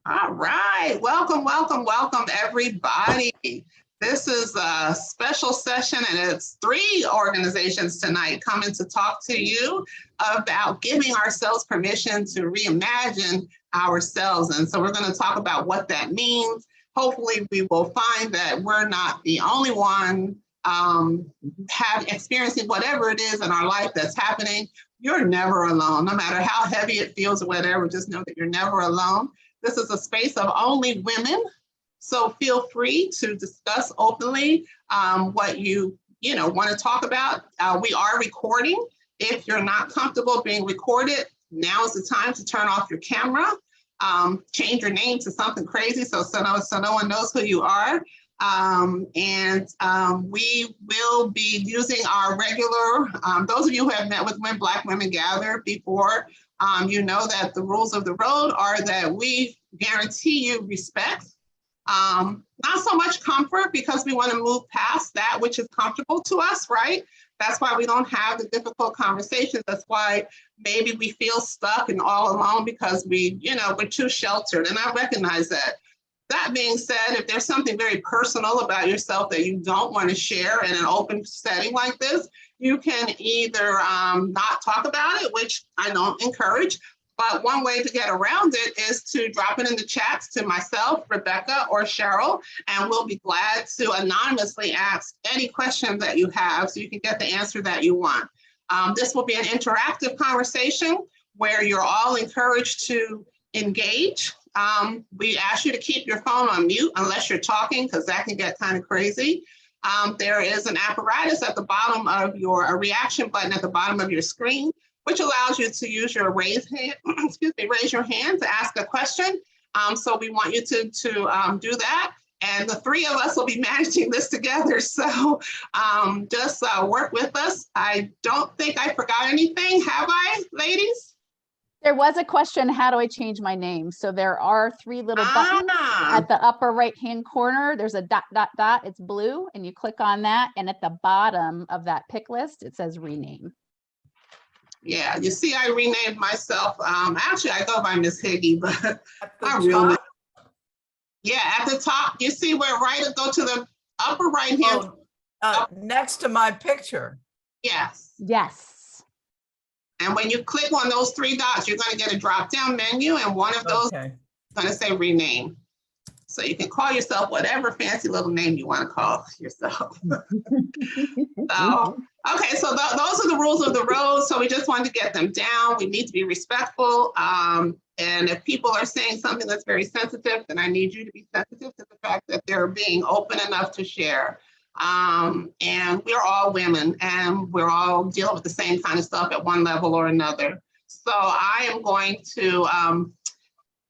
All right, welcome, welcome, welcome, everybody. This is a special session, and it's 3 organizations tonight coming to talk to you about giving ourselves permission to reimagine ourselves. And so we're going to talk about what that means. Hopefully, we will find that we're not the only one experiencing whatever it is in our life that's happening. You're never alone, no matter how heavy it feels or whatever. Just know that you're never alone. This is a space of only women, so feel free to discuss openly what you want to talk about. We are recording. If you're not comfortable being recorded, now is the time to turn off your camera. Change your name to something crazy so no one knows who you are. We will be using our regular, those of you who have met with When Black Women Gather before, you know that the rules of the road are that we guarantee you respect, not so much comfort, because we want to move past that which is comfortable to us, right? That's why we don't have the difficult conversations. That's why maybe we feel stuck and all alone, because we're too sheltered. And I recognize that. That being said, if there's something very personal about yourself that you don't want to share in an open setting like this, you can either not talk about it, which I don't encourage, but one way to get around it is to drop it in the chats to myself, Rebecca, or Cheryl, and we'll be glad to anonymously ask any question that you have so you can get the answer that you want. This will be an interactive conversation where you're all encouraged to engage. We ask you to keep your phone on mute unless you're talking, because that can get kind of crazy. There is an apparatus at the bottom of a reaction button at the bottom of your screen, which allows you to use your raise your hand to ask a question. So we want you to do that. And the 3 of us will be managing this together. So just work with us. I don't think I forgot anything. Have I, ladies? There was a question, how do I change my name? So there are 3 little buttons at the upper right-hand corner. There's a ... It's blue, and you click on that. And at the bottom of that pick list, it says rename. Yeah, you see, I renamed myself. Actually, I go by Miss Higgi, but I really. Yeah, at the top, you see where go to the upper right-hand. Next to my picture. Yes. Yes. And when you click on those 3 dots, you're going to get a drop-down menu, and one of those is going to say rename. So you can call yourself whatever fancy little name you want to call yourself. Okay, so those are the rules of the road. So we just wanted to get them down. We need to be respectful. And if people are saying something that's very sensitive, then I need you to be sensitive to the fact that they're being open enough to share. And we're all women, and we're all dealing with the same kind of stuff at one level or another. So I am going to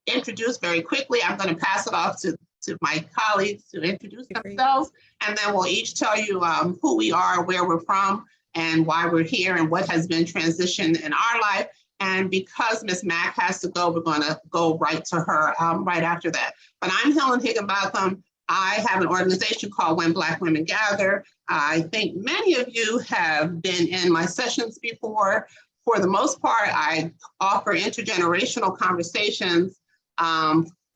introduce very quickly. I'm going to pass it off to my colleagues to introduce themselves, and then we'll each tell you who we are, where we're from, and why we're here, and what has been transitioned in our life. And because Ms. Mack has to go, we're going to go right to her right after that. But I'm Helen Higginbotham. I have an organization called When Black Women Gather. I think many of you have been in my sessions before. For the most part, I offer intergenerational conversations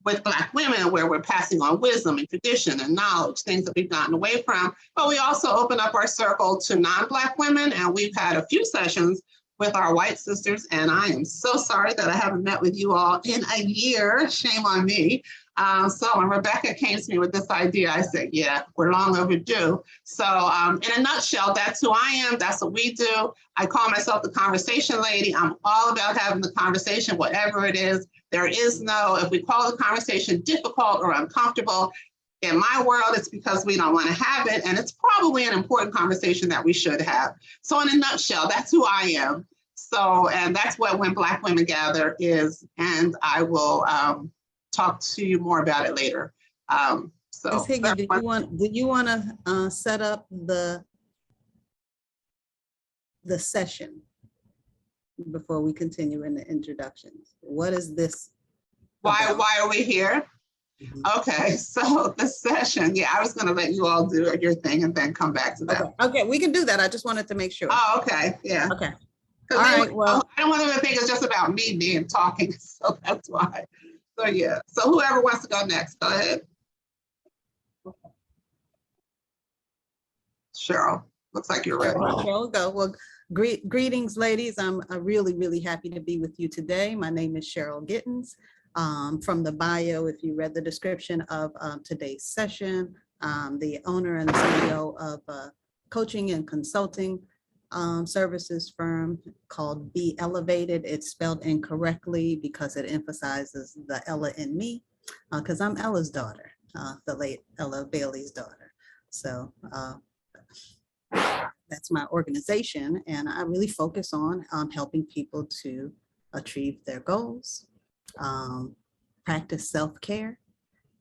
with Black women, where we're passing on wisdom and tradition and knowledge, things that we've gotten away from. But we also open up our circle to non-Black women, and we've had a few sessions with our white sisters, and I am so sorry that I haven't met with you all in a year. Shame on me. So when Rebecca came to me with this idea, I said, yeah, we're long overdue. So in a nutshell, that's who I am. That's what we do. I call myself the conversation lady. I'm all about having the conversation, whatever it is. There is no, if we call the conversation difficult or uncomfortable, in my world, it's because we don't want to have it. And it's probably an important conversation that we should have. So in a nutshell, that's who I am. So, and that's what When Black Women Gather is. And I will talk to you more about it later. So, Ms. Higgi, do you want to set up the session before we continue in the introductions? What is this? Why are we here? Okay, so the session, yeah, I was going to let you all do your thing and then come back to that. Okay, we can do that. I just wanted to make sure. Oh, okay, yeah. Okay. All right, well, I don't want them to think it's just about me talking, so that's why. So yeah, so whoever wants to go next, go ahead. Cheryl, looks like you're ready. Cheryl, go. Well, greetings, ladies. I'm really, really happy to be with you today. My name is Cheryl Gittens. From the bio, if you read the description of today's session, the owner and CEO of a coaching and consulting services firm called Be Ellavated. It's spelled incorrectly because it emphasizes the Ella in me, because I'm Ella's daughter, the late Ella Bailey's daughter. So that's my organization, and I really focus on helping people to achieve their goals, practice self-care,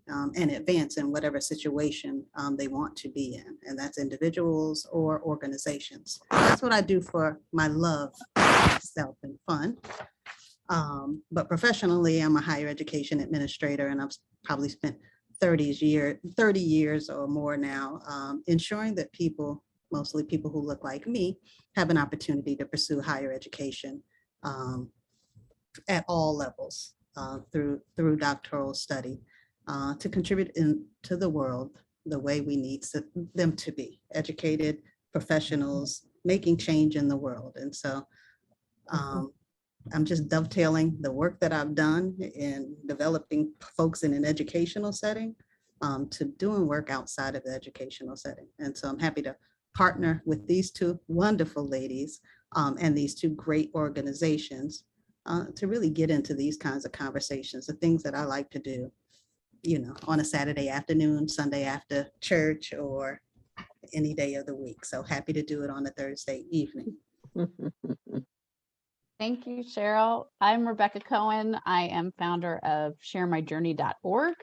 and advance in whatever situation they want to be in, and that's individuals or organizations. That's what I do for my love, self, and fun. But professionally, I'm a higher education administrator, and I've probably spent 30 years or more now ensuring that people, mostly people who look like me, have an opportunity to pursue higher education at all levels through doctoral study to contribute into the world the way we need them to be, educated professionals making change in the world. And so I'm just dovetailing the work that I've done in developing folks in an educational setting to doing work outside of the educational setting. And so I'm happy to partner with these two wonderful ladies and these two great organizations to really get into these kinds of conversations, the things that I like to do, you know, on a Saturday afternoon, Sunday after church, or any day of the week. So happy to do it on a Thursday evening. Thank you, Cheryl. I'm Rebecca Cohen. I am founder of sharemyjourney.org.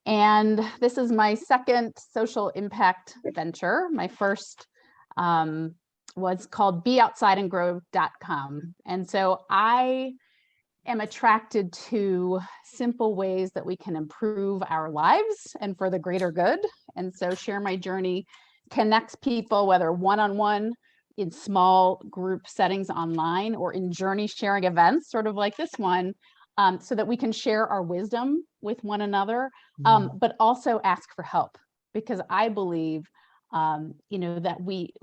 And this is my second social impact venture. My first was called beoutsideandgrow.com. And so I am attracted to simple ways that we can improve our lives and for the greater good. And so Share My Journey connects people, whether one-on-one, in small group settings online, or in journey sharing events, sort of like this one, so that we can share our wisdom with one another, but also ask for help, because I believe, you know, that we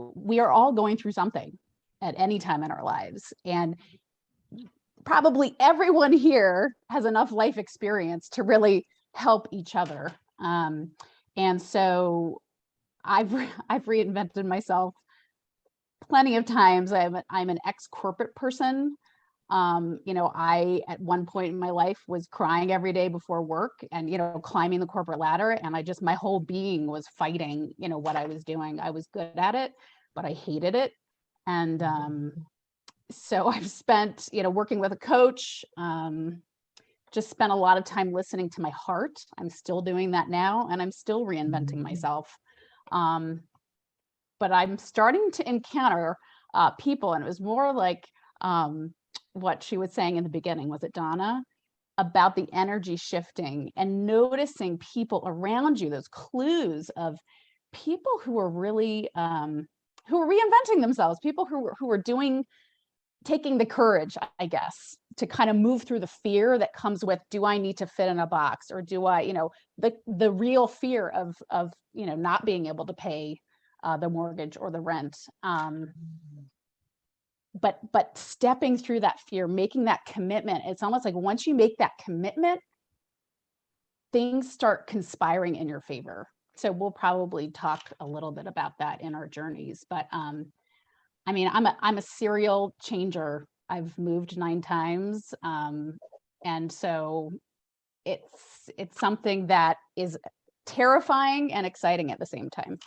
are all going through something at any time in our lives, and probably everyone here has enough life experience to really help each other. And so I've reinvented myself plenty of times. I'm an ex-corporate person. You know, I, at one point in my life, was crying every day before work and, you know, climbing the corporate ladder. And my whole being was fighting, you know, what I was doing. I was good at it, but I hated it. And so I've spent, you know, working with a coach, just spent a lot of time listening to my heart. I'm still doing that now, and I'm still reinventing myself. But I'm starting to encounter people, and it was more like what she was saying in the beginning, was it Donna? About the energy shifting and noticing people around you, those clues of people who are really, who are reinventing themselves, people who are taking the courage, I guess, to kind of move through the fear that comes with, do I need to fit in a box, or do I, you know, the real fear of, you know, not being able to pay the mortgage or the rent. But stepping through that fear, making that commitment, it's almost like once you make that commitment, things start conspiring in your favor. So we'll probably talk a little bit about that in our journeys. But I mean, I'm a serial changer. I've moved 9 times. And so it's something that is terrifying and exciting at the same time.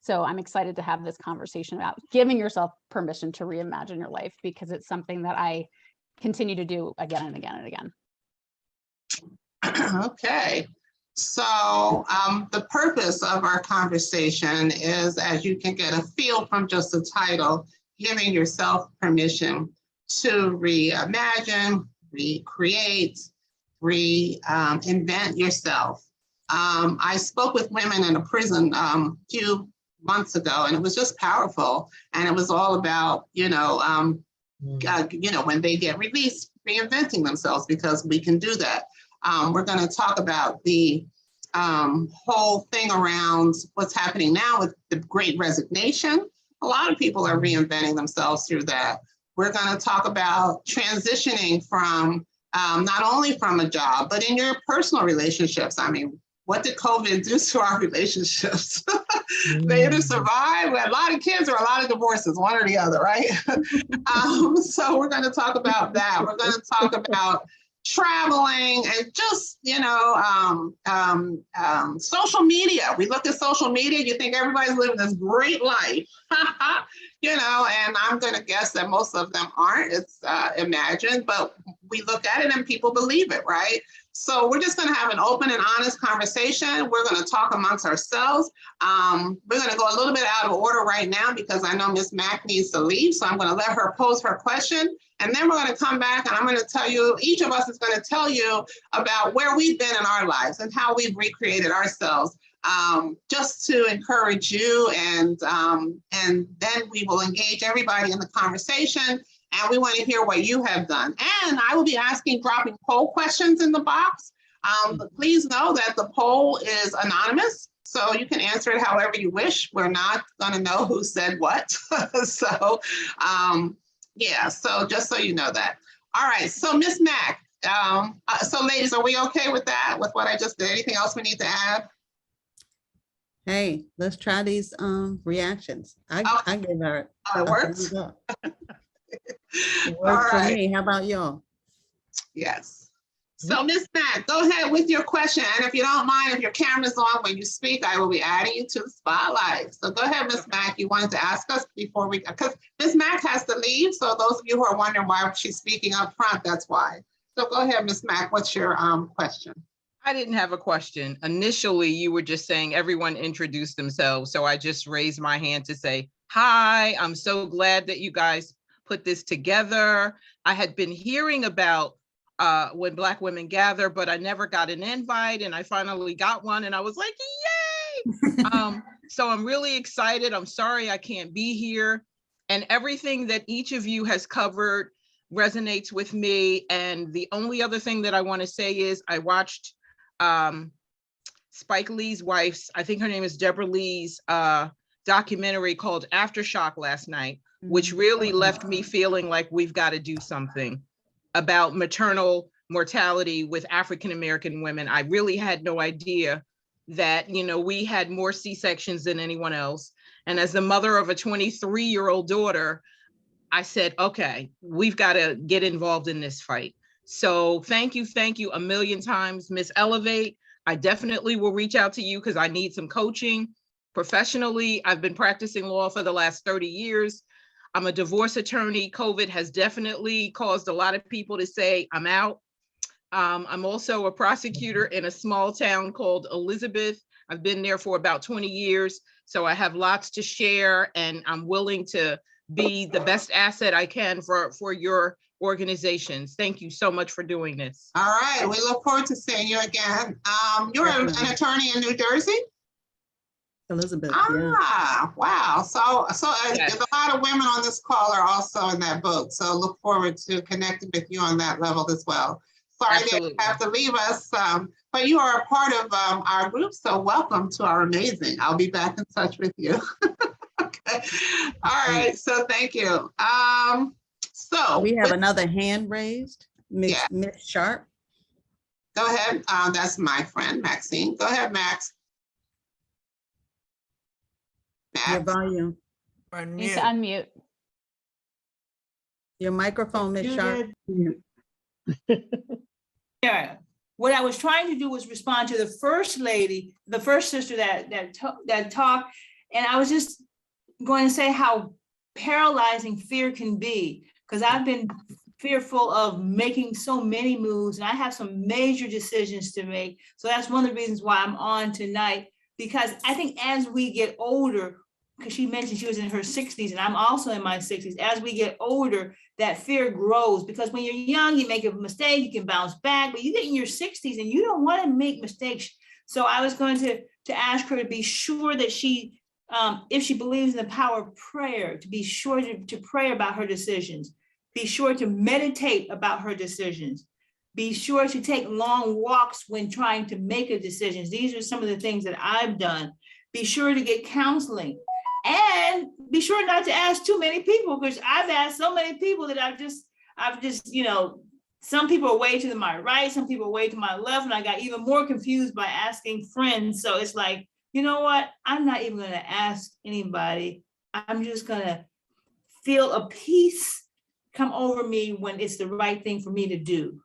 So I'm excited to have this conversation about giving yourself permission to reimagine your life, because it's something that I continue to do again and again and again. Okay, so the purpose of our conversation is, as you can get a feel from just the title, giving yourself permission to reimagine, recreate, reinvent yourself. I spoke with women in a prison few months ago, and it was just powerful. And it was all about, you know, when they get released, reinventing themselves, because we can do that. We're going to talk about the whole thing around what's happening now with the Great Resignation. A lot of people are reinventing themselves through that. We're going to talk about transitioning from not only from a job, but in your personal relationships. I mean, what did COVID do to our relationships? They either survived, we had a lot of kids or a lot of divorces, one or the other, right? So we're going to talk about that. We're going to talk about traveling and just, social media. We look at social media, you think everybody's living this great life, and I'm going to guess that most of them aren't. It's imagined, but we look at it and people believe it, right? So we're just going to have an open and honest conversation. We're going to talk amongst ourselves. We're going to go a little bit out of order right now because I know Miss Mack needs to leave. So I'm going to let her pose her question. And then we're going to come back and I'm going to tell you, each of us is going to tell you about where we've been in our lives and how we've recreated ourselves, just to encourage you. And then we will engage everybody in the conversation. And we want to hear what you have done. And I will be dropping poll questions in the box. But please know that the poll is anonymous, so you can answer it however you wish. We're not going to know who said what. So, yeah, so just so you know that. All right, so Miss Mack, so ladies, are we okay with that, with what I just did? Anything else we need to add? Hey, let's try these reactions. I give her. It works? It worked for me. How about y'all? Yes. So Ms. Mack, go ahead with your question. And if you don't mind, if your camera's on when you speak, I will be adding you to the spotlight. So go ahead, Ms. Mack. You wanted to ask us before because Ms. Mack has to leave. So those of you who are wondering why she's speaking up front, that's why. So go ahead, Ms. Mack. What's your question? I didn't have a question. Initially, you were just saying everyone introduced themselves. So I just raised my hand to say, hi, I'm so glad that you guys put this together. I had been hearing about when Black women gather, but I never got an invite, and I finally got one, and I was like, yay! So I'm really excited. I'm sorry I can't be here, and everything that each of you has covered resonates with me. And the only other thing that I want to say is I watched Spike Lee's wife's, I think her name is Deborah Lee's, documentary called Aftershock last night, which really left me feeling like we've got to do something about maternal mortality with African-American women. I really had no idea that, we had more C-sections than anyone else. And as the mother of a 23-year-old daughter, I said, okay, we've got to get involved in this fight. So thank you a million times, Miss Ellavated. I definitely will reach out to you because I need some coaching. Professionally, I've been practicing law for the last 30 years. I'm a divorce attorney. COVID has definitely caused a lot of people to say, I'm out. I'm also a prosecutor in a small town called Elizabeth. I've been there for about 20 years. So I have lots to share, and I'm willing to be the best asset I can for your organizations. Thank you so much for doing this. All right, we look forward to seeing you again. You're an attorney in New Jersey? Elizabeth. Ah, wow. So Yes. a lot of women on this call are also in that boat. So look forward to connecting with you on that level as well. Sorry that you have to leave us, but you are a part of our group. So welcome to our Amazing. I'll be back in touch with you. Okay. All right. So thank you. So we have another hand raised. Miss Sharp. Go ahead. That's my friend, Maxine. Go ahead, Max. Your volume. Need to unmute. Your microphone, Miss Sharp. Yeah, what I was trying to do was respond to the first lady, the first sister that talked, and I was just going to say how paralyzing fear can be, because I've been fearful of making so many moves, and I have some major decisions to make. So that's one of the reasons why I'm on tonight, because I think as we get older, because she mentioned she was in her 60s and I'm also in my 60s, as we get older, that fear grows, because when you're young, you make a mistake, you can bounce back, but you get in your 60s and you don't want to make mistakes. So I was going to ask her to be sure that she, if she believes in the power of prayer, to be sure to pray about her decisions, be sure to meditate about her decisions, Be sure to take long walks when trying to make a decision. These are some of the things that I've done. Be sure to get counseling, and be sure not to ask too many people, because I've asked so many people that I've just, you know, some people are way to my right, some people are way to my left, and I got even more confused by asking friends. So it's like, you know what? I'm not even going to ask anybody. I'm just going to feel a peace come over me when it's the right thing for me to do.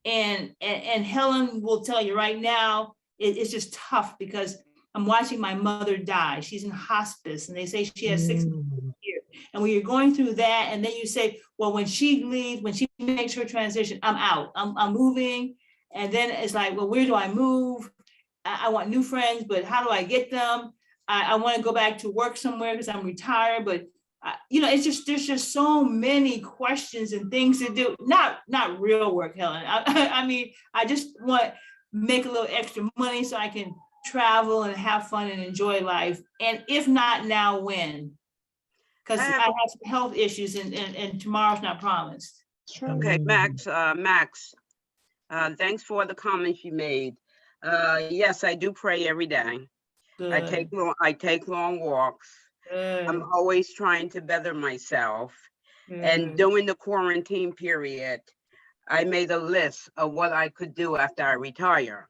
And Helen will tell you right now, it's just tough because I'm watching my mother die. She's in hospice, and they say she has 6 months a year. And when you're going through that, and then you say, well, when she leaves, when she makes her transition, I'm out. I'm moving. And then it's like, well, where do I move? I want new friends, but how do I get them? I want to go back to work somewhere because I'm retired, but you know, it's just, there's just so many questions and things to do. Not real work, Helen. I mean, I just want to make a little extra money so I can travel and have fun and enjoy life. And if not now, when? Because I have some health issues, and tomorrow's not promised. Okay, Max, thanks for the comments you made. Yes, I do pray every day. Good. I take long walks. Good. I'm always trying to better myself. And during the quarantine period, I made a list of what I could do after I retire.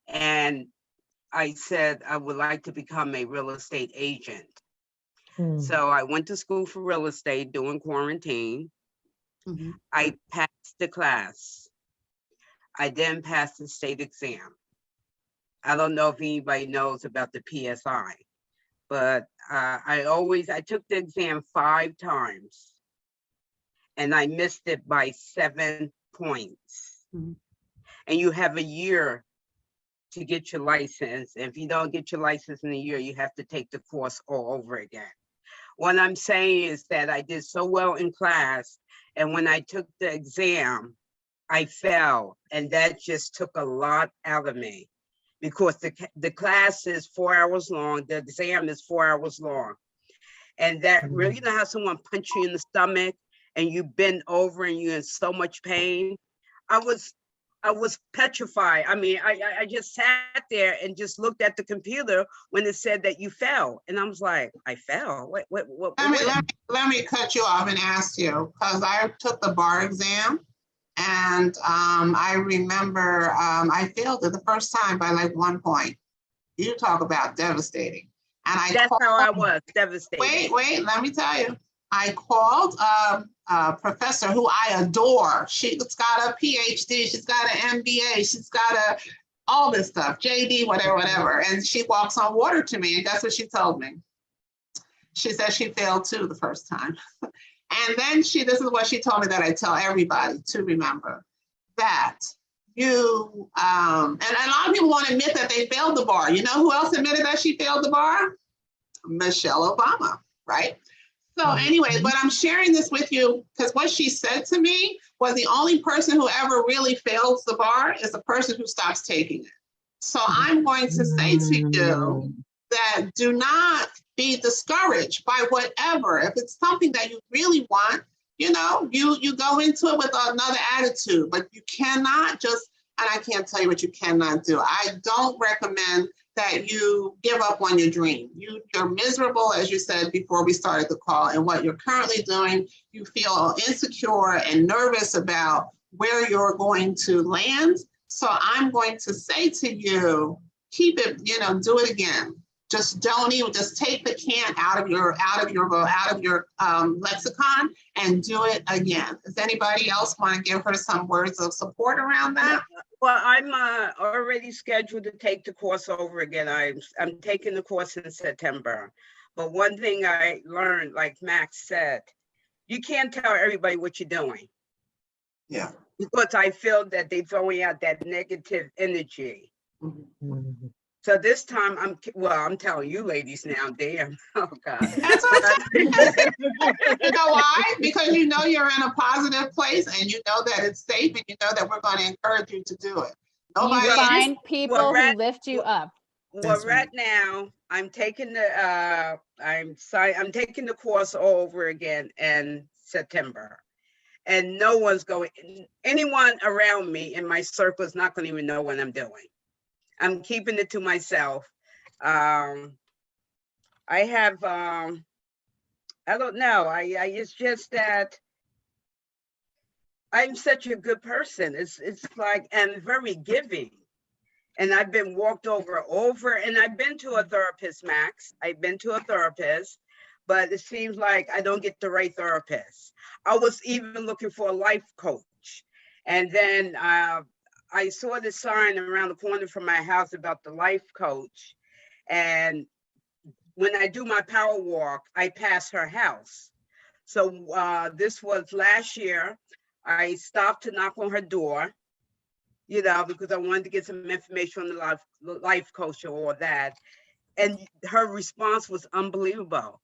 And I said I would like to become a real estate agent. So I went to school for real estate during quarantine. I passed the class. I then passed the state exam. I don't know if anybody knows about the PSI, but I took the exam 5 times and I missed it by 7 points. And you have a year to get your license. If you don't get your license in a year, you have to take the course all over again. What I'm saying is that I did so well in class, and when I took the exam, I fell, and that just took a lot out of me, because the class is 4 hours long, the exam is 4 hours long. And that really, you know how someone punch you in the stomach and you bend over and you're in so much pain? I was petrified. I mean, I just sat there and just looked at the computer when it said that you fell. And I was like, I fell? What? Let me cut you off and ask you, because I took the bar exam, and I remember I failed it the first time by like 1 point. You talk about devastating. And that's how I was, devastated. Wait, let me tell you. I called a professor who I adore. She's got a PhD, she's got an MBA, she's got all this stuff, JD, whatever. And she walks on water to me, and guess what she told me? She said she failed too the first time. And then this is what she told me that I tell everybody to remember, that you, and a lot of people won't admit that they failed the bar. You know who else admitted that she failed the bar? Michelle Obama, right? So anyway, but I'm sharing this with you because what she said to me was the only person who ever really fails the bar is the person who stops taking it. So I'm going to say to you that do not be discouraged by whatever. If it's something that you really want, you know, you go into it with another attitude, but you cannot just, and I can't tell you what you cannot do. I don't recommend that you give up on your dream. You're miserable, as you said before we started the call, and what you're currently doing, you feel insecure and nervous about where you're going to land. So I'm going to say to you, keep it, do it again. Just take the can out of your lexicon and do it again. Does anybody else want to give her some words of support around that? Well, I'm already scheduled to take the course over again. I'm taking the course in September. But one thing I learned, like Max said, you can't tell everybody what you're doing. Yeah. Because I feel that they're throwing out that negative energy. Mm-hmm. So this time, I'm telling you ladies now, damn, oh God. That's what you know why? Because you know you're in a positive place and you know that it's safe and you know that we're going to encourage you to do it. You find people who lift you up. Well, right now, I'm taking the I'm taking the course all over again in September. and no one's going, anyone around me in my circle is not going to even know what I'm doing. I'm keeping it to myself. I have, I don't know. It's just that I'm such a good person. It's like, and very giving. And I've been walked over, and I've been to a therapist, Max. I've been to a therapist, but it seems like I don't get the right therapist. I was even looking for a life coach. And then I saw the sign around the corner from my house about the life coach. And when I do my power walk, I pass her house. So this was last year. I stopped to knock on her door, you know, because I wanted to get some information on the life coach or all that. And her response was unbelievable.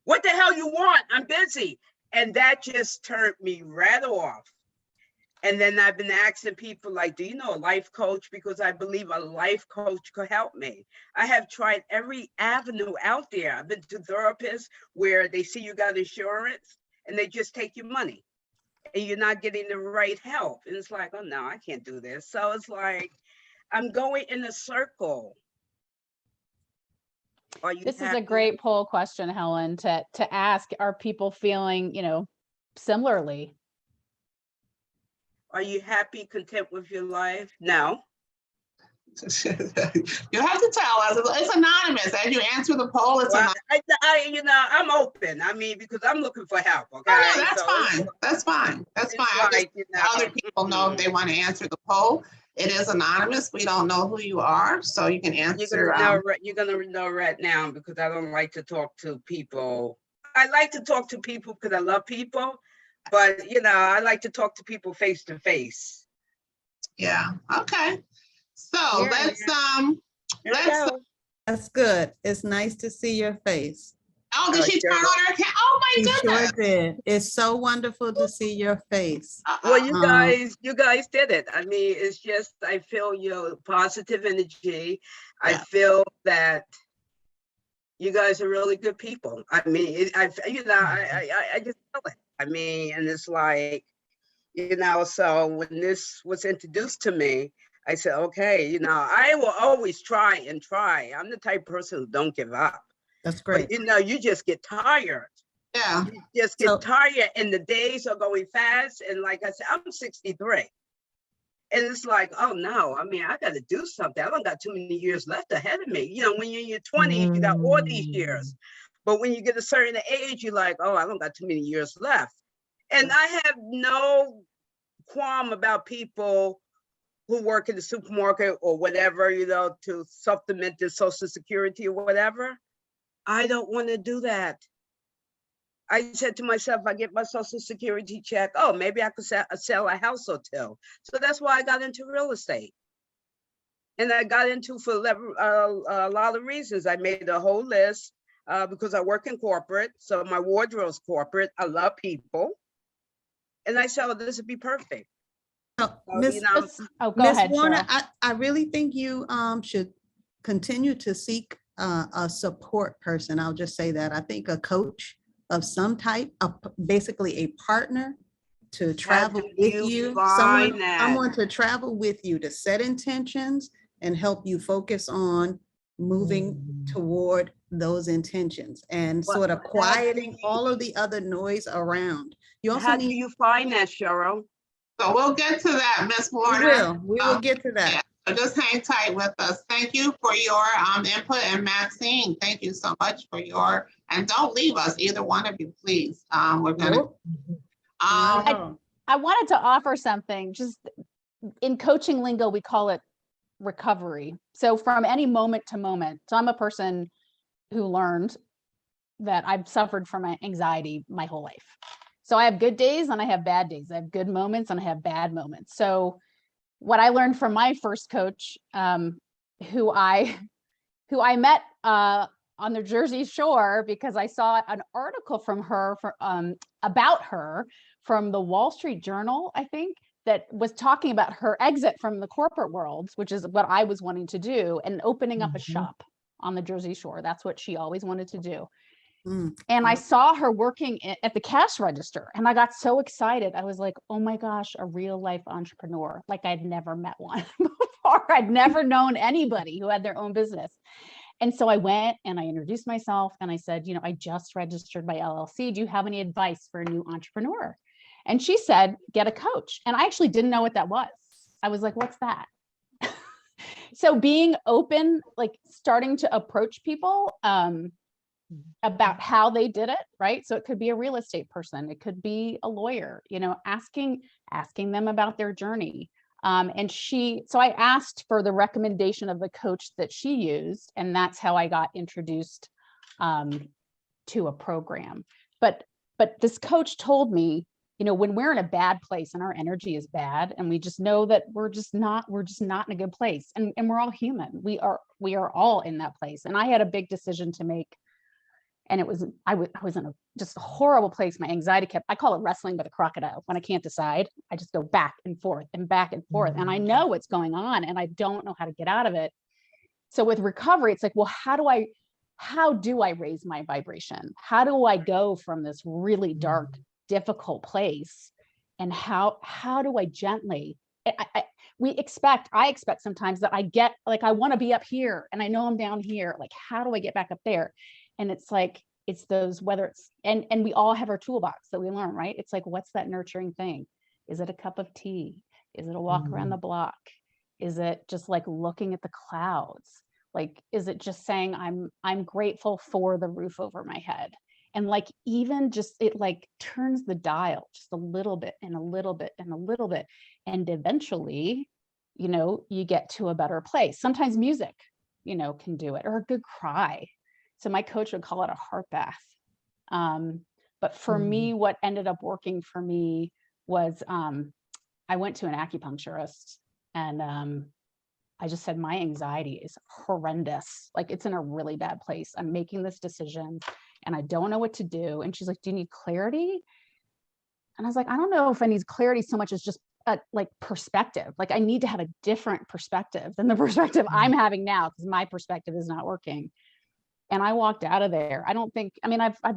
What the hell you want? I'm busy. And that just turned me right off. And then I've been asking people like, do you know a life coach? Because I believe a life coach could help me. I have tried every avenue out there. I've been to therapists where they see you got insurance and they just take your money and you're not getting the right help. And it's like, oh no, I can't do this. So it's like, I'm going in a circle. This is a great poll question, Helen, to ask, are people feeling, you know, similarly? Are you happy, content with your life? No. You have to tell us. It's anonymous. As you answer the poll, it's anonymous. You know, I'm open. I mean, because I'm looking for help. Okay, no, that's fine. That's fine. That's fine. Like, you know, other people know if they want to answer the poll. It is anonymous. We don't know who you are, so you can answer. You're gonna know right now because I don't like to talk to people. I like to talk to people because I love people, but you know, I like to talk to people face to face. Yeah. Okay. So let's That's good. It's nice to see your face. Oh, did she turn on her camera? Oh my goodness. Sure did. It's so wonderful to see your face. Well, you guys did it. I mean, it's just, I feel your positive energy. Yeah. I feel that you guys are really good people. I mean, I just feel it. I mean, and it's like, you know, so when this was introduced to me, I said, okay, you know, I will always try and try. I'm the type of person who don't give up. That's great. But, you know, you just get tired. Yeah. You just get tired and the days are going fast. And like I said, I'm 63. And it's like, oh no, I mean, I got to do something. I don't got too many years left ahead of me. You know, when you're in your 20s, you got all these years. But when you get a certain age, you're like, oh, I don't got too many years left. And I have no qualm about people who work in the supermarket or whatever, you know, to supplement their Social Security or whatever. I don't want to do that. I said to myself, I get my Social Security check. Oh, maybe I could sell a house or two. So that's why I got into real estate. And I got into for a lot of reasons. I made a whole list because I work in corporate. So my wardrobe's corporate. I love people. And I said, oh, this would be perfect. Miss Warner, I really think you should continue to seek a support person. I'll just say that. I think a coach of some type, basically a partner to travel with you, someone to travel with you, to set intentions and help you focus on moving toward those intentions and sort of quieting all of the other noise around. You also how do you find that, Cheryl? So we'll get to that, Ms. Warner. We will get to that. Yeah. So just hang tight with us. Thank you for your input, and Maxine, thank you so much for your, and don't leave us, either one of you, please. We're gonna. I wanted to offer something. Just in coaching lingo, we call it recovery. So from any moment to moment. So I'm a person who learned that I've suffered from anxiety my whole life. So I have good days and I have bad days. I have good moments and I have bad moments. So what I learned from my first coach, who I met on the Jersey Shore because I saw an article from her about her from the Wall Street Journal, I think, that was talking about her exit from the corporate world, which is what I was wanting to do, and opening up a shop on the Jersey Shore. That's what she always wanted to do. And I saw her working at the cash register, and I got so excited. I was like, oh my gosh, a real life entrepreneur. Like I'd never met one before. I'd never known anybody who had their own business. And so I went and I introduced myself and I said, I just registered my LLC. Do you have any advice for a new entrepreneur? And she said, get a coach. And I actually didn't know what that was. I was like, what's that? So being open, like starting to approach people about how they did it, right? So it could be a real estate person, it could be a lawyer, asking them about their journey. So I asked for the recommendation of the coach that she used, and that's how I got introduced to a program. But this coach told me, when we're in a bad place and our energy is bad, and we just know that we're just not in a good place, and we're all human. We are all in that place. And I had a big decision to make. And I was in just a horrible place. My anxiety I call it wrestling with a crocodile. When I can't decide, I just go back and forth and back and forth. And I know what's going on and I don't know how to get out of it. So with recovery, it's like, well, how do I raise my vibration? How do I go from this really dark, difficult place? And how do I gently, I expect sometimes that I get, like, I want to be up here and I know I'm down here. Like, how do I get back up there? And it's like, it's those, whether it's, and we all have our toolbox that we learn, right? It's like, what's that nurturing thing? Is it a cup of tea? Is it a walk around the block? Is it just like looking at the clouds? Like, is it just saying, I'm grateful for the roof over my head? And like, even just, it like turns the dial just a little bit and a little bit and a little bit. And eventually, you get to a better place. Sometimes music, can do it, or a good cry. So my coach would call it a heart bath. But for me, what ended up working for me was I went to an acupuncturist, and I just said, my anxiety is horrendous. Like, it's in a really bad place. I'm making this decision and I don't know what to do. And she's like, do you need clarity? And I was like, I don't know if I need clarity so much as just like perspective. Like, I need to have a different perspective than the perspective I'm having now, because my perspective is not working. And I walked out of there. I've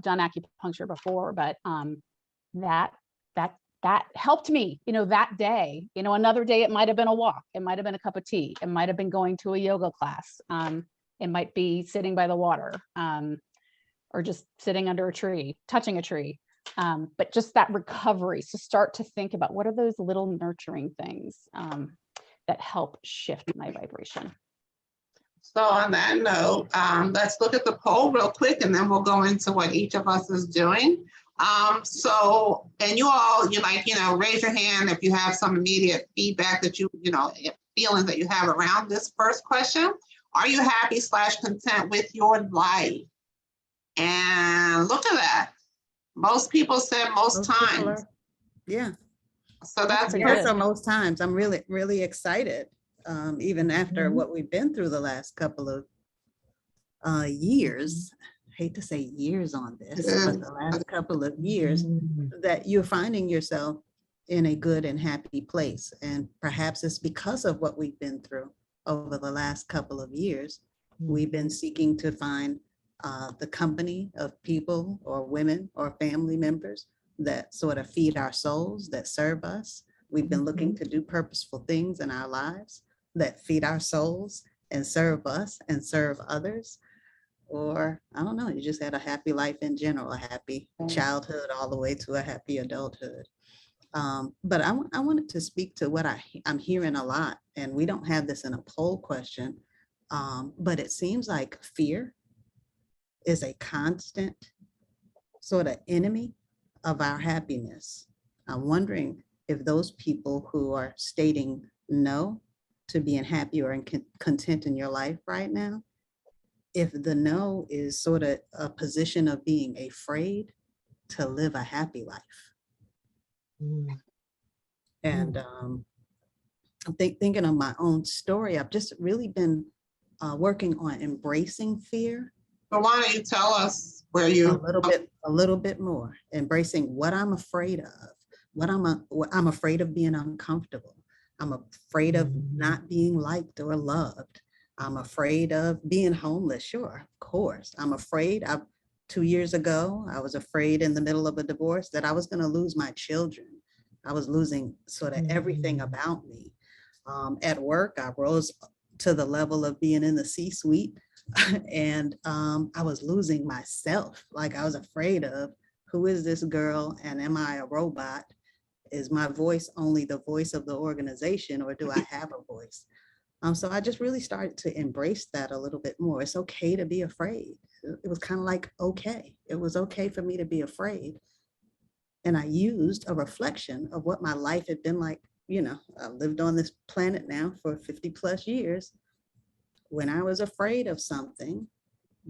done acupuncture before, but that helped me, that day. Another day it might've been a walk. It might've been a cup of tea. It might've been going to a yoga class. It might be sitting by the water, or just sitting under a tree, touching a tree. But just that recovery. So start to think about, what are those little nurturing things that help shift my vibration. So on that note, let's look at the poll real quick, and then we'll go into what each of us is doing. And you all, raise your hand if you have some immediate feedback that feelings that you have around this first question. Are you happy / content with your life? And look at that. Most people said most times. Yeah. So that's good. So most times I'm really, really excited. Even after what we've been through the last couple of years, I hate to say years on this, but the last couple of years, that you're finding yourself in a good and happy place. And perhaps it's because of what we've been through over the last couple of years. We've been seeking to find the company of people or women or family members that sort of feed our souls, that serve us. We've been looking to do purposeful things in our lives that feed our souls and serve us and serve others. Or, I don't know, you just had a happy life in general, a happy childhood all the way to a happy adulthood. But I wanted to speak to what I'm hearing a lot, and we don't have this in a poll question, but it seems like fear is a constant sort of enemy of our happiness. I'm wondering if those people who are stating no to being happy or content in your life right now, if the no is sort of a position of being afraid to live a happy life. And I'm thinking of my own story. I've just really been working on embracing fear. So why don't you tell us where you a little bit more, embracing what I'm afraid of, what I'm afraid of being uncomfortable. I'm afraid of not being liked or loved. I'm afraid of being homeless. Sure, of course. I'm afraid. 2 years ago, I was afraid in the middle of a divorce that I was going to lose my children. I was losing sort of everything about me. At work, I rose to the level of being in the C-suite, and I was losing myself. Like, I was afraid of, who is this girl, and am I a robot? Is my voice only the voice of the organization, or do I have a voice? So I just really started to embrace that a little bit more. It's okay to be afraid. It was kind of like, okay, it was okay for me to be afraid. And I used a reflection of what my life had been like. You know, I've lived on this planet now for 50 plus years. When I was afraid of something,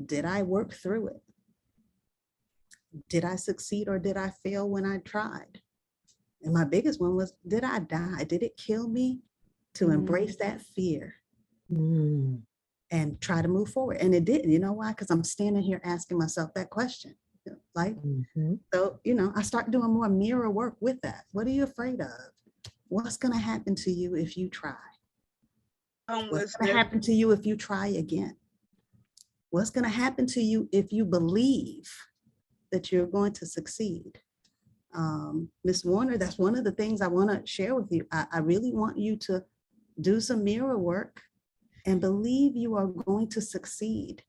did I work through it? Did I succeed or did I fail when I tried? And my biggest one was, did I die? Did it kill me? To embrace that fear and try to move forward. And it didn't. You know why? Because I'm standing here asking myself that question. Like, so, you know, I start doing more mirror work with that. What are you afraid of? What's going to happen to you if you try? What's going to happen to you if you try again? What's going to happen to you if you believe that you're going to succeed? Ms. Warner, that's one of the things I want to share with you. I really want you to do some mirror work and believe you are going to succeed.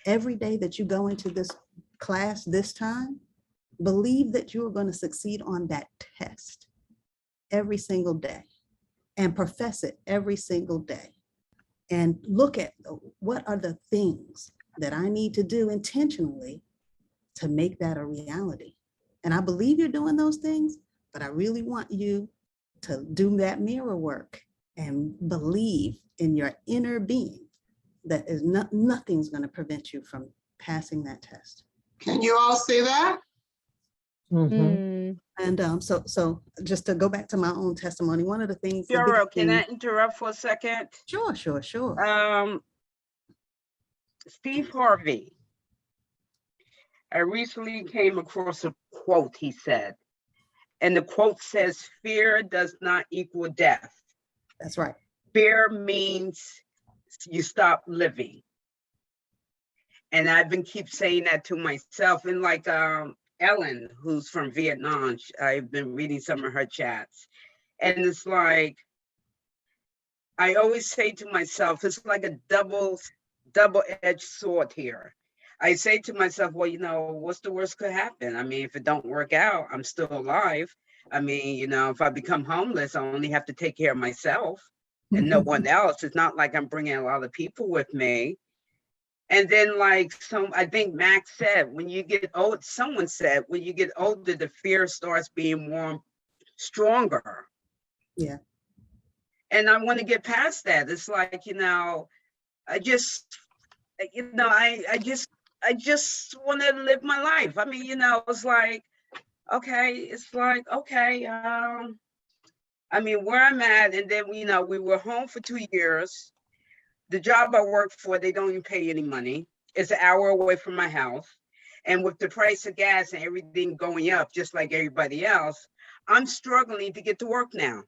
Every day that you go into this class this time, believe that you are going to succeed on that test every single day, and profess it every single day. And look at what are the things that I need to do intentionally to make that a reality. And I believe you're doing those things, but I really want you to do that mirror work and believe in your inner being that is nothing's going to prevent you from passing that test. Can you all see that? And so just to go back to my own testimony, one of the things. Cheryl, can I interrupt for a second? Sure. Steve Harvey. I recently came across a quote he said, and the quote says, "Fear does not equal death." That's right. Fear means you stop living. And I've been keep saying that to myself. And like Ellen, who's from Vietnam, I've been reading some of her chats. And it's like, I always say to myself, it's like a double-edged sword here. I say to myself, well, you know, what's the worst could happen? I mean, if it don't work out, I'm still alive. I mean, you know, if I become homeless, I only have to take care of myself and no one else. It's not like I'm bringing a lot of people with me. And then like, I think Max said, when you get old, someone said, when you get older, the fear starts being more stronger. Yeah. And I want to get past that. It's like, you know, I just want to live my life. I mean, you know, it's like, okay, I mean, where I'm at, and then, you know, we were home for 2 years. The job I work for, they don't even pay any money. It's an hour away from my house. And with the price of gas and everything going up, just like everybody else, I'm struggling to get to work now.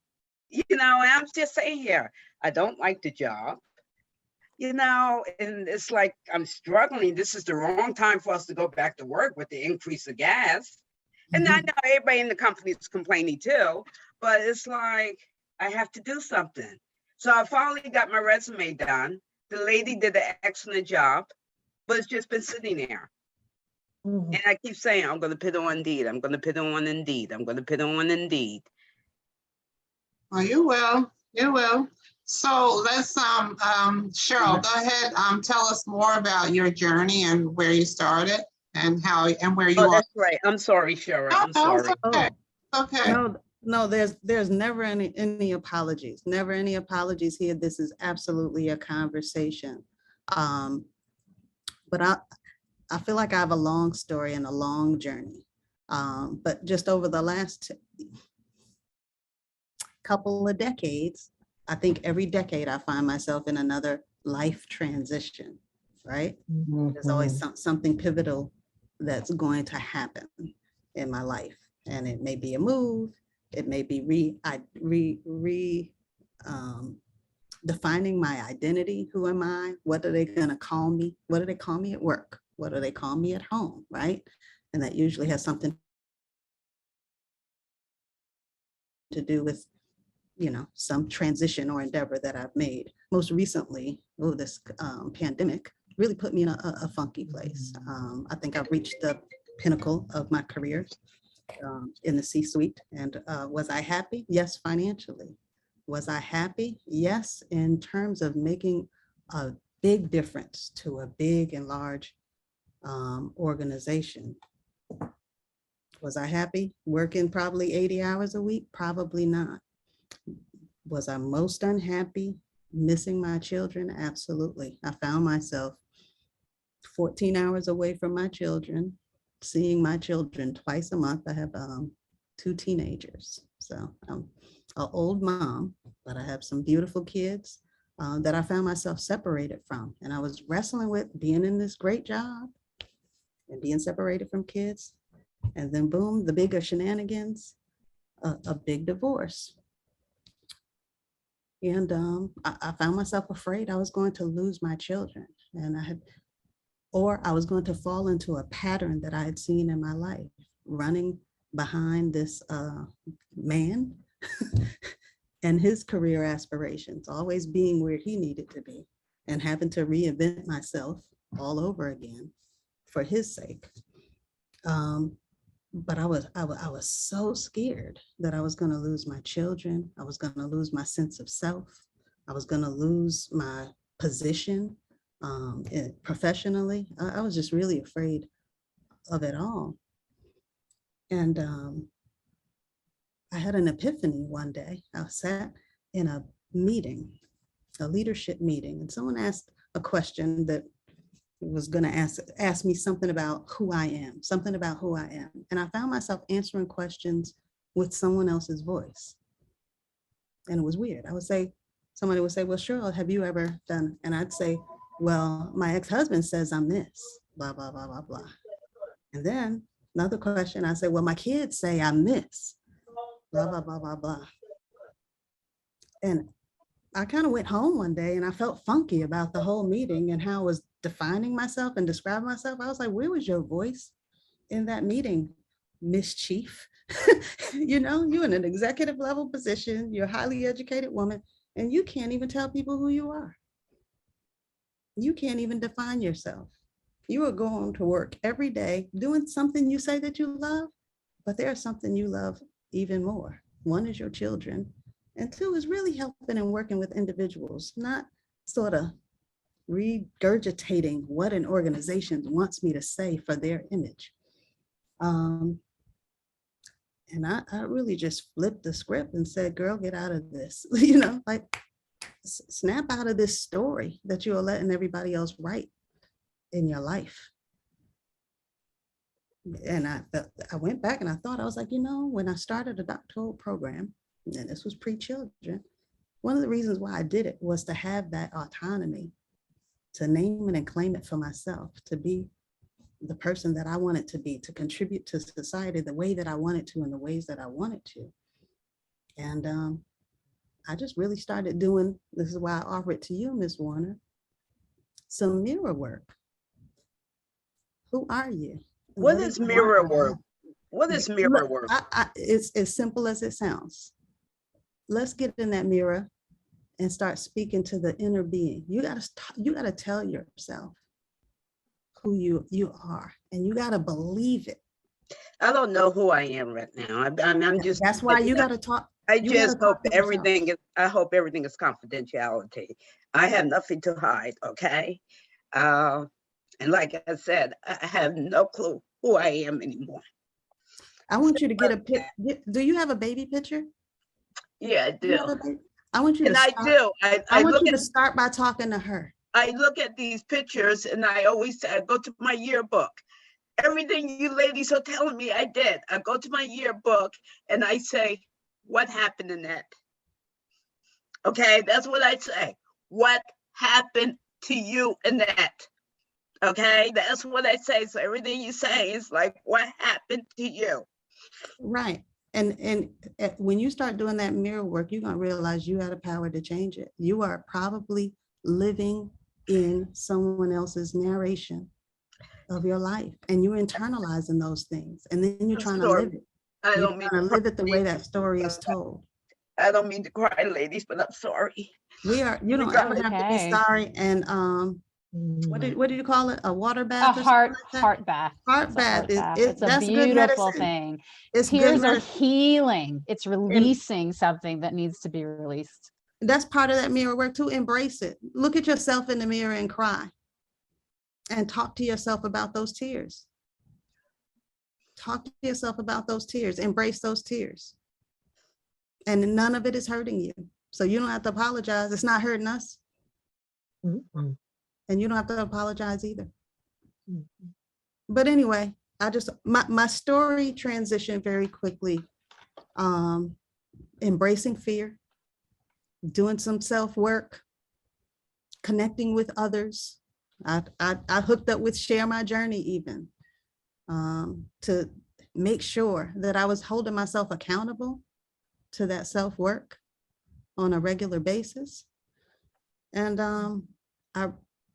You know, and I'm just saying here, I don't like the job. You know, and it's like, I'm struggling. This is the wrong time for us to go back to work with the increase of gas. And I know everybody in the company is complaining too, but it's like, I have to do something. So I finally got my resume done. The lady did an excellent job, but it's just been sitting there. And I keep saying, I'm going to put it on Indeed. I'm going to put it on Indeed. I'm going to put it on Indeed. Well, you will. So let's, Cheryl, go ahead. Tell us more about your journey and where you started and how and where you are. That's right. I'm sorry, Cheryl. I'm sorry. Okay. No, there's never any apologies. Never any apologies here. This is absolutely a conversation. But I feel like I have a long story and a long journey. But just over the last couple of decades, I think every decade I find myself in another life transition, right? There's always something pivotal that's going to happen in my life. And it may be a move, it may be defining my identity. Who am I? What are they gonna call me? What do they call me at work? what do they call me at home, right? And that usually has something to do with, some transition or endeavor that I've made. Most recently, this pandemic really put me in a funky place. I think I've reached the pinnacle of my career in the C-suite. And was I happy? Yes, financially. Was I happy? Yes, in terms of making a big difference to a big and large organization. Was I happy? Working probably 80 hours a week? Probably not. Was I most unhappy? Missing my children? Absolutely. I found myself 14 hours away from my children, seeing my children twice a month. I have 2 teenagers. So I'm an old mom, but I have some beautiful kids that I found myself separated from. And I was wrestling with being in this great job and being separated from kids. And then boom, the bigger shenanigans, a big divorce. And I found myself afraid I was going to lose my children. And I was going to fall into a pattern that I had seen in my life, running behind this man and his career aspirations, always being where he needed to be and having to reinvent myself all over again for his sake. But I was so scared that I was going to lose my children. I was going to lose my sense of self. I was going to lose my position professionally. I was just really afraid of it all. And I had an epiphany one day. I sat in a meeting, a leadership meeting, and someone asked a question that was going to ask me something about who I am, something about who I am. And I found myself answering questions with someone else's voice. And it was weird. Somebody would say, well, Cheryl, have you ever done? And I'd say, well, my ex-husband says I'm this, blah, blah, blah, blah, blah. And then another question, I say, well, my kids say I'm this, blah, blah, blah, blah, blah. And I kind of went home one day and I felt funky about the whole meeting and how I was defining myself and describing myself. I was like, where was your voice in that meeting, Miss Chief? You're in an executive level position, you're a highly educated woman, and you can't even tell people who you are. You can't even define yourself. You are going to work every day doing something you say that you love, but there's something you love even more. One is your children, and 2 is really helping and working with individuals, not sort of regurgitating what an organization wants me to say for their image. And I really just flipped the script and said, girl, get out of this, snap out of this story that you are letting everybody else write in your life. And I went back and I thought, I was like, when I started a doctoral program, and this was pre-children, one of the reasons why I did it was to have that autonomy, to name it and claim it for myself, to be the person that I wanted to be, to contribute to society the way that I wanted to, in the ways that I wanted to. And I just really started doing, this is why I offer it to you, Ms. Warner, some mirror work. Who are you? What is mirror work? What is mirror work? It's as simple as it sounds. Let's get in that mirror and start speaking to the inner being. You gotta tell yourself who you are, and you gotta believe it. I don't know who I am right now. I'm just. That's why you gotta talk. I just hope everything is. I hope everything is confidentiality. I have nothing to hide. Okay, and like I said, I have no clue who I am anymore. I want you to get a pic. Do you have a baby picture? Yeah, I do. I want you to. I do. I want you to start by talking to her. I look at these pictures and I always say, I go to my yearbook. Everything you ladies are telling me I did. I go to my yearbook and I say, what happened in that? Okay, that's what I say. What happened to you in that? Okay, that's what I say. So everything you say is like, what happened to you? Right. And when you start doing that mirror work, you're going to realize you have the power to change it. You are probably living in someone else's narration of your life, and you're internalizing those things, and then you're I'm trying to sorry. live it. I You're don't mean trying to to live it the cry, way that story is told. I don't mean to cry, ladies, but I'm sorry. You don't ever have to be Okay. sorry. And what did you call it? A water A bath or something like that? heart bath. Heart It's a bath heart is bath. it, It's a that's good beautiful medicine. thing. It's good Tears are medicine. healing. It's releasing something that needs to be released. That's part of that mirror work too. Embrace it. Look at yourself in the mirror and cry. And talk to yourself about those tears. Talk to yourself about those tears. Embrace those tears. And none of it is hurting you. So you don't have to apologize. It's not hurting us. Mm-mm. And you don't have to apologize either. Mm-mm. But anyway, my story transitioned very quickly. Embracing fear, doing some self-work, connecting with others. I hooked up with Share My Journey even, to make sure that I was holding myself accountable to that self-work on a regular basis. And I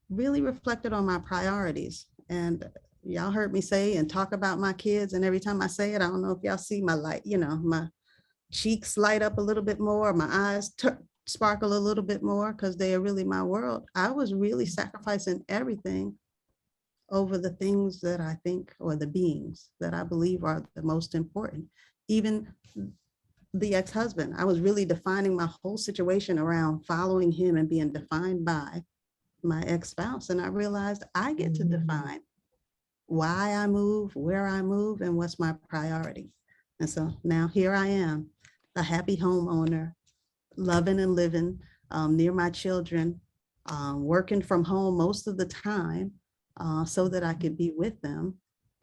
really reflected on my priorities. And y'all heard me say and talk about my kids. And every time I say it, I don't know if y'all see my light, my cheeks light up a little bit more, my eyes sparkle a little bit more, because they are really my world. I was really sacrificing everything over the things that I think, or the beings that I believe are the most important. Even the ex-husband, I was really defining my whole situation around following him and being defined by my ex-spouse. And I realized I get to define why I move, where I move, and what's my priority. And so now here I am, a happy homeowner, loving and living near my children, working from home most of the time so that I could be with them,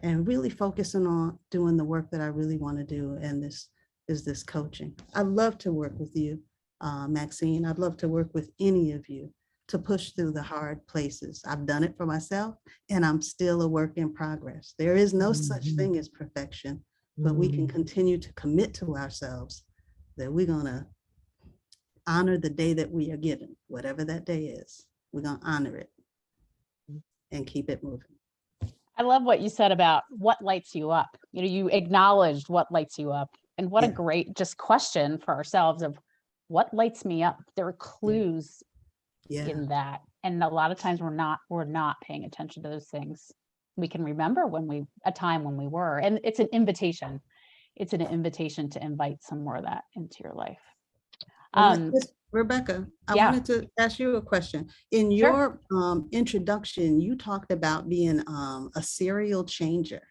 and really focusing on doing the work that I really want to do. And this is this coaching. I'd love to work with you, Maxine. I'd love to work with any of you to push through the hard places. I've done it for myself, and I'm still a work in progress. There is no such thing as perfection, but we can continue to commit to ourselves that we're gonna honor the day that we are given, whatever that day is. We're gonna honor it and keep it moving. I love what you said about what lights you up. You acknowledged what lights you up, and what a Yeah. great just question for ourselves of what lights me up. There are clues Yeah, in that, and a lot of times we're not paying attention to those things. We can remember a time when we were, and it's an invitation. It's an invitation to invite some more of that into your life. Rebecca, I yeah. wanted to ask you a question. In Sure. your introduction, you talked about being a serial changer.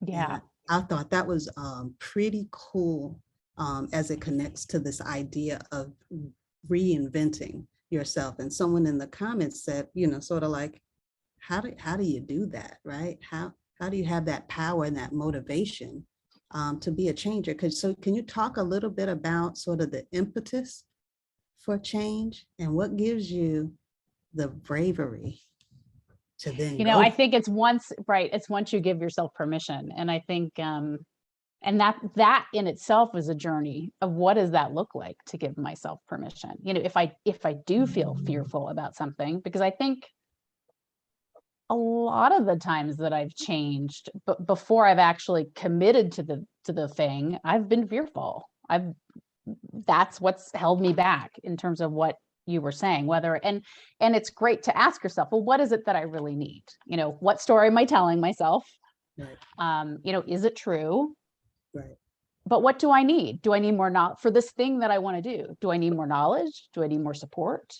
Yeah. And I thought that was pretty cool as it connects to this idea of reinventing yourself. And someone in the comments said, sort of like, how do you do that, right? How do you have that power and that motivation to be a changer? So can you talk a little bit about sort of the impetus for change, and what gives you the bravery to then go? I think it's once you give yourself permission. And I think and that in itself is a journey of what does that look like to give myself permission. If I do feel fearful about something, because I think a lot of the times that I've changed, but before I've actually committed to the thing, I've been fearful. That's what's held me back in terms of what you were saying, and it's great to ask yourself, well, what is it that I really need? What story am I telling myself? Right. Is it true? Right. But what do I need? Do I need more knowledge for this thing that I want to do? Do I need more knowledge? Do I need more support?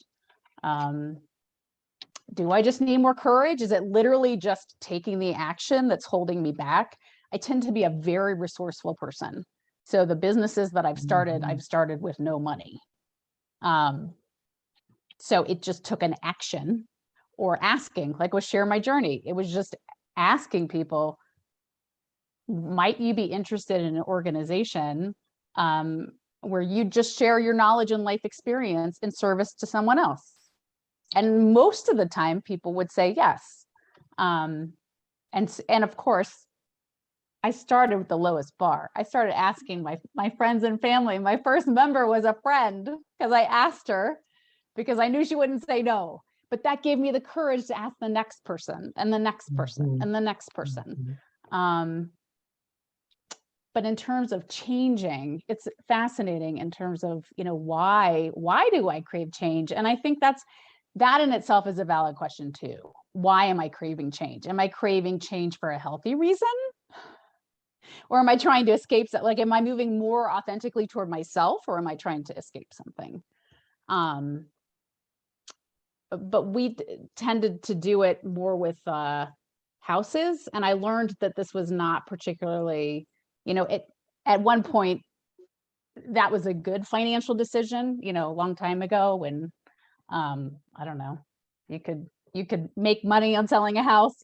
Do I just need more courage? Is it literally just taking the action that's holding me back? I tend to be a very resourceful person. So the businesses that I've started with no money. So it just took an action, or asking, like with Share My Journey. It was just asking people, might you be interested in an organization where you just share your knowledge and life experience in service to someone else? And most of the time people would say yes. And of course, I started with the lowest bar. I started asking my friends and family. My first member was a friend, because I asked her, because I knew she wouldn't say no. but that gave me the courage to ask the next person and the next person and the next person. But in terms of changing, it's fascinating in terms of, why do I crave change? And I think that in itself is a valid question too. Why am I craving change? Am I craving change for a healthy reason? Or am I trying to escape? Like, am I moving more authentically toward myself, or am I trying to escape something? But we tended to do it more with houses. And I learned that this was not particularly, at one point, that was a good financial decision, a long time ago when, I don't know, you could make money on selling a house.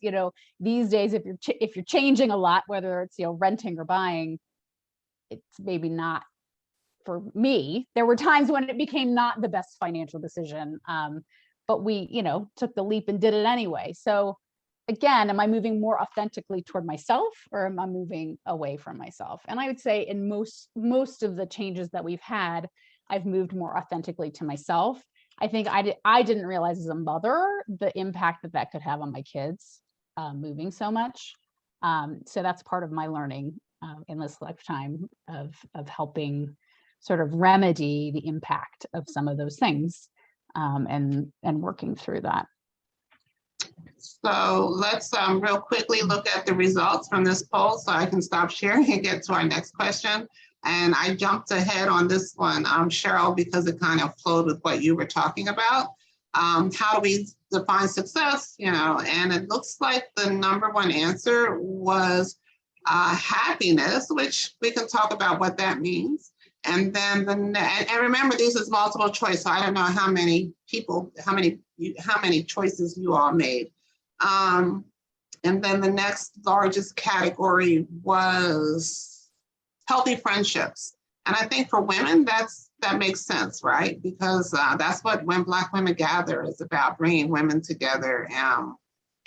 These days, if you're changing a lot, whether it's, renting or buying, it's maybe not for me. There were times when it became not the best financial decision. But we, took the leap and did it anyway. So again, am I moving more authentically toward myself, or am I moving away from myself? And I would say in most of the changes that we've had, I've moved more authentically to myself. I think I didn't realize as a mother the impact that could have on my kids moving so much. So that's part of my learning in this lifetime of helping sort of remedy the impact of some of those things. And working through that. So let's real quickly look at the results from this poll so I can stop sharing and get to our next question. And I jumped ahead on this one, Cheryl, because it kind of flowed with what you were talking about. How do we define success? And it looks like the number one answer was happiness, which we can talk about what that means. And then and remember, this is multiple choice, so I don't know how many choices you all made. And then the next largest category was healthy friendships. And I think for women, that makes sense, right? Because that's what When Black Women Gather is about, bringing women together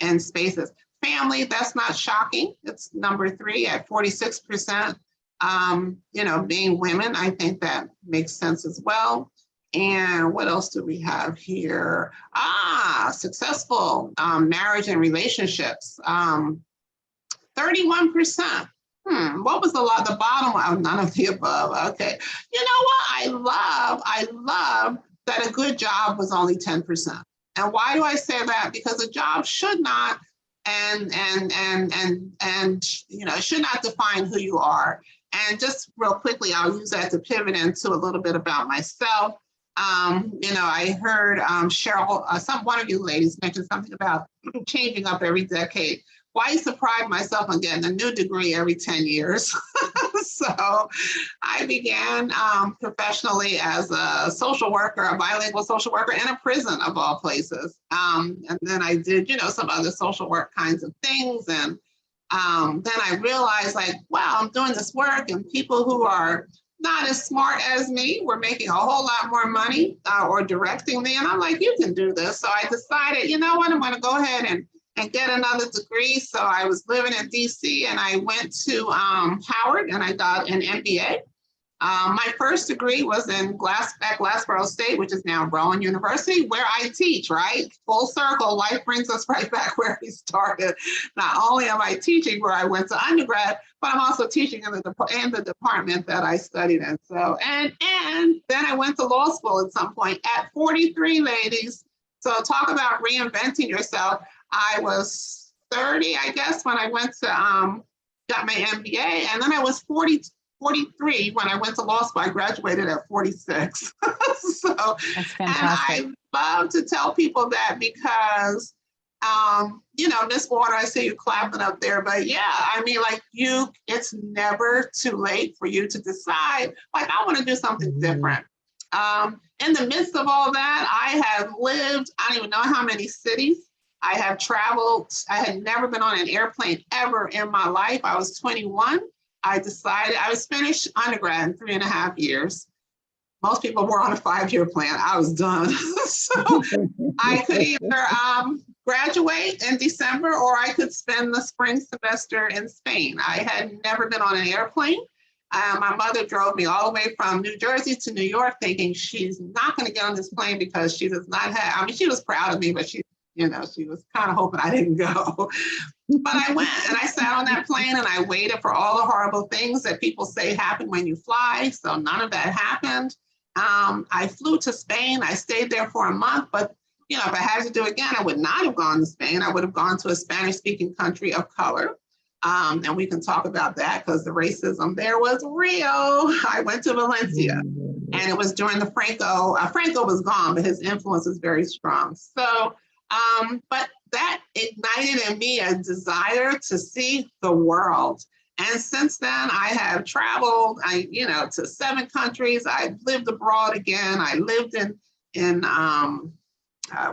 in spaces. Family, that's not shocking. It's number 3 at 46%. Being women, I think that makes sense as well. And what else do we have here? Successful marriage and relationships, 31%. What was the bottom? Oh, none of the above. Okay. You know what? I love that a good job was only 10%. And why do I say that? Because a job should not and should not define who you are. And just real quickly, I'll use that to pivot into a little bit about myself. I heard Cheryl, one of you ladies mentioned something about changing up every decade. Well, I used to pride myself on getting a new degree every 10 years. So I began professionally as a social worker, a bilingual social worker in a prison of all places. And then I did, some other social work kinds of things. And then I realized wow, I'm doing this work and people who are not as smart as me were making a whole lot more money or directing me. And I'm like, you can do this. So I decided, you know what, I'm going to go ahead and get another degree. So I was living in DC and I went to Howard and I got an MBA. My first degree was at Glassboro State, which is now Rowan University, where I teach, right? Full circle, life brings us right back where we started. Not only am I teaching where I went to undergrad, but I'm also teaching in the department that I studied in. So, and then I went to law school at some point at 43, ladies. So talk about reinventing yourself. I was 30, I guess, when I went to got my MBA, and then I was 43 when I went to law school. I graduated at 46. So that's fantastic. And I love to tell people that because, Miss Warner, I see you clapping up there, but yeah, I mean, it's never too late for you to decide, I want to do something different. In the midst of all that, I have lived, I don't even know how many cities. I have traveled. I had never been on an airplane ever in my life. I was 21. I decided I was finished undergrad in 3.5 years. Most people were on a 5-year plan. I was done. So I could either graduate in December or I could spend the spring semester in Spain. I had never been on an airplane. My mother drove me all the way from New Jersey to New York thinking she's not going to get on this plane because she does not have, I mean, she was proud of me, but she, you know, she was kind of hoping I didn't go. But I went and I sat on that plane and I waited for all the horrible things that people say happen when you fly. So none of that happened. I flew to Spain. I stayed there for a month, but you know, if I had to do it again, I would not have gone to Spain. I would have gone to a Spanish-speaking country of color. And we can talk about that because the racism there was real. I went to Valencia and it was during the Franco was gone, but his influence was very strong. So, but that ignited in me a desire to see the world. And since then I have traveled, to 7 countries. I've lived abroad again. I lived in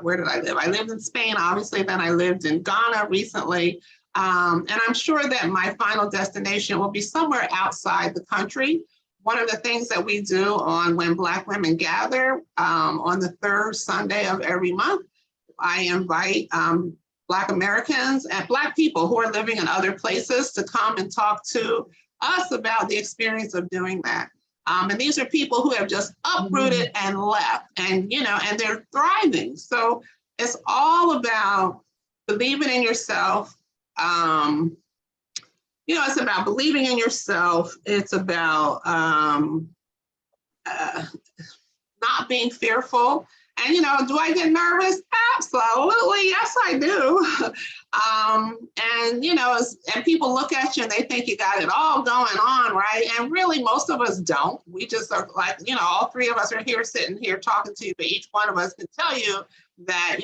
where did I live? I lived in Spain, obviously, then I lived in Ghana recently. And I'm sure that my final destination will be somewhere outside the country. One of the things that we do when Black women gather on the 3rd Sunday of every month, I invite Black Americans and Black people who are living in other places to come and talk to us about the experience of doing that. And these are people who have just uprooted and left and, and they're thriving. So it's all about believing in yourself. It's about believing in yourself. It's about not being fearful. And, do I get nervous? Absolutely. Yes, I do. And people look at you and they think you got it all going on, right? And really, most of us don't. We just are like, all 3 of us are here sitting here talking to you, but each one of us can tell you that,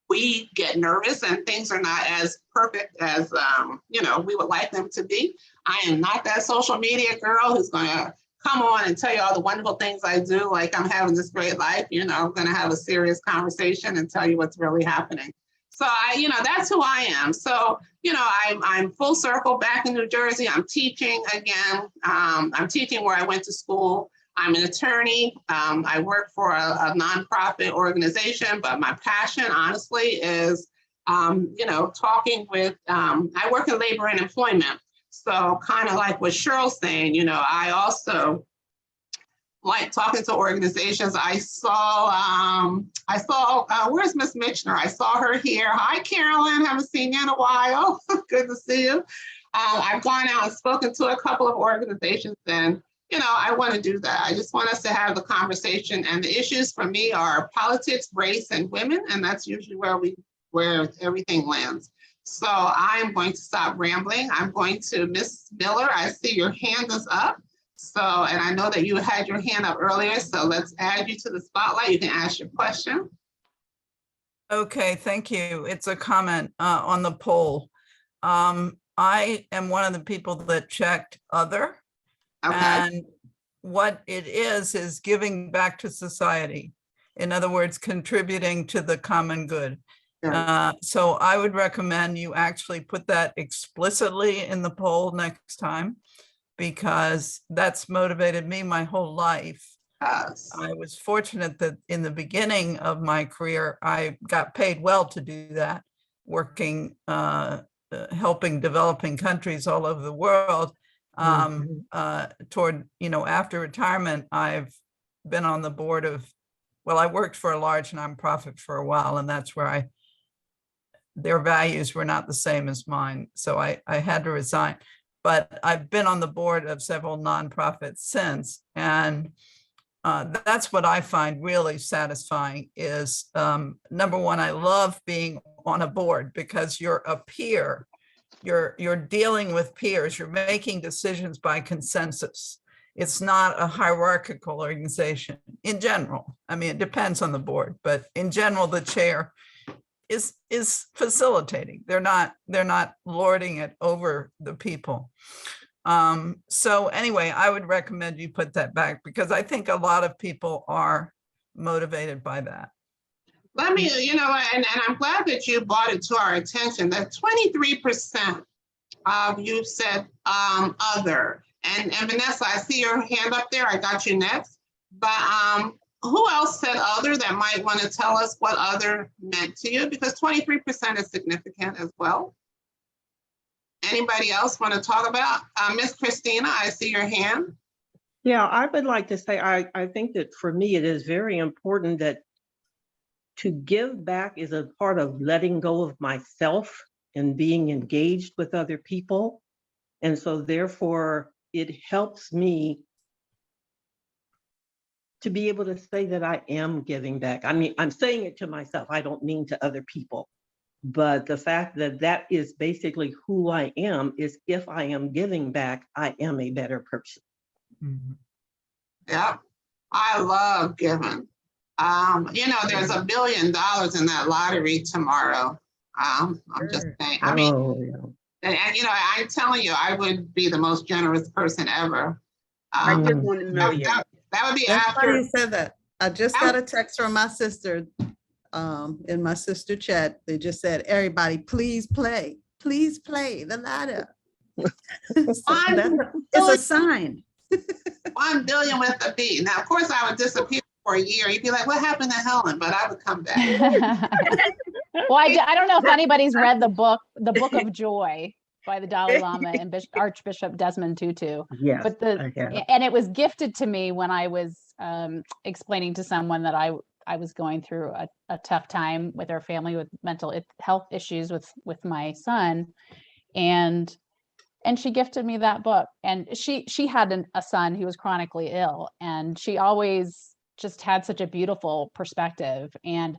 we get nervous and things are not as perfect as, we would like them to be. I am not that social media girl who's going to come on and tell you all the wonderful things I do, like I'm having this great life, I'm going to have a serious conversation and tell you what's really happening. So that's who I am. So, I'm full circle back in New Jersey. I'm teaching again. I'm teaching where I went to school. I'm an attorney. I work for a nonprofit organization, but my passion, honestly, is, talking with, I work in labor and employment. So kind of like what Cheryl's saying, I also like talking to organizations. I saw, where's Miss Mitchner? I saw her here. Hi, Carolyn, haven't seen you in a while. Good to see you. I've gone out and spoken to a couple of organizations and, I want to do that. I just want us to have the conversation, and the issues for me are politics, race, and women. And that's usually where everything lands. So I'm going to stop rambling. I'm going to Miss Miller. I see your hand is up. So, and I know that you had your hand up earlier. So let's add you to the spotlight. You can ask your question. Okay, thank you. It's a comment on the poll. I am one of the people that checked other. Okay. And what it is giving back to society. In other words, contributing to the common good. So I would recommend you actually put that explicitly in the poll next time, because that's motivated me my whole life. Yes. I was fortunate that in the beginning of my career, I got paid well to do that, working, helping developing countries all over the world. Toward, after retirement, I've been on the board of, I worked for a large nonprofit for a while, and that's where their values were not the same as mine. So I had to resign, but I've been on the board of several nonprofits since. And that's what I find really satisfying is, number one, I love being on a board because you're a peer. You're dealing with peers, you're making decisions by consensus. It's not a hierarchical organization in general. I mean, it depends on the board, but in general, the chair is facilitating. They're not lording it over the people. So anyway, I would recommend you put that back because I think a lot of people are motivated by that. Let me, and I'm glad that you brought it to our attention that 23% of you said other. And Vanessa, I see your hand up there. I got you next. But who else said other that might want to tell us what other meant to you? Because 23% is significant as well. Anybody else want to talk about? Miss Christina, I see your hand. Yeah, I would like to say, I think that for me, it is very important that to give back is a part of letting go of myself and being engaged with other people. And so therefore, it helps me to be able to say that I am giving back. I mean, I'm saying it to myself. I don't mean to other people. But the fact that that is basically who I am is if I am giving back, I am a better person. Mhm. Yeah, I love giving. You know, there's $1 billion in that lottery tomorrow. I'm just saying, I mean, Oh, yeah. and you know, I'm telling you, I would be the most generous person ever. I just Mm. want a that, million. that would be That's funny after. you said that. I just got a text from my sister in my sister chat. They just said, everybody, please play the ladder. So it's a sign. 1 billion with a B. Now, of course, I would disappear for a year. You'd be like, what happened to Helen? But I would come back. Well, I don't know if anybody's read the Book of Joy by the Dalai Lama and Archbishop Desmond Tutu. Yes, But yeah. and it was gifted to me when I was explaining to someone that I was going through a tough time with our family with mental health issues with my son, and she gifted me that book. And she had a son who was chronically ill, and she always just had such a beautiful perspective. And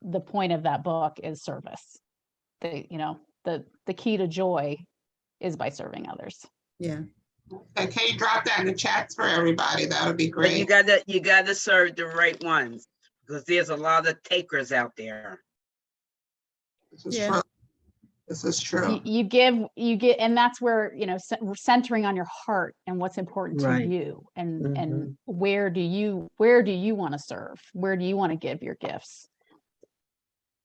the point of that book is service. The key to joy is by serving others. Yeah. And can you drop that in the chats for everybody? That would be But you great. gotta serve the right ones, because there's a lot of takers out there. This is Yeah. true. This is true. You give, and that's where, centering on your heart and what's important to Right. you, and Mhm. where do you want to serve? Where do you want to give your gifts?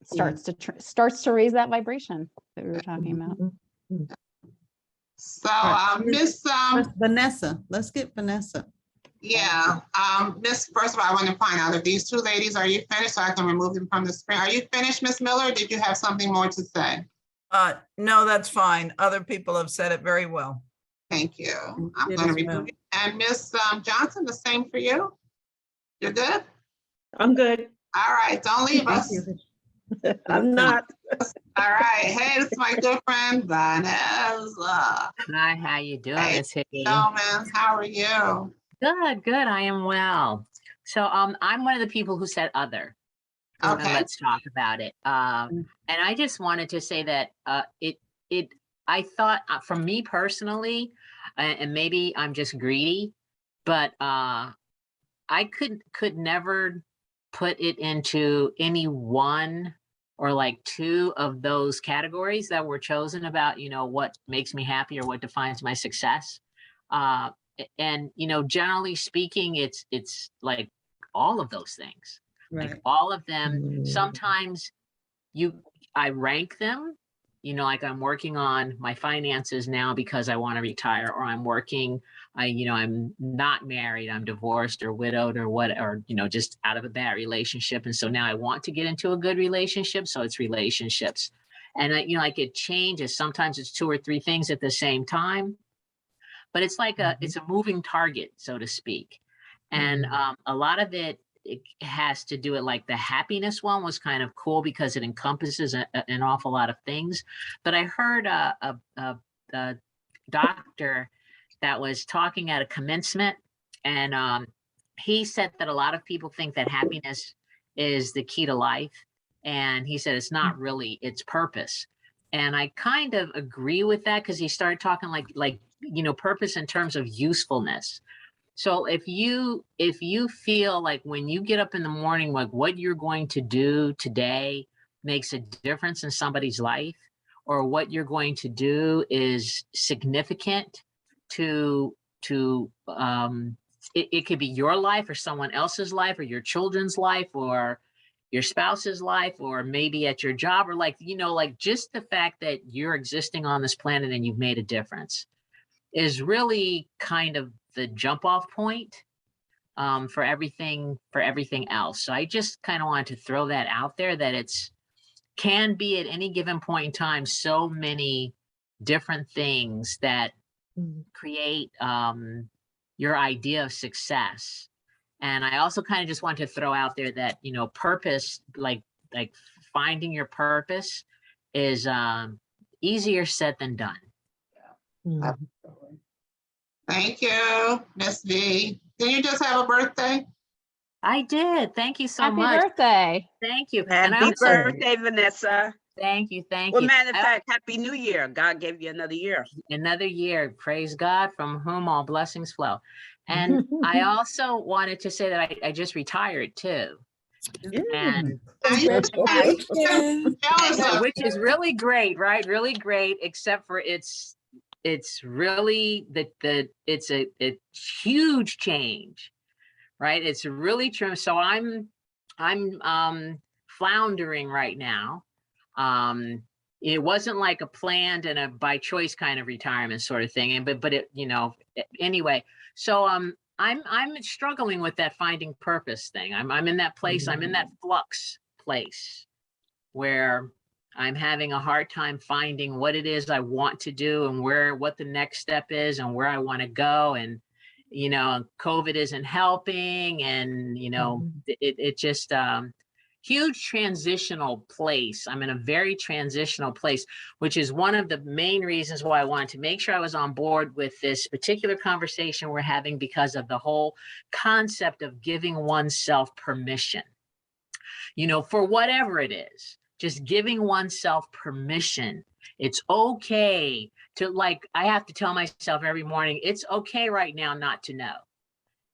Starts to raise that vibration that we were talking about. Mhm. So, Right. Miss, Vanessa, let's get Vanessa. yeah, Miss, first of all, I want to find out if these two ladies, are you finished so I can remove them from the screen? Are you finished, Miss Miller? Or did you have something more to say? No, that's fine. Other people have said it very well. Thank you. I'm Did going to as remove well. you. And Miss Johnson, the same for you? You're good? I'm good. All right, don't leave Thank us. you. I'm not. All right, hey, this is my good friend, Vanessa. Hi, how you doing, Hey, Miss Higgi? man, how are you? Good. I am well. So I'm one of the people who said other. And Okay, let's talk about it. And I just wanted to say that I thought from me personally, and maybe I'm just greedy, but I could never put it into any one or like two of those categories that were chosen about, what makes me happy or what defines my success. And generally speaking, it's like all of those things. Right. Like all of them. Mm. Sometimes I rank them, like I'm working on my finances now because I want to retire, or I'm not married, I'm divorced or widowed or what, or, just out of a bad relationship. And so now I want to get into a good relationship. So it's relationships. And like it changes. Sometimes it's 2 or 3 things at the same time, but it's like it's a moving target, so to speak. And a lot of it has to do with, like, the happiness one was kind of cool because it encompasses an awful lot of things. But I heard a doctor that was talking at a commencement, and he said that a lot of people think that happiness is the key to life. And he said it's not really, it's purpose. And I kind of agree with that, because he started talking like purpose in terms of usefulness. So if you feel like when you get up in the morning, like what you're going to do today makes a difference in somebody's life, or what you're going to do is significant to it could be your life or someone else's life or your children's life or your spouse's life, or maybe at your job, or like just the fact that you're existing on this planet and you've made a difference is really kind of the jump off point for everything else. So I just kind of wanted to throw that out there, that can be at any given point in time so many different things that create your idea of success. And I also kind of just want to throw out there that, you know, purpose, like finding your purpose is easier said than done. Thank you, Miss V. Did you just have a birthday? I did. Thank you so Happy much. birthday. Thank you. And I Happy also, birthday, Vanessa. thank you. Thank Well, you. matter of fact, Happy New Year. God gave you another year. Another year, praise God, from whom all blessings flow. And I also wanted to say that I just retired too. And which is really great, right? Really great, except for it's really it's a huge change, right? It's really true. So I'm floundering right now. It wasn't like a planned and a by choice kind of retirement sort of thing. And but it, you know, anyway. So I'm struggling with that finding purpose thing. I'm in that place. I'm in that flux place where I'm having a hard time finding what it is I want to do and what the next step is and where I want to go. And, you know, COVID isn't helping. And, you know, it just, huge transitional place. I'm in a very transitional place, which is one of the main reasons why I wanted to make sure I was on board with this particular conversation we're having, because of the whole concept of giving oneself permission, you know, for whatever it is, just giving oneself permission. It's okay to, like, I have to tell myself every morning, it's okay right now not to know.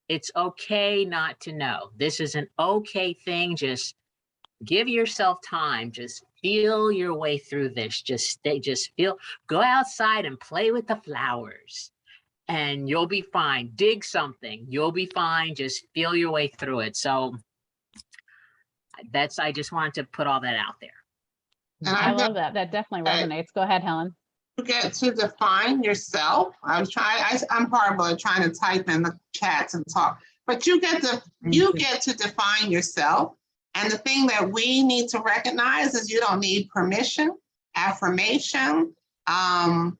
It's okay not to know. This is an okay thing. Just give yourself time. Just feel your way through this. Just feel, go outside and play with the flowers and you'll be fine. Dig something, you'll be fine. Just feel your way through it. So I just wanted to put all that out there. And I love that. That definitely resonates. Go ahead, Helen. You get to define yourself. I'm horrible at trying to type in the chats and talk, but you get to define yourself. And the thing that we need to recognize is you don't need permission, affirmation, from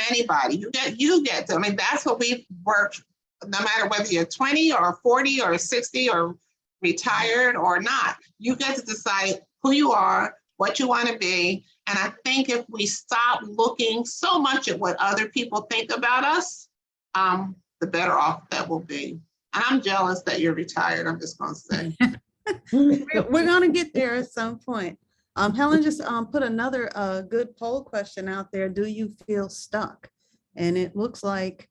anybody. You get to, I mean, that's what we've worked, no matter whether you're 20 or 40 or 60 or retired or not, you get to decide who you are, what you want to be. And I think if we stop looking so much at what other people think about us, the better off that will be. And I'm jealous that you're retired, I'm just going to say. We're going to get there at some point. Helen just put another good poll question out there. Do you feel stuck? And it looks like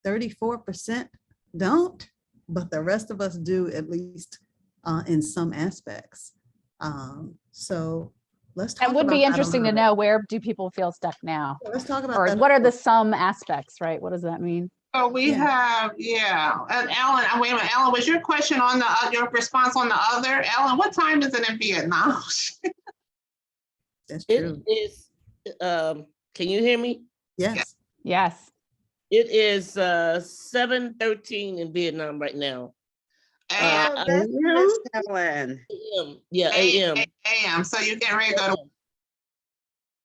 34% don't, but the rest of us do, at least in some aspects. So let's talk about that. It would be interesting to know, where do people feel stuck now? Let's talk about or that. what are the some aspects, right? What does that mean? So we have, and Ellen, wait a minute, Ellen, was your question on your response on the other? Ellen, what time is it in Vietnam? That's true. It is, can you hear me? Yes. Yes. It is 7:13 in Vietnam right now. That's Miss Helen. AM. Yeah, AM. AM. So you're getting ready to go to.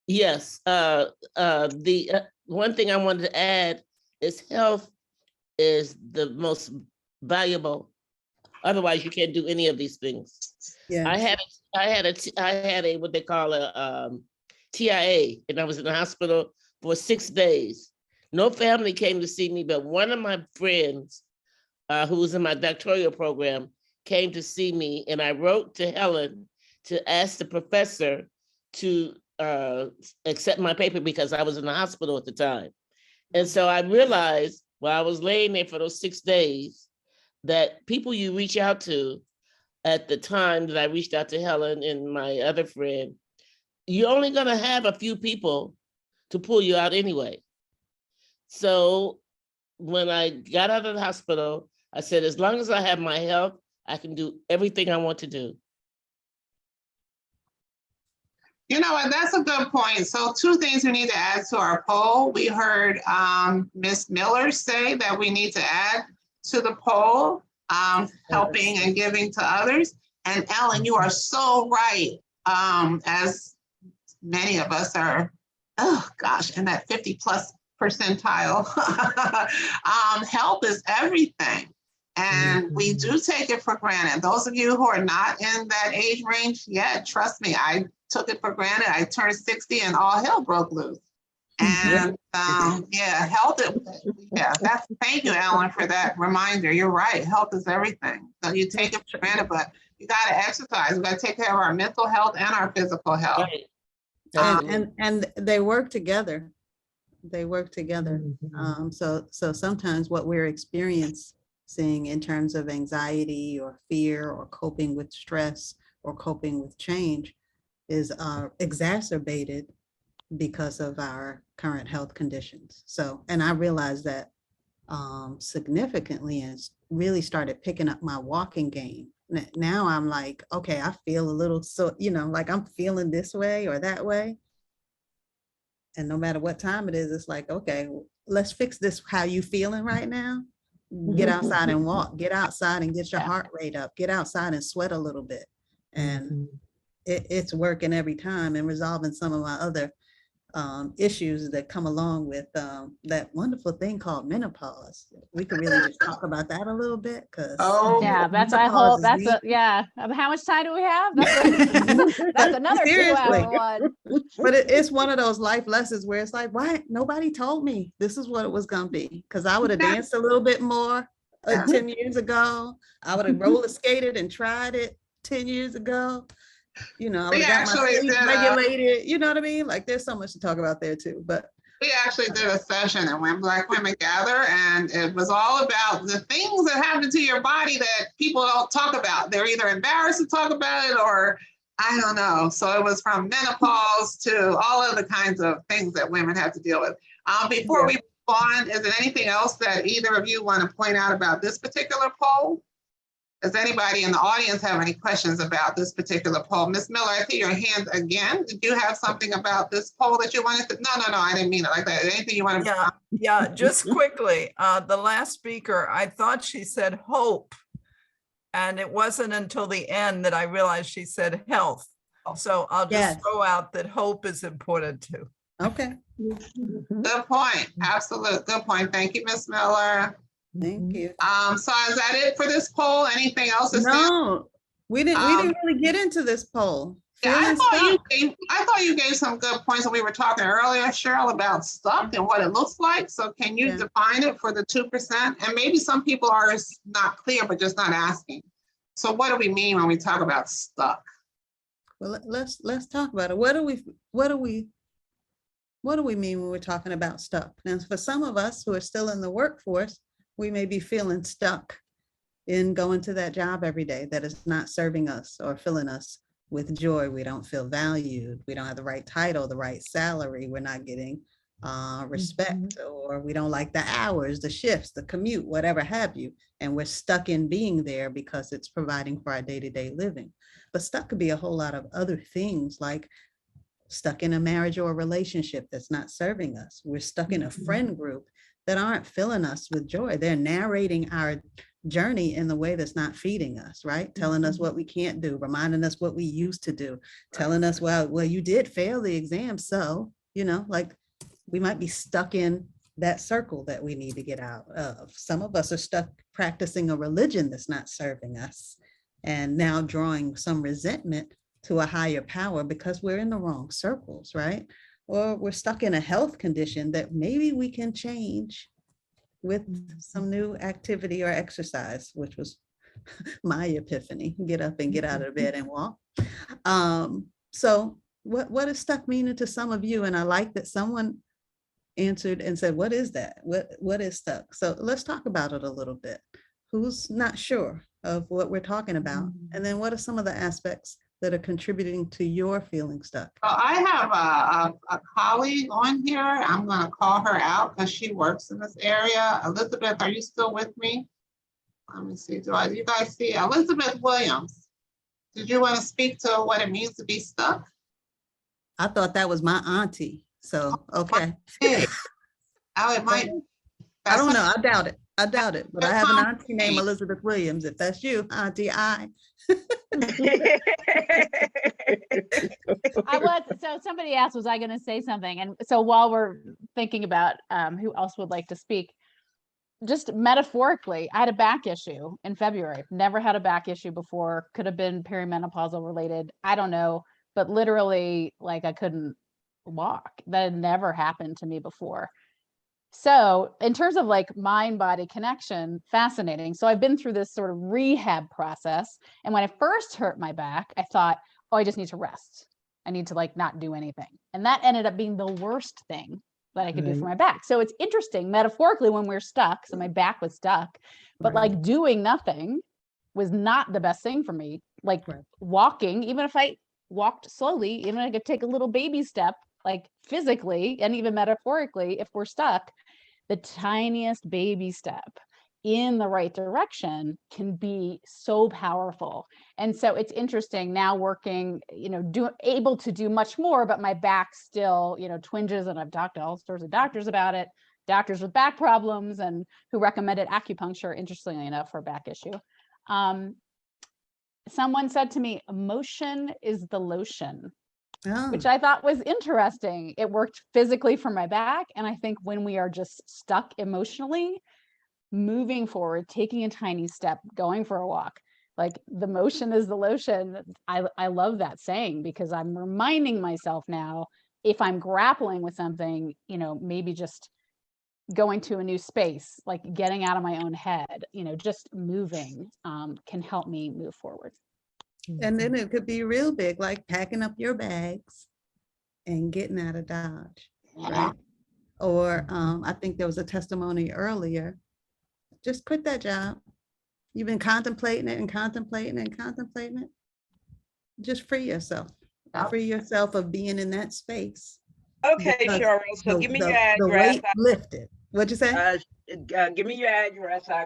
Yes. The one thing I wanted to add is health is the most valuable. Otherwise, you can't do any of these things. Yeah. I had a what they call a TIA, and I was in the hospital for 6 days. No family came to see me, but one of my friends who was in my doctoral program came to see me, and I wrote to Helen to ask the professor to accept my paper because I was in the hospital at the time. And so I realized while I was laying there for those 6 days that people you reach out to at the time that I reached out to Helen and my other friend, you're only going to have a few people to pull you out anyway. So when I got out of the hospital, I said, as long as I have my health, I can do everything I want to do. You know what, that's a good point. So 2 things we need to add to our poll. We heard Ms. Miller say that we need to add to the poll, helping and giving to others. And Ellen, you are so right. As many of us are, oh gosh, in that 50+ percentile. Health is everything. And we do take it for granted. Those of you who are not in that age range yet, trust me, I took it for granted. I turned 60 and all hell broke loose. And yeah, health, thank you, Ellen, for that reminder. You're right, health is everything. So you take it for granted, but you gotta exercise. We gotta take care of our mental health and our physical health. Right. And they work together. They work together. So sometimes what we're experiencing in terms of anxiety or fear or coping with stress or coping with change is exacerbated because of our current health conditions. So, and I realized that significantly and really started picking up my walking game. Now I'm like, okay, I feel a little, so, like I'm feeling this way or that way. And no matter what time it is, it's like, okay, let's fix this. How you feeling right now? Get outside and walk, get outside and get your heart rate up, get outside and sweat a little bit. And it's working every time and resolving some of my other issues that come along with that wonderful thing called menopause. We could really just talk about that a little bit, because that's a whole, how much time do we have? That's another 2-hour one. But it's one of those life lessons where it's like, why nobody told me this is what it was gonna be? Because I would have danced a little bit more 10 years ago. I would have roller skated and tried it 10 years ago. I would have got my sleep regulated. You know what I mean? Like, there's so much to talk about there too. But we actually did a session and when Black women gather, and it was all about the things that happen to your body that people don't talk about. They're either embarrassed to talk about it or I don't know. So it was from menopause to all of the kinds of things that women have to deal with. Before we move on, is there anything else that either of you want to point out about this particular poll? Does anybody in the audience have any questions about this particular poll? Ms. Miller, I see your hand again. Did you have something about this poll that you wanted to? No, I didn't mean it like that. Anything you want to? Yeah, just quickly. The last speaker, I thought she said hope. And it wasn't until the end that I realized she said health. So I'll just throw out that hope is important too. Okay. Good point. Absolute good point. Thank you, Ms. Miller. Thank you. So is that it for this poll? Anything else? No, we didn't really get into this poll. Yeah, I thought you gave some good points when we were talking earlier, Cheryl, about stuck and what it looks like. So can you define it for the 2%? And maybe some people are not clear, but just not asking. So what do we mean when we talk about stuck? Well, let's talk about it. What do we mean when we're talking about stuck? And for some of us who are still in the workforce, we may be feeling stuck in going to that job every day that is not serving us or filling us with joy. We don't feel valued. We don't have the right title, the right salary. We're not getting respect, or we don't like the hours, the shifts, the commute, whatever have you. And we're stuck in being there because it's providing for our day-to-day living. But stuck could be a whole lot of other things, like stuck in a marriage or a relationship that's not serving us. We're stuck in a friend group that aren't filling us with joy. They're narrating our journey in the way that's not feeding us, right? Telling us what we can't do, reminding us what we used to do, telling us, well, you did fail the exam. So, like we might be stuck in that circle that we need to get out of. Some of us are stuck practicing a religion that's not serving us and now drawing some resentment to a higher power because we're in the wrong circles, right? Or we're stuck in a health condition that maybe we can change with some new activity or exercise, which was my epiphany. Get up and get out of bed and walk. So what does stuck mean to some of you? And I like that someone answered and said, what is that? What is stuck? So let's talk about it a little bit. Who's not sure of what we're talking about? And then what are some of the aspects that are contributing to your feeling stuck? Well, I have a colleague on here. I'm going to call her out because she works in this area. Elizabeth, are you still with me? Let me see. You guys see Elizabeth Williams? Did you want to speak to what it means to be stuck? I thought that was my auntie. So, okay. I don't know. I doubt it. But I have an auntie named Elizabeth Williams. If that's you, Auntie I. So somebody asked, was I going to say something? And so while we're thinking about who else would like to speak, just metaphorically, I had a back issue in February. Never had a back issue before. Could have been perimenopausal related. I don't know, but literally, like, I couldn't walk. That had never happened to me before. So in terms of like mind-body connection, fascinating. So I've been through this sort of rehab process. And when I first hurt my back, I thought, oh, I just need to rest. I need to like not do anything. And that ended up being the worst thing that I could do for my back. So it's interesting metaphorically when we're stuck. So my back was stuck, but like doing nothing was not the best thing for me. Like walking, even if I walked slowly, even if I could take a little baby step, like physically and even metaphorically, if we're stuck, the tiniest baby step in the right direction can be so powerful. And so it's interesting now working, able to do much more, but my back still, twinges, and I've talked to all sorts of doctors about it, doctors with back problems and who recommended acupuncture, interestingly enough, for a back issue. Someone said to me, emotion is the lotion. Which I thought was interesting. It worked physically for my back. And I think when we are just stuck emotionally, moving forward, taking a tiny step, going for a walk, like the motion is the lotion. I love that saying because I'm reminding myself now, if I'm grappling with something, maybe just going to a new space, like getting out of my own head, just moving can help me move forward. And then it could be real big, like packing up your bags and getting out of Dodge, right? Or I think there was a testimony earlier, just quit that job. You've been contemplating it and contemplating and contemplating it. Just free yourself. Free yourself of being in that space. Okay, Cheryl, so give me your address. The weight lifted. What'd you say? Give me your address. But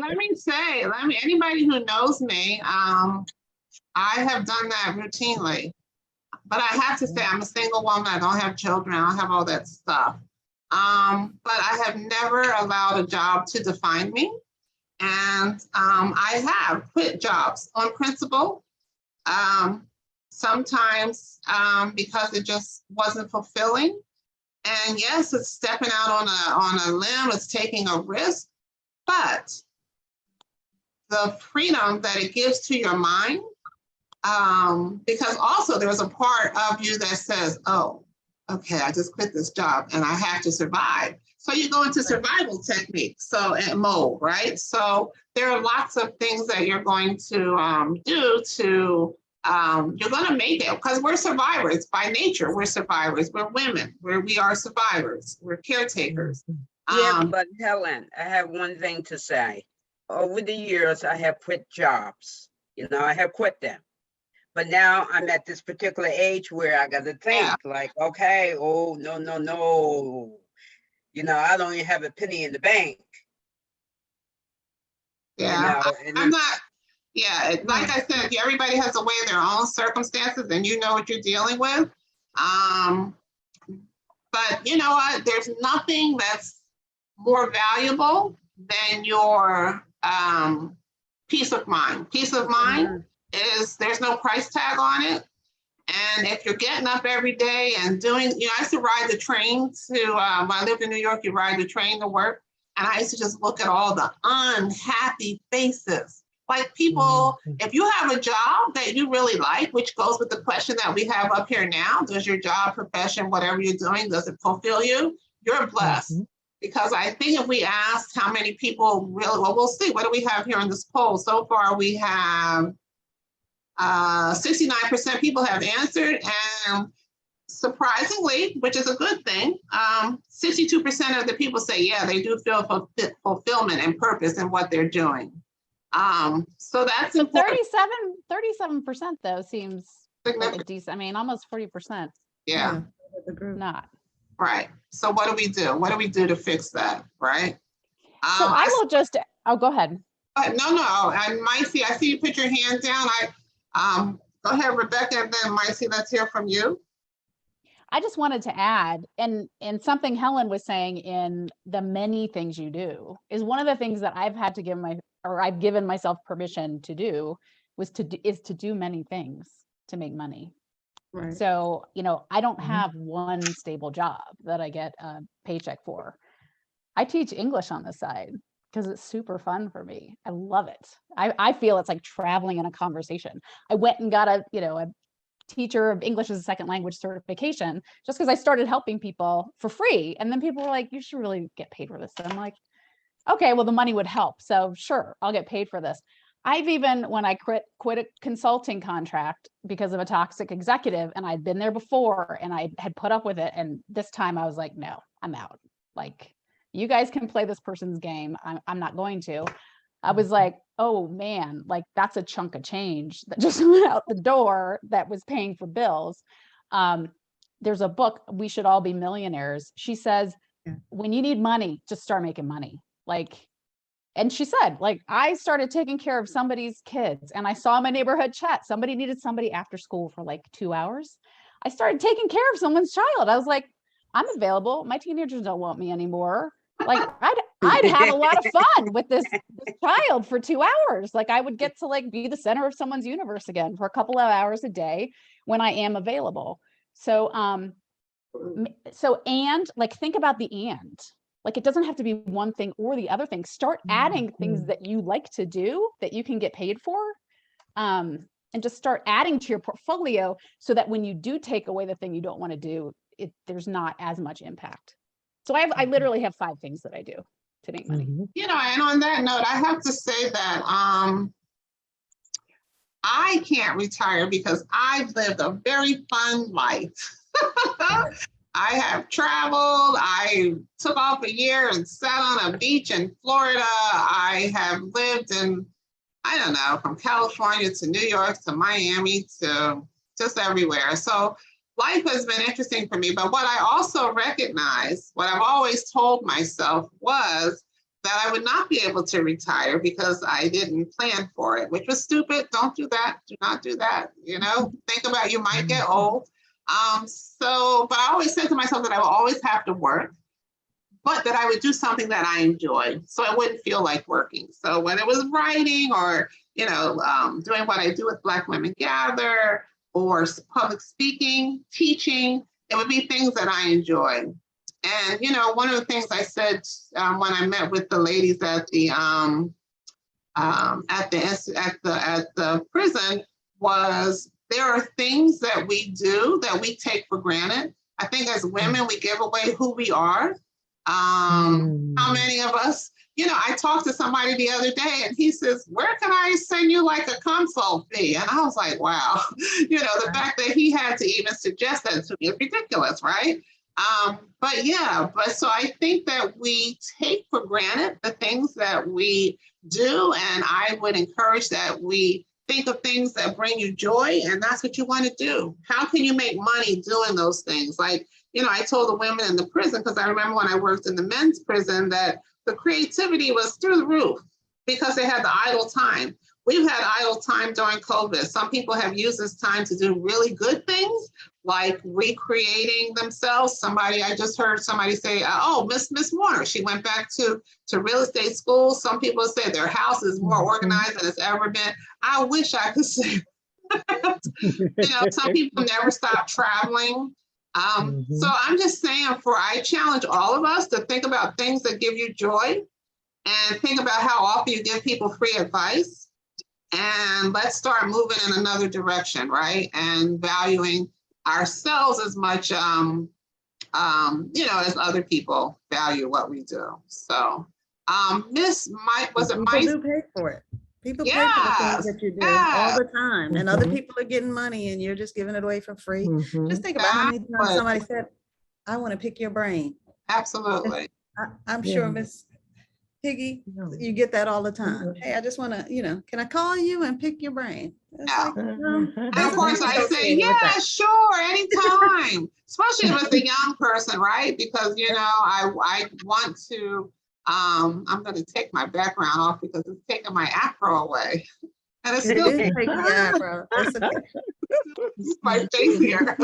let me say, anybody who knows me, I have done that routinely. But I have to say, I'm a single woman. I don't have children. I don't have all that stuff. But I have never allowed a job to define me. And I have quit jobs on principle. Sometimes because it just wasn't fulfilling. And yes, it's stepping out on a limb, it's taking a risk, but the freedom that it gives to your mind, because also there's a part of you that says, oh, okay, I just quit this job and I have to survive. So you go into survival techniques, and mode, right? So there are lots of things that you're going to do to you're going to make it because we're survivors by nature. We're survivors. We're women. We are survivors. We're caretakers. Yeah, but Helen, I have one thing to say. Over the years, I have quit jobs. I have quit them. But now I'm at this particular age where I got to think like, okay, oh, no. I don't even have a penny in the bank. Yeah, I'm not. Yeah, like I said, everybody has a way of their own circumstances and you know what you're dealing with. But you know what? There's nothing that's more valuable than your peace of mind. Peace of mind is, there's no price tag on it. And if you're getting up every day and doing, I used to ride the train to, when I lived in New York, you ride the train to work. And I used to just look at all the unhappy faces. Like people, if you have a job that you really like, which goes with the question that we have up here now, does your job, profession, whatever you're doing, does it fulfill you? You're blessed. Because I think if we asked how many people really, well, we'll see, what do we have here on this poll? So far we have 69% people have answered, and surprisingly, which is a good thing, 62% of the people say, yeah, they do feel fulfillment and purpose in what they're doing. So that's important. 37% though seems like a decent, almost 40%. Yeah. Not. Right. So what do we do? What do we do to fix that? Right. So I will just, go ahead. No. And Micey, I see you put your hand down. Go ahead, Rebecca, and then Micey, let's hear from you. I just wanted to add, and something Helen was saying in the many things you do is one of the things that I've had to I've given myself permission to do is to do many things to make money. Right. So, I don't have one stable job that I get a paycheck for. I teach English on the side because it's super fun for me. I love it. I feel it's like traveling in a conversation. I went and got a teacher of English as a second language certification just because I started helping people for free. And then people were like, you should really get paid for this. And I'm like, okay, well, the money would help. So sure, I'll get paid for this. I've even, when I quit a consulting contract because of a toxic executive, and I'd been there before and I had put up with it. And this time I was like, no, I'm out. Like, you guys can play this person's game. I'm not going to. I was like, oh man, like that's a chunk of change that just went out the door that was paying for bills. There's a book, We Should All Be Millionaires. She says, when you need money, just start making money. And she said, I started taking care of somebody's kids and I saw my neighborhood chat. Somebody needed somebody after school for 2 hours. I started taking care of someone's child. I was like, I'm available. My teenagers don't want me anymore. I'd have a lot of fun with this child for 2 hours. I would get to be the center of someone's universe again for a couple of hours a day when I am available. So, think about the and. It doesn't have to be one thing or the other thing. Start adding things that you like to do that you can get paid for. And just start adding to your portfolio so that when you do take away the thing you don't want to do, there's not as much impact. So I literally have 5 things that I do to make money. And on that note, I have to say that I can't retire because I've lived a very fun life. I have traveled. I took off a year and sat on a beach in Florida. I have lived in, I don't know, from California to New York to Miami to just everywhere. So life has been interesting for me. But what I also recognize, what I've always told myself was that I would not be able to retire because I didn't plan for it, which was stupid. Don't do that. Do not do that. Think about, you might get old. But I always said to myself that I will always have to work, but that I would do something that I enjoyed. So I wouldn't feel like working. So when it was writing or, doing what I do with Black Women Gather or public speaking, teaching, it would be things that I enjoyed. And, one of the things I said when I met with the ladies at the prison was, there are things that we do that we take for granted. I think as women, we give away who we are. How many of us, I talked to somebody the other day and he says, where can I send you a consult fee? And I was like, wow, the fact that he had to even suggest that to me is ridiculous, right? But so I think that we take for granted the things that we do. And I would encourage that we think of things that bring you joy, and that's what you want to do. How can you make money doing those things? I told the women in the prison, because I remember when I worked in the men's prison, that the creativity was through the roof because they had the idle time. We've had idle time during COVID. Some people have used this time to do really good things, like recreating themselves. I just heard somebody say, Miss Warner, she went back to real estate school. Some people say their house is more organized than it's ever been. I wish I could say, some people never stop traveling. So I'm just saying, I challenge all of us to think about things that give you joy and think about how often you give people free advice. And let's start moving in another direction, right? And valuing ourselves as much, as other people value what we do. So, Miss Mike, was it Mike? People do pay for it. People pay for the things that you do all the time. And other people are getting money and you're just giving it away for free. Just think about how many times somebody said, I want to pick your brain. Absolutely. I'm sure Miss Higgi, you get that all the time. Hey, I just want to, can I call you and pick your brain? And of course I say, yeah, sure, anytime. Especially if it's a young person, right? Because, I want to, I'm going to take my background off because it's taking my afro away. And it's still taking the afro. It's my face here.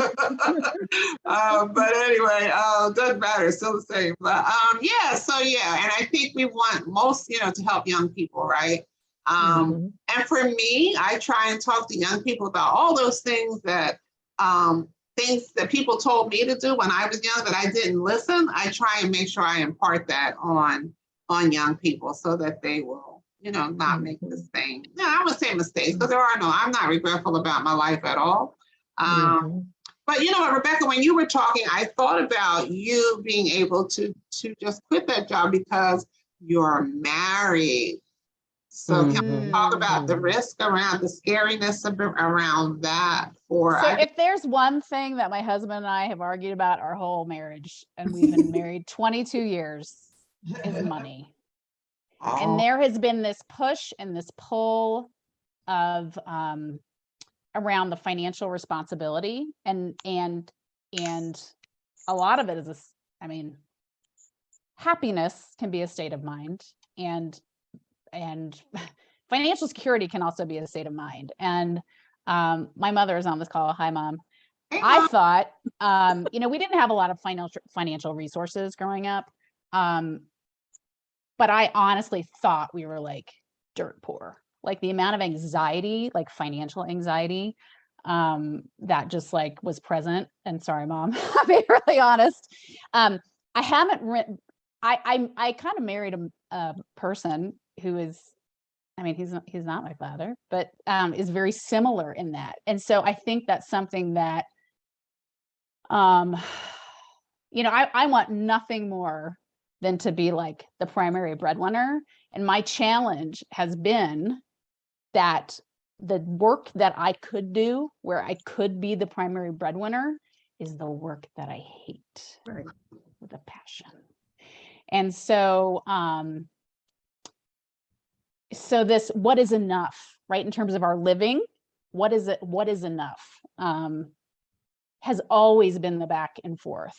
But anyway, doesn't matter, it's still the same. But and I think we want most, to help young people, right? And for me, I try and talk to young people about all those things that people told me to do when I was young that I didn't listen. I try and make sure I impart that on young people so that they will, not make the same. No, I would say mistakes, because I'm not regretful about my life at all. But you know what, Rebecca, when you were talking, I thought about you being able to just quit that job because you're married. So can we talk about the risk around the scariness around that? If there's one thing that my husband and I have argued about our whole marriage, and we've been married 22 years, is money. And there has been this push and this pull of around the financial responsibility, and a lot of it is happiness can be a state of mind, and financial security can also be a state of mind. And my mother is on this call. Hi, Mom. I thought we didn't have a lot of financial resources growing up, but I honestly thought we were like dirt poor. Like the amount of anxiety, like financial anxiety, that just like was present. And sorry, Mom, I'll be really honest. I haven't I kind of married a person who is, he's not my father, but is very similar in that. And so I think that's something that, I want nothing more than to be like the primary breadwinner. And my challenge has been that the work that I could do, where I could be the primary breadwinner, is the work that I hate with a passion. And so, this, what is enough, right? In terms of our living, what is enough, has always been the back and forth.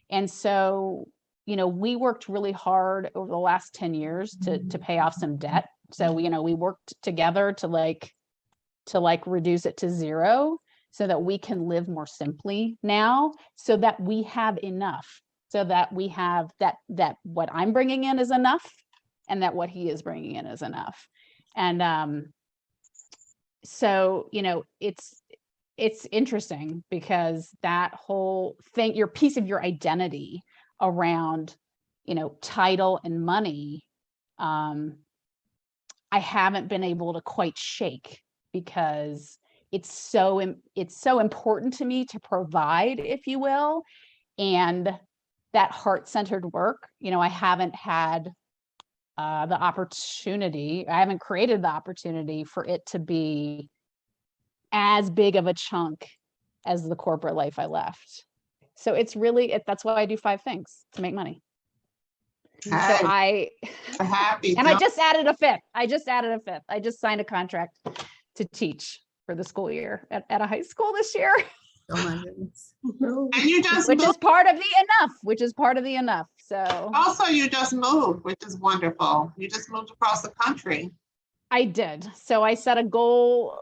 And so, we worked really hard over the last 10 years to pay off some debt. So, we worked together to reduce it to zero so that we can live more simply now, so that we have enough, so that we have that what I'm bringing in is enough, and that what he is bringing in is enough. And so, it's interesting because that whole thing, your piece of your identity around, title and money, I haven't been able to quite shake, because it's so important to me to provide, if you will, and that heart-centered work. I haven't had the opportunity, I haven't created the opportunity for it to be as big of a chunk as the corporate life I left. So it's really, that's why I do 5 things to make money. So I just added a fifth. I just signed a contract to teach for the school year at a high school this year. Oh my goodness. And you just which is part of the enough. So also you just moved, which is wonderful. You just moved across the country. I did. So we set a goal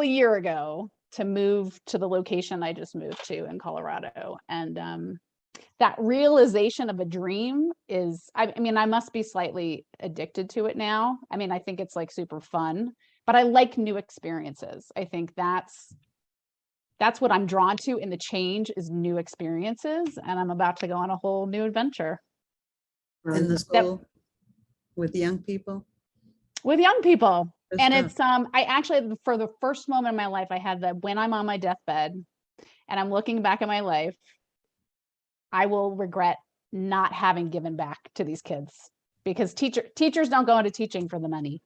a year ago to move to the location I just moved to in Colorado. And that realization of a dream is, I must be slightly addicted to it now. I think it's like super fun, but I like new experiences. I think that's what I'm drawn to in the change, is new experiences. And I'm about to go on a whole new adventure. In the school with young people? With young people. Good And stuff. it's, I actually, for the first moment in my life, I had that when I'm on my deathbed and I'm looking back at my life, I will regret not having given back to these kids, because teachers don't go into teaching for the money.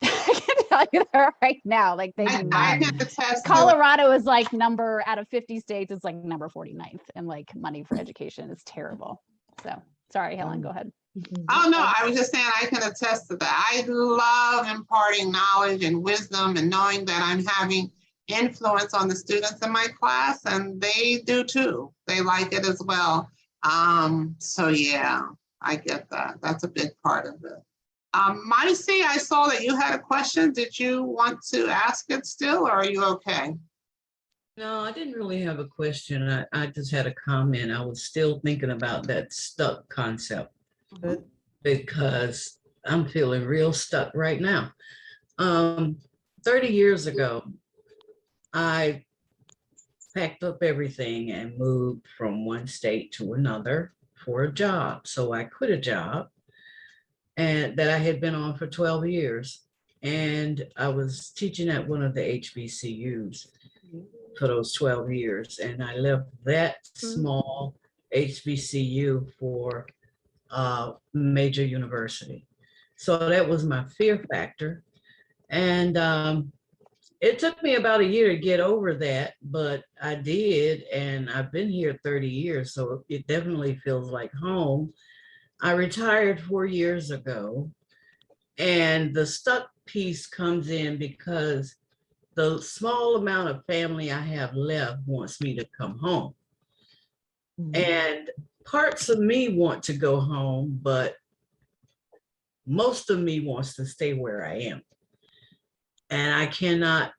I can tell you that right now. Like they do not. I can attest to Colorado is like out of 50 states, it's like number 49th, and like money for education is terrible. So sorry, Helen, go ahead. Oh no, I was just saying I can attest to that. I love imparting knowledge and wisdom and knowing that I'm having influence on the students in my class, and they do too. They like it as well. So yeah, I get that. That's a big part of it. Marcy, I saw that you had a question. Did you want to ask it still, or are you okay? No, I didn't really have a question. I just had a comment. I was still thinking about that stuck concept. Good. Because I'm feeling real stuck right now. 30 years ago, I packed up everything and moved from one state to another for a job. So I quit a job and that I had been on for 12 years. And I was teaching at one of the HBCUs for those 12 years. And I left that small HBCU for a major university. So that was my fear factor. And it took me about a year to get over that, but I did. And I've been here 30 years, so it definitely feels like home. I retired 4 years ago, and the stuck piece comes in because the small amount of family I have left wants me to come home. And parts of me want to go home, but most of me wants to stay where I am. And I cannot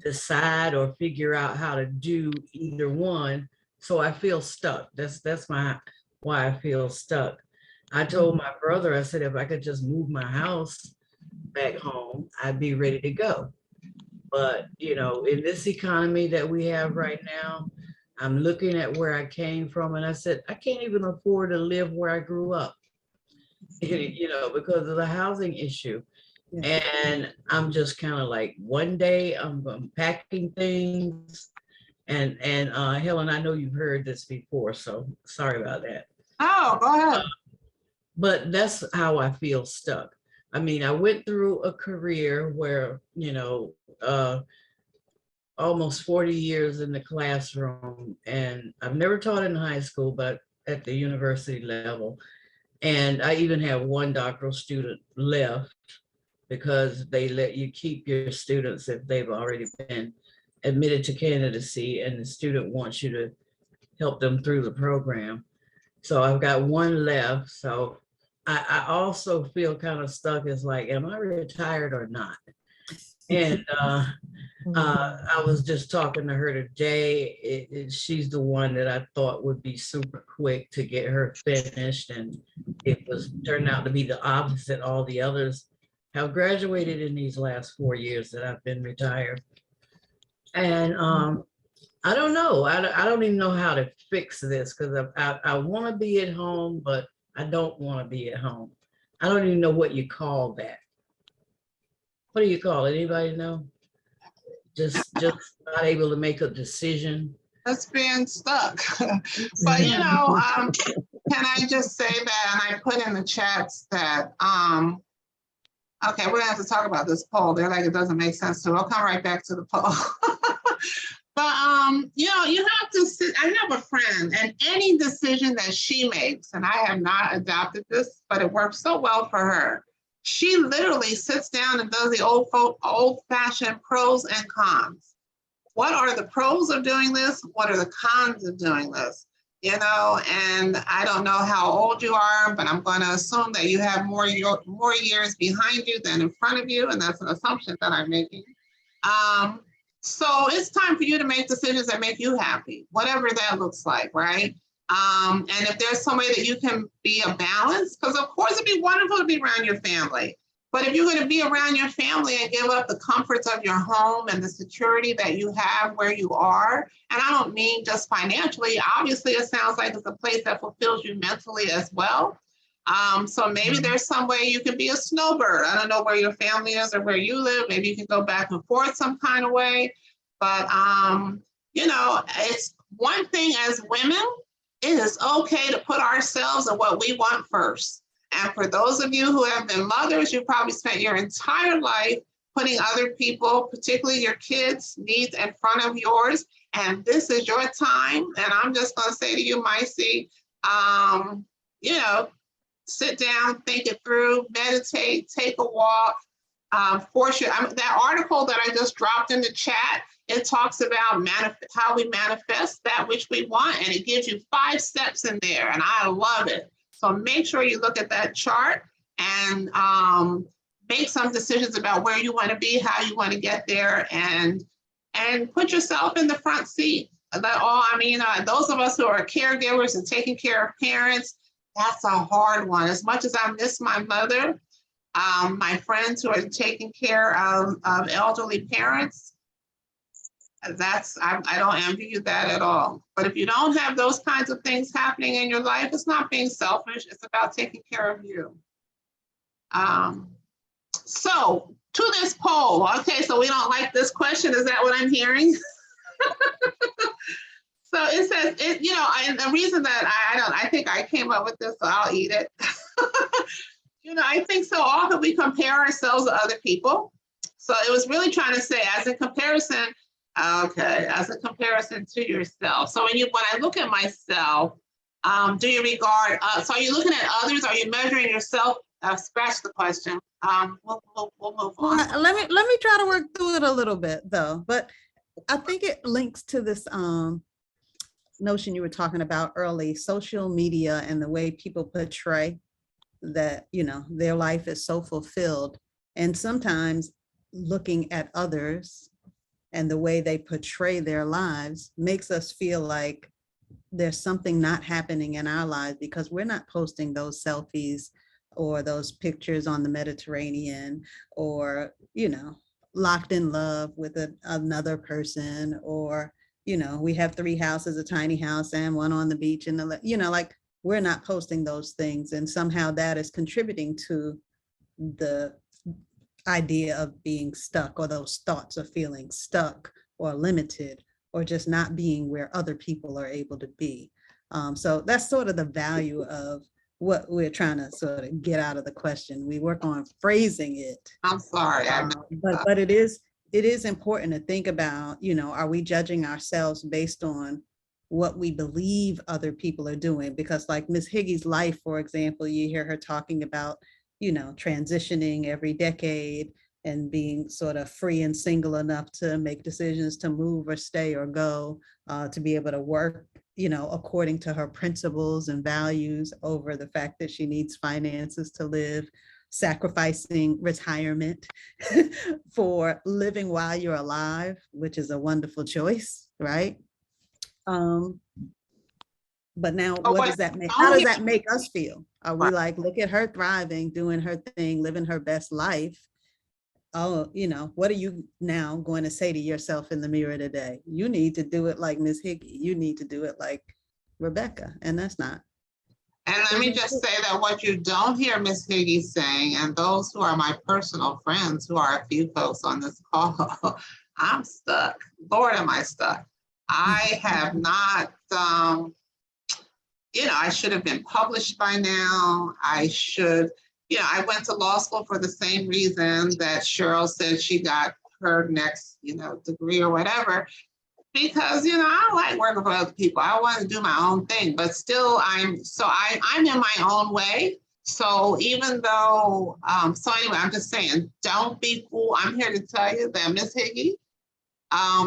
decide or figure out how to do either one. So I feel stuck. That's why I feel stuck. I told my brother, I said, if I could just move my house back home, I'd be ready to go. But, you know, in this economy that we have right now, I'm looking at where I came from, and I said, I can't even afford to live where I grew up, you know, because of the housing issue. And I'm just kind of like, one day I'm packing things. And Helen, I know you've heard this before, so sorry about that. Oh, go ahead. But that's how I feel stuck. I mean, I went through a career where, you know, almost 40 years in the classroom, and I've never taught in high school, but at the university level. And I even have one doctoral student left because they let you keep your students if they've already been admitted to candidacy and the student wants you to help them through the program. So I've got one left. So I also feel kind of stuck as like, am I retired or not? And I was just talking to her today. She's the one that I thought would be super quick to get her finished. And it was turned out to be the opposite. All the others have graduated in these last 4 years that I've been retired. And I don't know. I don't even know how to fix this because I want to be at home, but I don't want to be at home. I don't even know what you call that. What do you call it? Anybody know? Just not able to make a decision. That's being stuck. But you know, can I just say that, and I put in the chats that okay, we're gonna have to talk about this poll. They're like, it doesn't make sense to. I'll come right back to the poll. But you know, you have to sit. I have a friend, and any decision that she makes, and I have not adopted this, but it works so well for her. She literally sits down and does the old-fashioned pros and cons. What are the pros of doing this? What are the cons of doing this? You know, and I don't know how old you are, but I'm going to assume that you have more years behind you than in front of you, and that's an assumption that I'm making. So it's time for you to make decisions that make you happy, whatever that looks like, right? And if there's some way that you can be a balance, because of course it'd be wonderful to be around your family. But if you're going to be around your family and give up the comforts of your home and the security that you have where you are, and I don't mean just financially, obviously it sounds like it's a place that fulfills you mentally as well. So maybe there's some way you can be a snowbird. I don't know where your family is or where you live. Maybe you can go back and forth some kind of way. But, you know, it's one thing as women, it is okay to put ourselves and what we want first. And for those of you who have been mothers, you probably spent your entire life putting other people, particularly your kids' needs in front of yours. And this is your time. And I'm just going to say to you, Maisie, you know, sit down, think it through, meditate, take a walk, force your, that article that I just dropped in the chat, it talks about how we manifest that which we want, and it gives you 5 steps in there, and I love it. So make sure you look at that chart and make some decisions about where you want to be, how you want to get there, and put yourself in the front seat. I mean, those of us who are caregivers and taking care of parents, that's a hard one. As much as I miss my mother, My friends who are taking care of elderly parents, I don't envy you that at all. But if you don't have those kinds of things happening in your life, it's not being selfish. It's about taking care of you. So to this poll, okay, so we don't like this question. Is that what I'm hearing? So it says, and the reason that I think I came up with this, so I'll eat it. I think so often we compare ourselves to other people. So it was really trying to say, as a comparison to yourself. So when I look at myself, do you regard, so are you looking at others? Are you measuring yourself? Scratch the question. We'll move on. Let me try to work through it a little bit though, but I think it links to this notion you were talking about early, social media and the way people portray that, their life is so fulfilled. And sometimes looking at others and the way they portray their lives makes us feel like there's something not happening in our lives because we're not posting those selfies or those pictures on the Mediterranean or, locked in love with another person, or, we have 3 houses, a tiny house and one on the beach, and like we're not posting those things. And somehow that is contributing to the idea of being stuck, or those thoughts of feeling stuck or limited, or just not being where other people are able to be. So that's sort of the value of what we're trying to sort of get out of the question. We work on phrasing it. I'm sorry. But it is important to think about, are we judging ourselves based on what we believe other people are doing? Because like Ms. Higgi's life, for example, you hear her talking about, transitioning every decade and being sort of free and single enough to make decisions to move or stay or go, to be able to work, according to her principles and values over the fact that she needs finances to live, sacrificing retirement for living while you're alive, which is a wonderful choice, right? But now what does that make? How does that make us feel? Are we like, look at her thriving, doing her thing, living her best life? Oh, what are you now going to say to yourself in the mirror today? You need to do it like Miss Higgi. You need to do it like Rebecca. And that's not. And let me just say that what you don't hear Miss Higgi saying, and those who are my personal friends, who are a few folks on this call, I'm stuck. Lord, am I stuck? I have not, I should have been published by now. I went to law school for the same reason that Cheryl said she got her next, degree or whatever, because, I don't like working for other people. I want to do my own thing, but still I'm in my own way. So even though, anyway, I'm just saying, don't be fooled. I'm here to tell you that Ms. Higgi,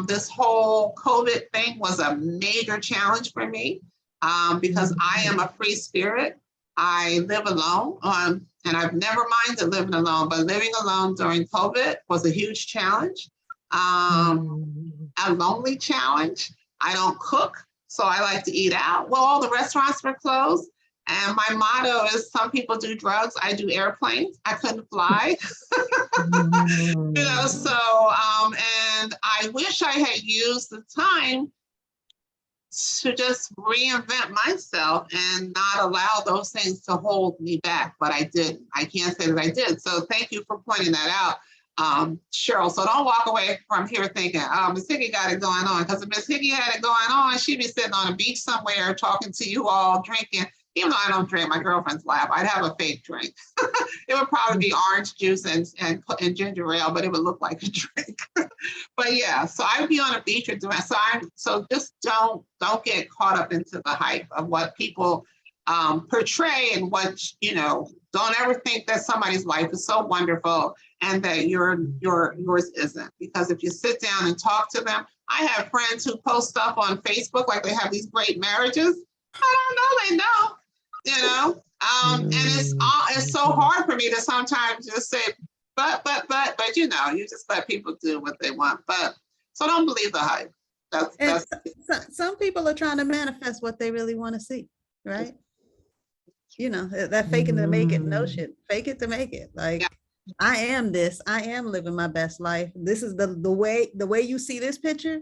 this whole COVID thing was a major challenge for me, because I am a free spirit. I live alone, and I've never minded living alone, but living alone during COVID was a huge challenge, a lonely challenge. I don't cook, so I like to eat out. Well, all the restaurants were closed, and my motto is, some people do drugs, I do airplanes. I couldn't fly. And I wish I had used the time to just reinvent myself and not allow those things to hold me back, but I didn't. I can't say that I did. So thank you for pointing that out, Cheryl. So don't walk away from here thinking, oh, Miss Higgi got it going on, because if Miss Higgi had it going on, she'd be sitting on a beach somewhere talking to you all, drinking. Even though I don't drink, my girlfriends laugh, I'd have a fake drink. It would probably be orange juice and ginger ale, but it would look like a drink. But yeah, so I'd be on a beach or doing, so just don't get caught up into the hype of what people portray, and what, don't ever think that somebody's life is so wonderful and that yours isn't. Because if you sit down and talk to them, I have friends who post stuff on Facebook like they have these great marriages. I don't know, they know. And it's so hard for me to sometimes just say, but you just let people do what they want. But so don't believe the hype. That's some people are trying to manifest what they really want to see, right? you know, that faking to make it notion, fake it to make it. Like, I am this, I am living my best life. This is the way you see this picture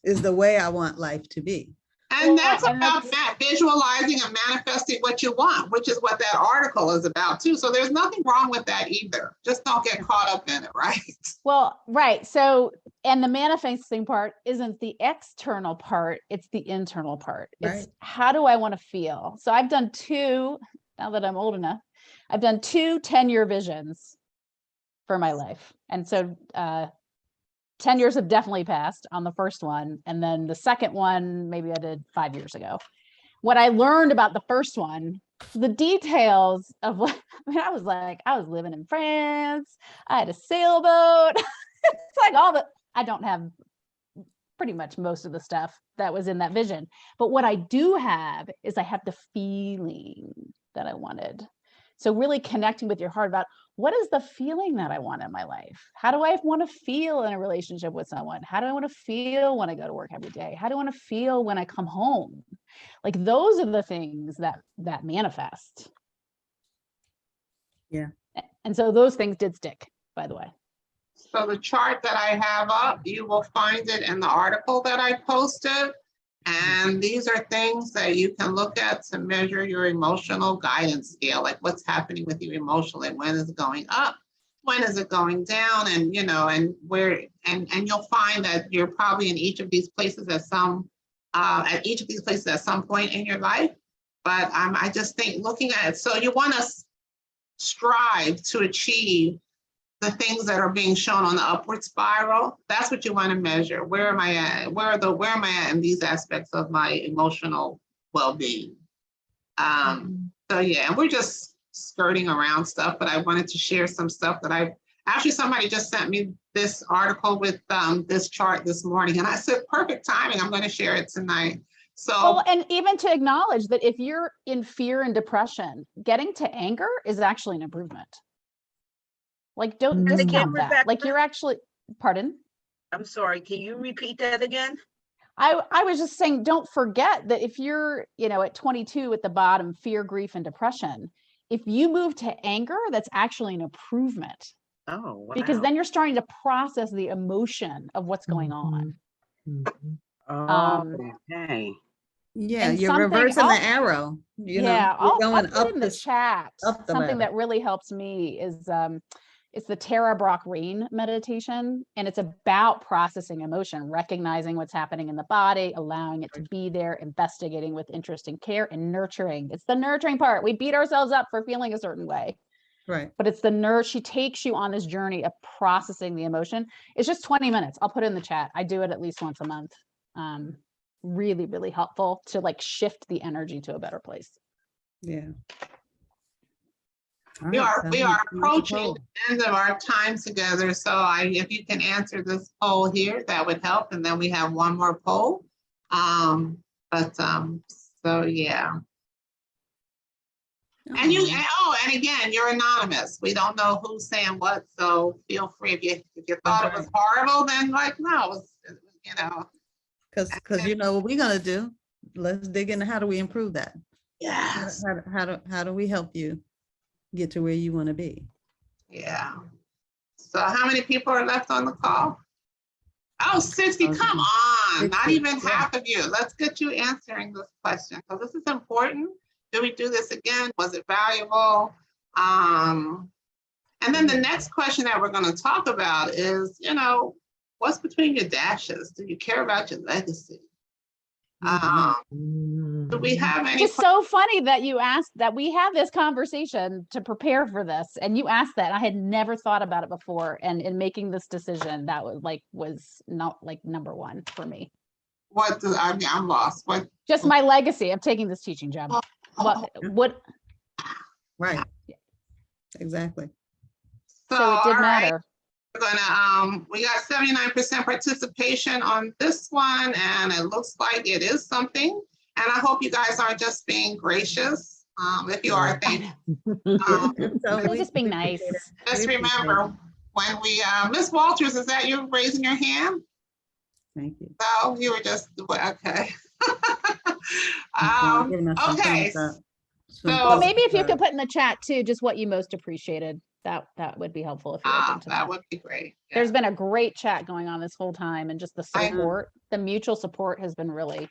is the way I want life to be. And that's about visualizing and manifesting what you want, which is what that article is about too. So there's nothing wrong with that either. Just don't get caught up in it, right? Well, right. So, and the manifesting part isn't the external part, it's the internal part. It's how do I want to feel? So I've done two, now that I'm old enough, I've done 2 10-year visions for my life. And so 10 years have definitely passed on the first one. And then the second one, maybe I did 5 years ago. What I learned about the first one, the details of what, I mean, I was living in France. I had a sailboat. It's like I don't have pretty much most of the stuff that was in that vision. But what I do have is I have the feeling that I wanted. So really connecting with your heart about what is the feeling that I want in my life? How do I want to feel in a relationship with someone? How do I want to feel when I go to work every day? How do I want to feel when I come home? Like those are the things that manifest. Yeah. And so those things did stick, by the way. So the chart that I have up, you will find it in the article that I posted. And these are things that you can look at to measure your emotional guidance scale, like what's happening with you emotionally, when is it going up, when is it going down, and you know, and where, and you'll find that you're probably in each of these places at some point in your life. But I just think looking at it, so you want to strive to achieve the things that are being shown on the upward spiral. That's what you want to measure. Where am I at? Where am I at in these aspects of my emotional well-being? So yeah, and we're just skirting around stuff, but I wanted to share some stuff that somebody just sent me this article with this chart this morning, and I said, perfect timing. I'm going to share it tonight. So, well, and even to acknowledge that if you're in fear and depression, getting to anger is actually an improvement. Like, don't discount that. Like, you're actually, pardon? I'm sorry, can you repeat that again? I was just saying, don't forget that if you're, you know, at 22 at the bottom, fear, grief, and depression, if you move to anger, that's actually an improvement. Oh, wow. Because then you're starting to process the emotion of what's going on. Okay. Yeah, you're reversing the arrow. You know, I'll going put up in the chat. up the Something ladder. that really helps me is it's the Tara Brach Rain meditation, and it's about processing emotion, recognizing what's happening in the body, allowing it to be there, investigating with interest and care, and nurturing. It's the nurturing part. We beat ourselves up for feeling a certain way. Right. But it's the she takes you on this journey of processing the emotion. It's just 20 minutes. I'll put it in the chat. I do it at least once a month. Really, really helpful to like shift the energy to a better place. Yeah. We are approaching the end of our time together. So if you can answer this poll here, that would help. And then we have one more poll. So yeah. And and again, you're anonymous. We don't know who's saying what. So feel free, if you thought it was horrible, then like, no, you know. Because you know what we're gonna do. Let's dig into how do we improve that? Yes. How do we help you get to where you want to be? Yeah. So how many people are left on the call? Oh, 60, come on, 60, not even half of you. Let's get you answering this question, because this is important. Do we do this again? Was it valuable? And then the next question that we're going to talk about is, you know, what's between your dashes? Do you care about your legacy? Do we have any? It's so funny that you asked that. We had this conversation to prepare for this, and you asked that. I had never thought about it before, and in making this decision, that was not like number one for me. I'm lost. What? Just my legacy of taking this teaching job. What? Right. Exactly. So it did matter. We're gonna we got 79% participation on this one, and it looks like it is something. And I hope you guys aren't just being gracious. If you are, thank you. We're just being nice. Just remember when we Miss Walters, is that you raising your hand? Thank you. No, you were just okay. Okay. Well, maybe if you could put in the chat too, just what you most appreciated, that would be helpful if you're open to that that. would be great. Yeah. There's been a great chat going on this whole time, and just the support, the mutual support has been really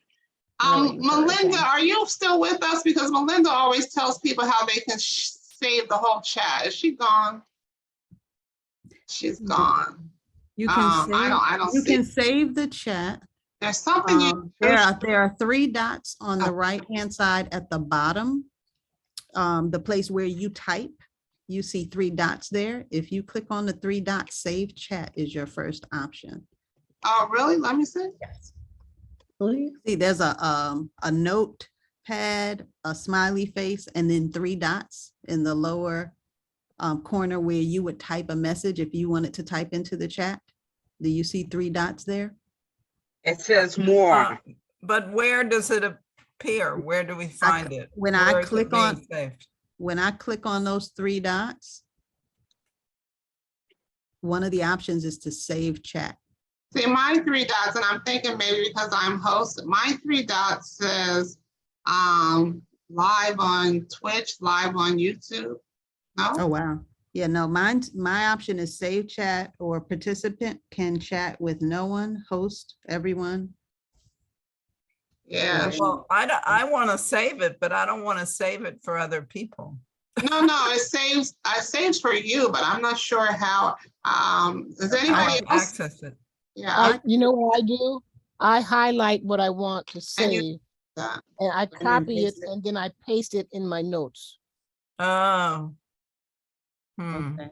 Melinda, encouraging. are you still with us? Because Melinda always tells people how they can save the whole chat. Is she gone? She's gone. You can save, I don't you see. can save the chat. There's something There are 3 dots on the right-hand side at the bottom. The place where you type, you see 3 dots there. If you click on the 3 dots, save chat is your first option. Oh, really? Let me see. Yes. See, there's a notepad, a smiley face, and then 3 dots in the lower corner where you would type a message if you wanted to type into the chat. Do you see 3 dots there? It says more. But where does it appear? Where do we find it? When Where I is it click being on, saved? when I click on those 3 dots, one of the options is to save chat. See, my 3 dots, and I'm thinking maybe because I'm host, my 3 dots says live on Twitch, live on YouTube. No? Oh, wow. Yeah, no, my option is save chat, or participant can chat with no one, host everyone. Yeah. Well, I want to save it, but I don't want to save it for other people. No, it saves for you, but I'm not sure how. Does anybody else access it? Yeah. You know what I do? I highlight what I want to save, and I copy it, and then I paste it in my notes. Oh. Okay.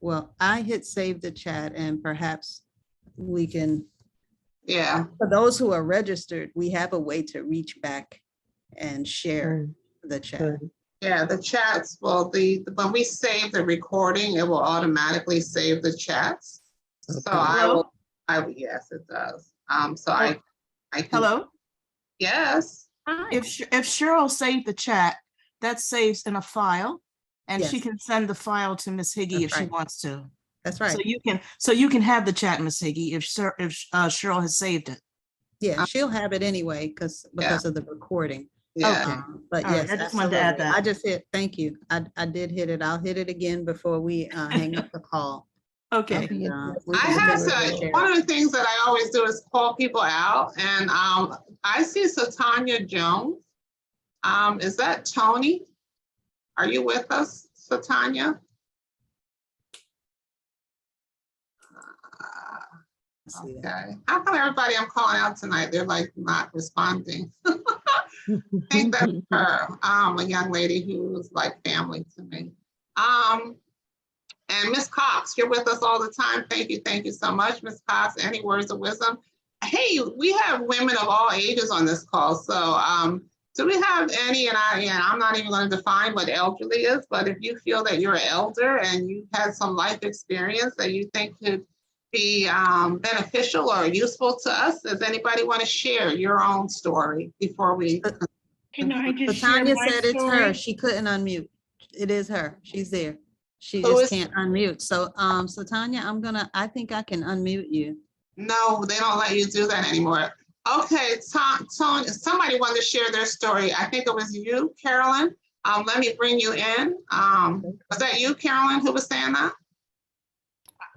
Well, I hit save the chat, and perhaps we can. Yeah. For those who are registered, we have a way to reach back and share the chat. Yeah, the chats will when we save the recording, it will automatically save the chats. So yes, it does. So I can. Hello? Yes. If Cheryl saved the chat, that saves in a file, and she can send the file to Miss Higgi if she wants to. That's right. So you can have the chat, Miss Higgi, if Cheryl has saved it. Yeah, she'll have it anyway because of the recording. Yeah. Okay. But All right, yes, I just wanted to add absolutely. that. I just hit, thank you. I did hit it. I'll hit it again before we hang up the call. Okay. And, I have to, one of the things that I always do is call people out, and I see Satanya Jones. Is that Tony? Are you with us, Satanya? Okay. How come everybody I'm calling out tonight, they're like not responding? I think that's her, a young lady who's like family to me. And Miss Cox, you're with us all the time. Thank you so much, Miss Cox. Any words of wisdom? Hey, we have women of all ages on this call. So do we have any, and I'm not even going to define what elderly is, but if you feel that you're an elder and you've had some life experience that you think could be beneficial or useful to us, does anybody want to share your own story before we? Can I just Tanya share my said it's story? her. She couldn't unmute. It is her. She's there. She Who just is- can't unmute. So so Tanya, I think I can unmute you. No, they don't let you do that anymore. Okay, Tony, somebody wanted to share their story. I think it was you, Carolyn. Let me bring you in. Was that you, Carolyn, who was saying that?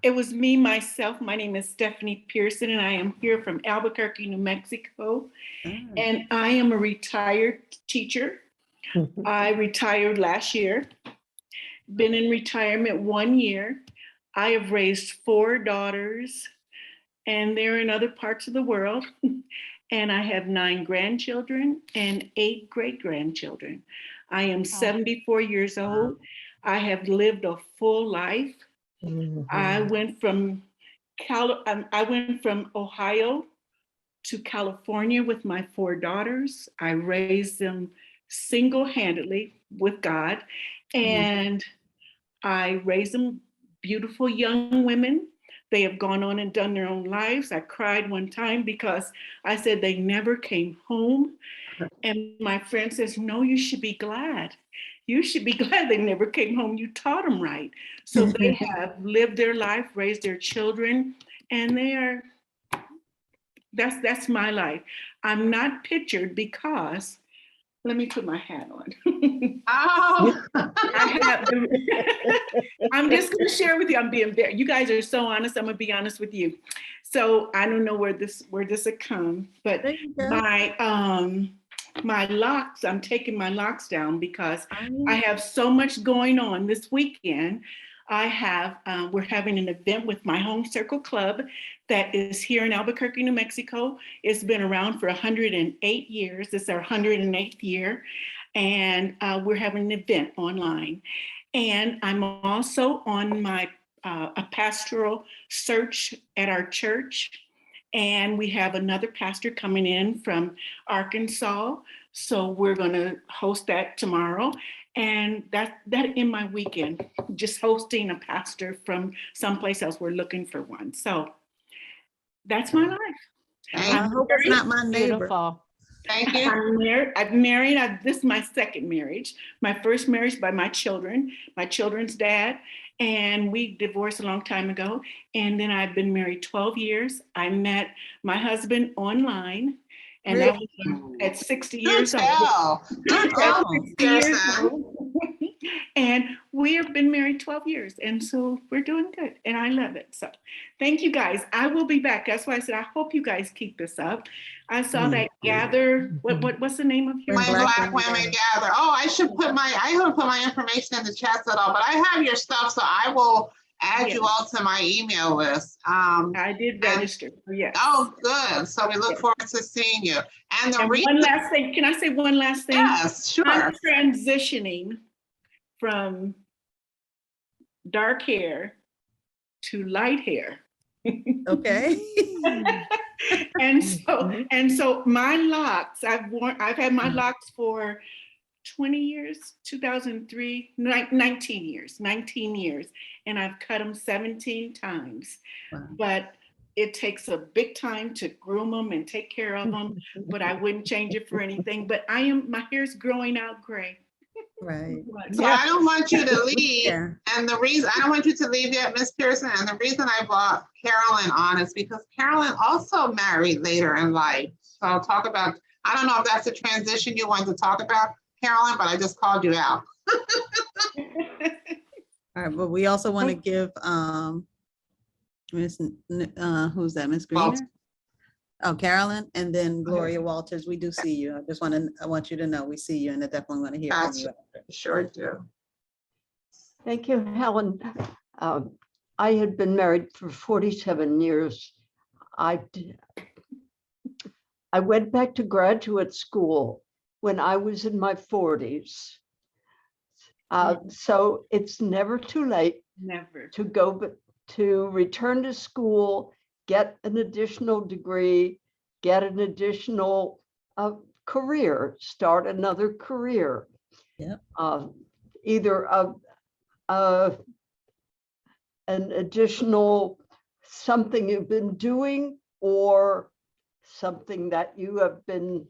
It was me, myself. My name is Stephanie Pearson, and I am here from Albuquerque, New Mexico. And I am a retired teacher. I retired last year. Been in retirement 1 year. I have raised 4 daughters, and they're in other parts of the world. And I have 9 grandchildren and 8 great-grandchildren. I am 74 years old. I have lived a full life. I went from Ohio to California with my 4 daughters. I raised them single-handedly with God, and I raised them beautiful young women. They have gone on and done their own lives. I cried one time because I said they never came home. And my friend says, no, you should be glad. You should be glad they never came home. You taught them right. So they have lived their life, raised their children, and that's my life. I'm not pictured because let me put my hat on. Oh. I'm just going to share with you. I'm being very, you guys are so honest. I'm going to be honest with you. So I don't know where this had come, but my locks, I'm taking my locks down because I have so much going on this weekend. We're having an event with my Home Circle Club that is here in Albuquerque, New Mexico. It's been around for 108 years. It's our 108th year. And we're having an event online. And I'm also on my a pastoral search at our church. And we have another pastor coming in from Arkansas. So we're going to host that tomorrow. And that in my weekend, just hosting a pastor from someplace else. We're looking for one. So that's my life. I hope it's not my neighbor. Beautiful. Thank you. I'm married. This is my second marriage. My first marriage by my children's dad. And we divorced a long time ago. And then I've been married 12 years. I met my husband online. And that was at 60 years old. And we have been married 12 years. And so we're doing good. And I love it. So thank you guys. I will be back. That's why I said, I hope you guys keep this up. I saw that gather. What's the name of your When Black Women Gather. Oh, I should put my information in the chat at all, but I have your stuff, so I will add you all to my email list. I did register. Yes. Oh, good. So we look forward to seeing you. And one last thing. Can I say one last thing? Yes, sure. I'm transitioning from dark hair to light hair. Okay. and so my locks, I've had my locks for 20 years, 2003, 19 years, and I've cut them 17 times. Wow. But it takes a big time to groom them and take care of them, but I wouldn't change it for anything. But my hair's growing out gray. Right. So I don't want you to leave. And the reason I don't want you to leave yet, Miss Pearson, and the reason I brought Carolyn on is because Carolyn also married later in life. So I'll talk about, I don't know if that's a transition you want to talk about, Carolyn, but I just called you out. All right, but we also want to give Miss who's that, Miss Greener? Oh, Carolyn, and then Gloria Walters. We do see you. I want you to know we see you, and I definitely want to hear from you after. Sure do. Thank you, Helen. I had been married for 47 years. I went back to graduate school when I was in my 40s. So it's never too late to return to school, get an additional degree, get an additional career, start another career. Yep. Either an additional something you've been doing or something that you have been,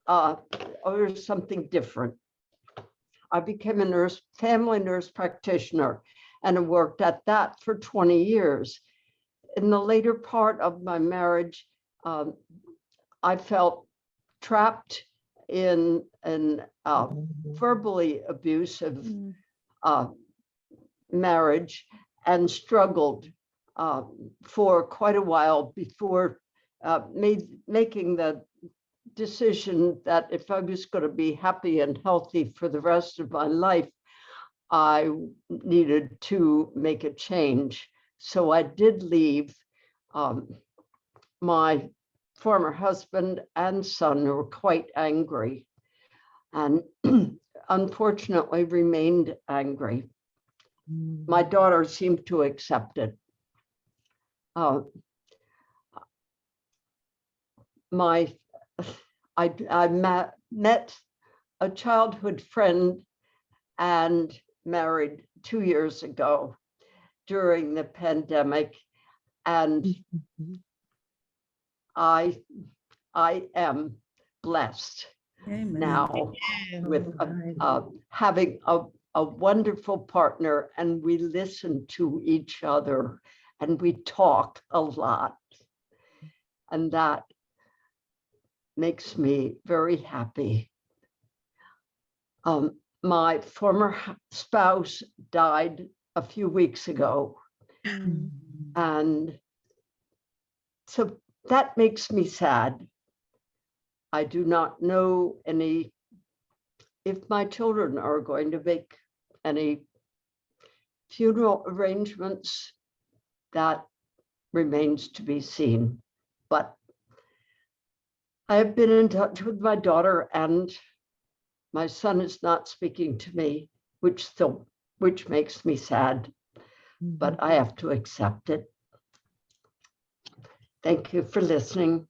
or something different. I became a family nurse practitioner, and I worked at that for 20 years. In the later part of my marriage, I felt trapped in an verbally abusive marriage and struggled for quite a while before making the decision that if I was going to be happy and healthy for the rest of my life, I needed to make a change. So I did leave. My former husband and son were quite angry and unfortunately remained angry. My daughter seemed to accept it. I met a childhood friend and married 2 years ago during the pandemic, and I am blessed now with having a wonderful partner, and we listen to each other and we talk a lot, and that makes me very happy. My former spouse died a few weeks ago. And so that makes me sad. I do not know if my children are going to make any funeral arrangements. That remains to be seen. But I have been in touch with my daughter, and my son is not speaking to me, which makes me sad, but I have to accept it. Thank you for listening.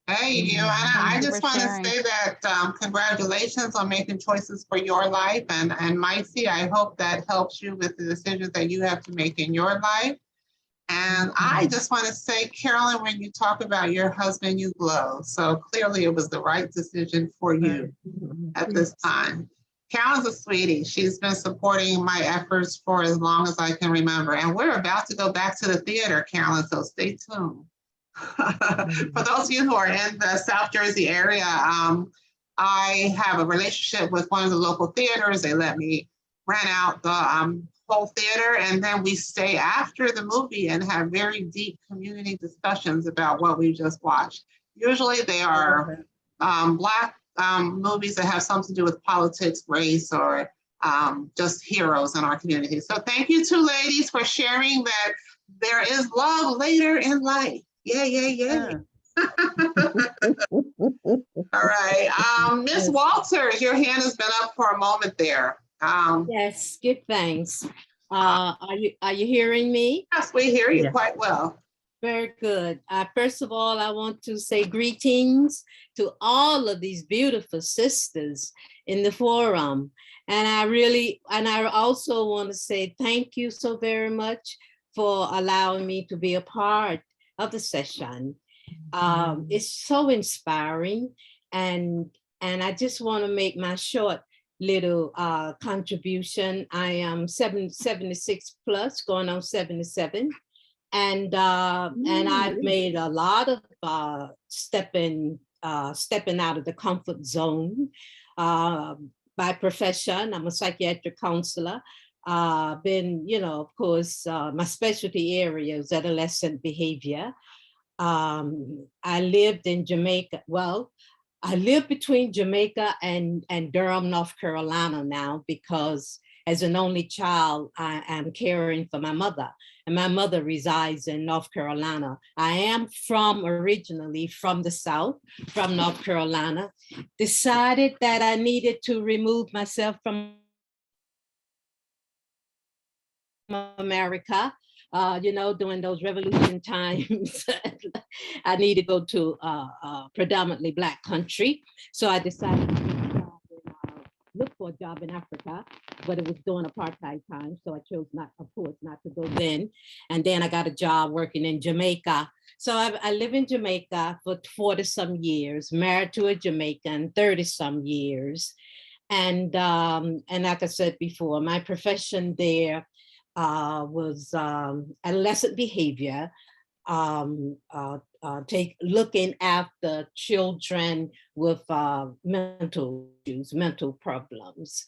Hey, you, and I just want to say that congratulations on making choices for your life. And Micey, I hope that helps you with the decisions that you have to make in your life. And I just want to say, Carolyn, when you talk about your husband, you glow. So clearly it was the right decision for you at this time. Carolyn's a sweetie. She's been supporting my efforts for as long as I can remember. And we're about to go back to the theater, Carolyn, so stay tuned. For those of you who are in the South Jersey area, I have a relationship with one of the local theaters. They let me rent out the whole theater, and then we stay after the movie and have very deep community discussions about what we just watched. Usually they are Black movies that have something to do with politics, race, or just heroes in our community. So thank you two ladies for sharing that there is love later in life. Yeah. All right. Miss Walters, your hand has been up for a moment there. Yes, good, thanks. Are you hearing me? Yes, we hear you quite well. Very good. First of all, I want to say greetings to all of these beautiful sisters in the forum. And I also want to say thank you so very much for allowing me to be a part of the session. It's so inspiring, and I just want to make my short little contribution. I am 76 plus, going on 77, and I've made a lot of stepping out of the comfort zone. By profession, I'm a psychiatric counselor. Been, of course, my specialty area is adolescent behavior. I lived in Jamaica. Well, I live between Jamaica and Durham, North Carolina now, because as an only child, I am caring for my mother, and my mother resides in North Carolina. I am originally from the South, from North Carolina. Decided that I needed to remove myself from America, during those revolution times. I need to go to a predominantly Black country. So I decided to look for a job in Africa, but it was during apartheid time. So I chose not to go then. And then I got a job working in Jamaica. So I live in Jamaica for 40 some years, married to a Jamaican, 30 some years. And like I said before, my profession there was adolescent behavior, looking after children with mental issues, mental problems.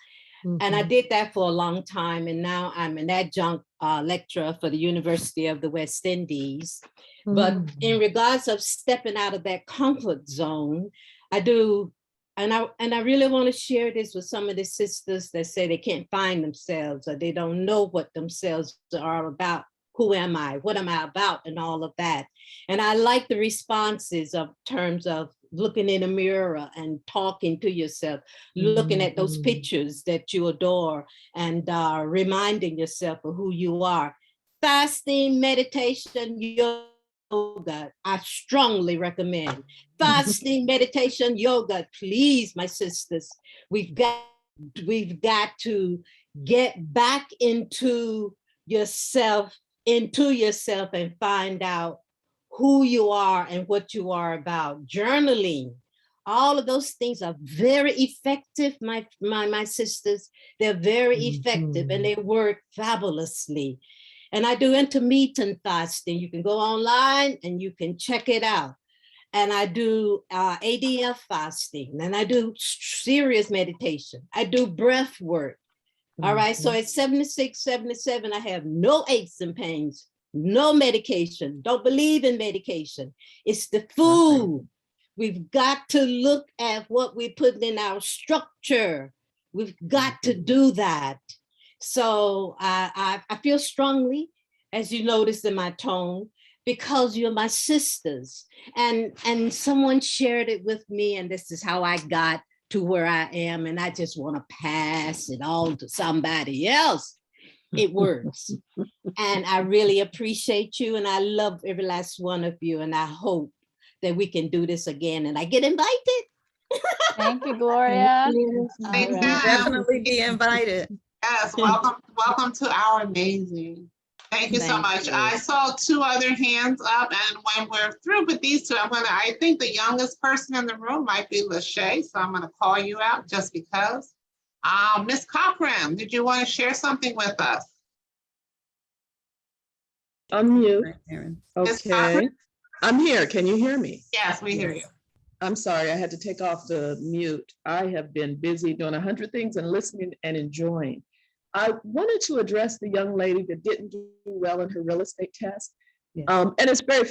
And I did that for a long time. And now I'm an adjunct lecturer for the University of the West Indies. But in regards of stepping out of that comfort zone, I do. And I really want to share this with some of the sisters that say they can't find themselves, or they don't know what themselves are about. Who am I? What am I about? And all of that. And I like the responses of terms of looking in a mirror and talking to yourself, looking at those pictures that you adore, and reminding yourself of who you are. Fasting, meditation, yoga, I strongly recommend. Fasting, meditation, yoga, please, my sisters. We've got to get back into yourself and find out who you are and what you are about. Journaling, all of those things are very effective, my sisters. They're very effective, and they work fabulously. And I do intermittent fasting. You can go online and you can check it out. and I do ADF fasting, and I do serious meditation. I do breath work. All right. So at 76, 77, I have no aches and pains, no medication. Don't believe in medication. It's the food. We've got to look at what we put in our structure. We've got to do that. So I feel strongly, as you noticed in my tone, because you're my sisters. And someone shared it with me, and this is how I got to where I am, and I just want to pass it on to somebody else. It works. And I really appreciate you, and I love every last one of you, and I hope that we can do this again, and I get invited. Thank you, Gloria. Thank you. Definitely be invited. Yes, welcome to our amazing. Thank you so Thank much. you. I saw 2 other hands up, and when we're through with these 2, I think the youngest person in the room might be Lachey, so I'm gonna call you out just because. Miss Cochran, did you want to share something with us? Unmute. Miss Okay. Cochran? I'm here. Can you hear me? Yes, we hear you. I'm sorry, I had to take off the mute. I have been busy doing 100 things and listening and enjoying. I wanted to address the young lady that didn't do well in her real estate test. Yes. And it's very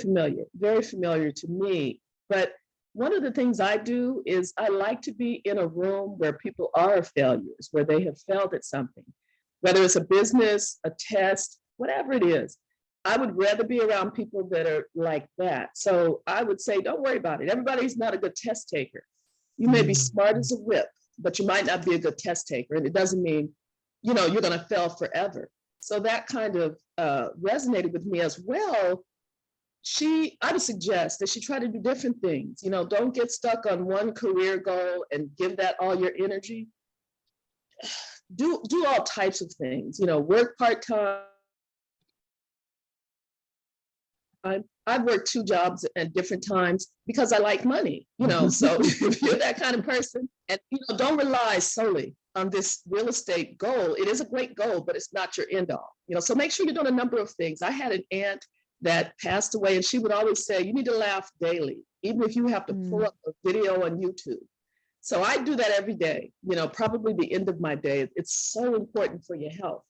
familiar to me. But one of the things I do is I like to be in a room where people are failures, where they have failed at something, whether it's a business, a test, whatever it is. I would rather be around people that are like that. So I would say, don't worry about it. Everybody's not a good test taker. You may be smart as a whip, but you might not be a good test taker. And it doesn't mean, you're going to fail forever. So that kind of resonated with me as well. I would suggest that she try to do different things. Don't get stuck on one career goal and give that all your energy. Do all types of things, work part-time. I've worked 2 jobs at different times because I like money, so if you're that kind of person, and don't rely solely on this real estate goal. It is a great goal, but it's not your end all. So make sure you're doing a number of things. I had an aunt that passed away, and she would always say, you need to laugh daily, even if you have to pull up a video on YouTube. So I do that every day, probably the end of my day. It's so important for your health,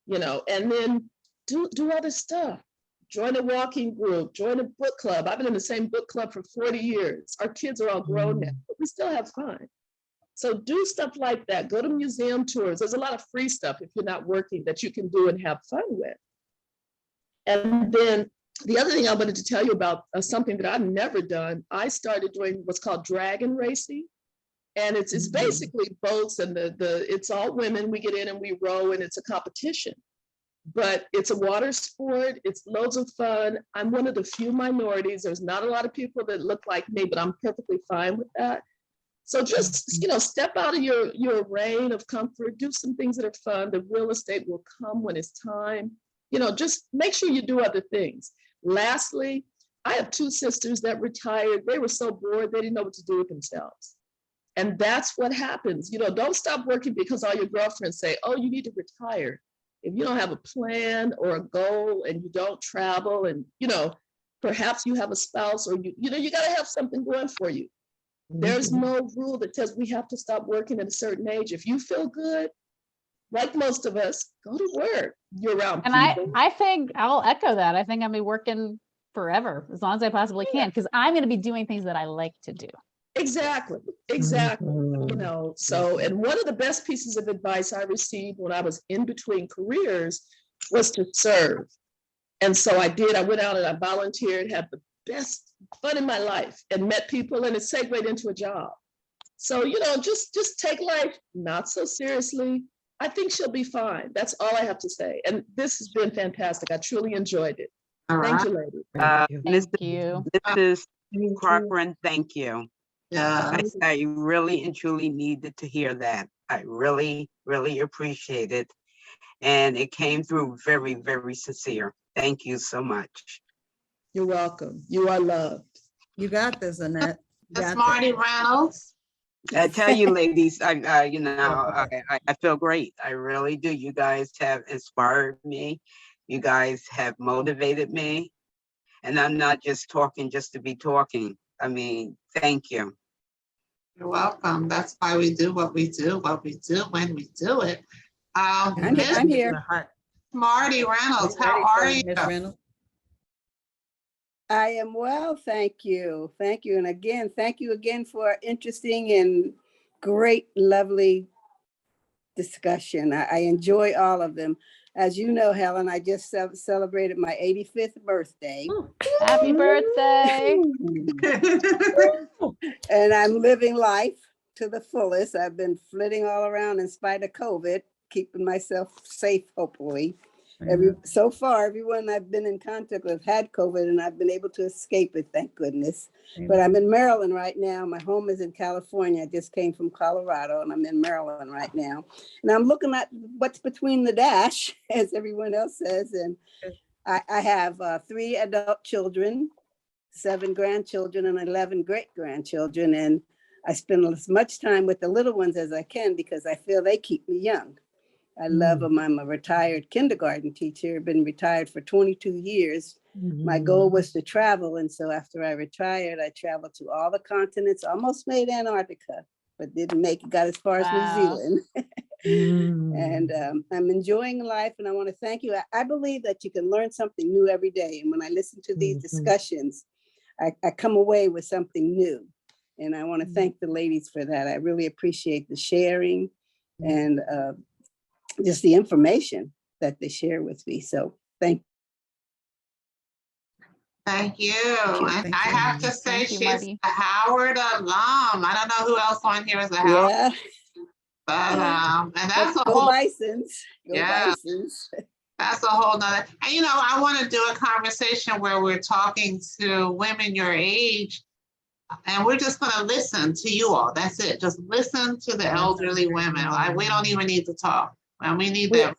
and then do other stuff. Join a walking group, join a book club. I've been in the same book club for 40 years. Our kids are all grown now, but we still have fun. So do stuff like that. Go to museum tours. There's a lot of free stuff if you're not working that you can do and have fun with. And then the other thing I wanted to tell you about something that I've never done. I started doing what's called dragon racing. And it's basically boats, and it's all women. We get in and we row, and it's a competition. But it's a water sport. It's loads of fun. I'm one of the few minorities. There's not a lot of people that look like me, but I'm perfectly fine with that. So just, step out of your reign of comfort, do some things that are fun. The real estate will come when it's time. Just make sure you do other things. Lastly, I have 2 sisters that retired. They were so bored, they didn't know what to do with themselves. And that's what happens. Don't stop working because all your girlfriends say, oh, you need to retire. If you don't have a plan or a goal, and you don't travel, and, perhaps you have a spouse, or you got to have something going for you. There's no rule that says we have to stop working at a certain age. If you feel good, like most of us, go to work. You're around and people. I think I'll echo that. I think I'll be working forever as long as I possibly can, because I'm going to be doing things that I like to do. Exactly. So, and one of the best pieces of advice I received when I was in between careers was to serve. And so I did. I went out and I volunteered, had the best fun in my life, and met people, and it segued into a job. So, just take life not so seriously. I think she'll be fine. That's all I have to say. And this has been fantastic. I truly enjoyed it. Thank you, ladies. Thank you. Mrs. Cochran, thank you. Yeah. I really and truly needed to hear that. I really, really appreciate it. And it came through very, very sincere. Thank you so much. You're welcome. You are loved. You got this, Annette. Miss Marty Reynolds. I tell you, ladies, I feel great. I really do. You guys have inspired me. You guys have motivated me. And I'm not just talking just to be talking. I mean, thank you. You're welcome. That's why we do what we do when we do it. I'm Miss here. Marty Reynolds, how are you? Miss Reynolds? I am well, thank you. Thank you. And again, thank you again for interesting and great, lovely discussion. I enjoy all of them. As you know, Helen, I just celebrated my 85th birthday. Happy birthday. And I'm living life to the fullest. I've been flitting all around in spite of COVID, keeping myself safe, hopefully. So far, everyone I've been in contact with had COVID and I've been able to escape it, thank goodness. But I'm in Maryland right now. My home is in California. I just came from Colorado and I'm in Maryland right now. And I'm looking at what's between the dash, as everyone else says. And I have 3 adult children, 7 grandchildren, and 11 great-grandchildren. And I spend as much time with the little ones as I can because I feel they keep me young. I love them. I'm a retired kindergarten teacher, been retired for 22 years. My goal was to travel. And so after I retired, I traveled to all the continents, almost made Antarctica, but didn't make it, got as far as New Zealand. And I'm enjoying life. And I want to thank you. I believe that you can learn something new every day. And when I listen to these discussions, I come away with something new. And I want to thank the ladies for that. I really appreciate the sharing and just the information that they share with me. So thank you. Thank you. And I have to say, she's a Howard alum. I don't know who else on here is a Howard. Yeah. But and that's a Go whole Bisons. Go yeah. Bisons. That's a whole nother. And you know, I want to do a conversation where we're talking to women your age, and we're just going to listen to you all. That's it. Just listen to the elderly women. Like, we don't even need to talk. And we need them.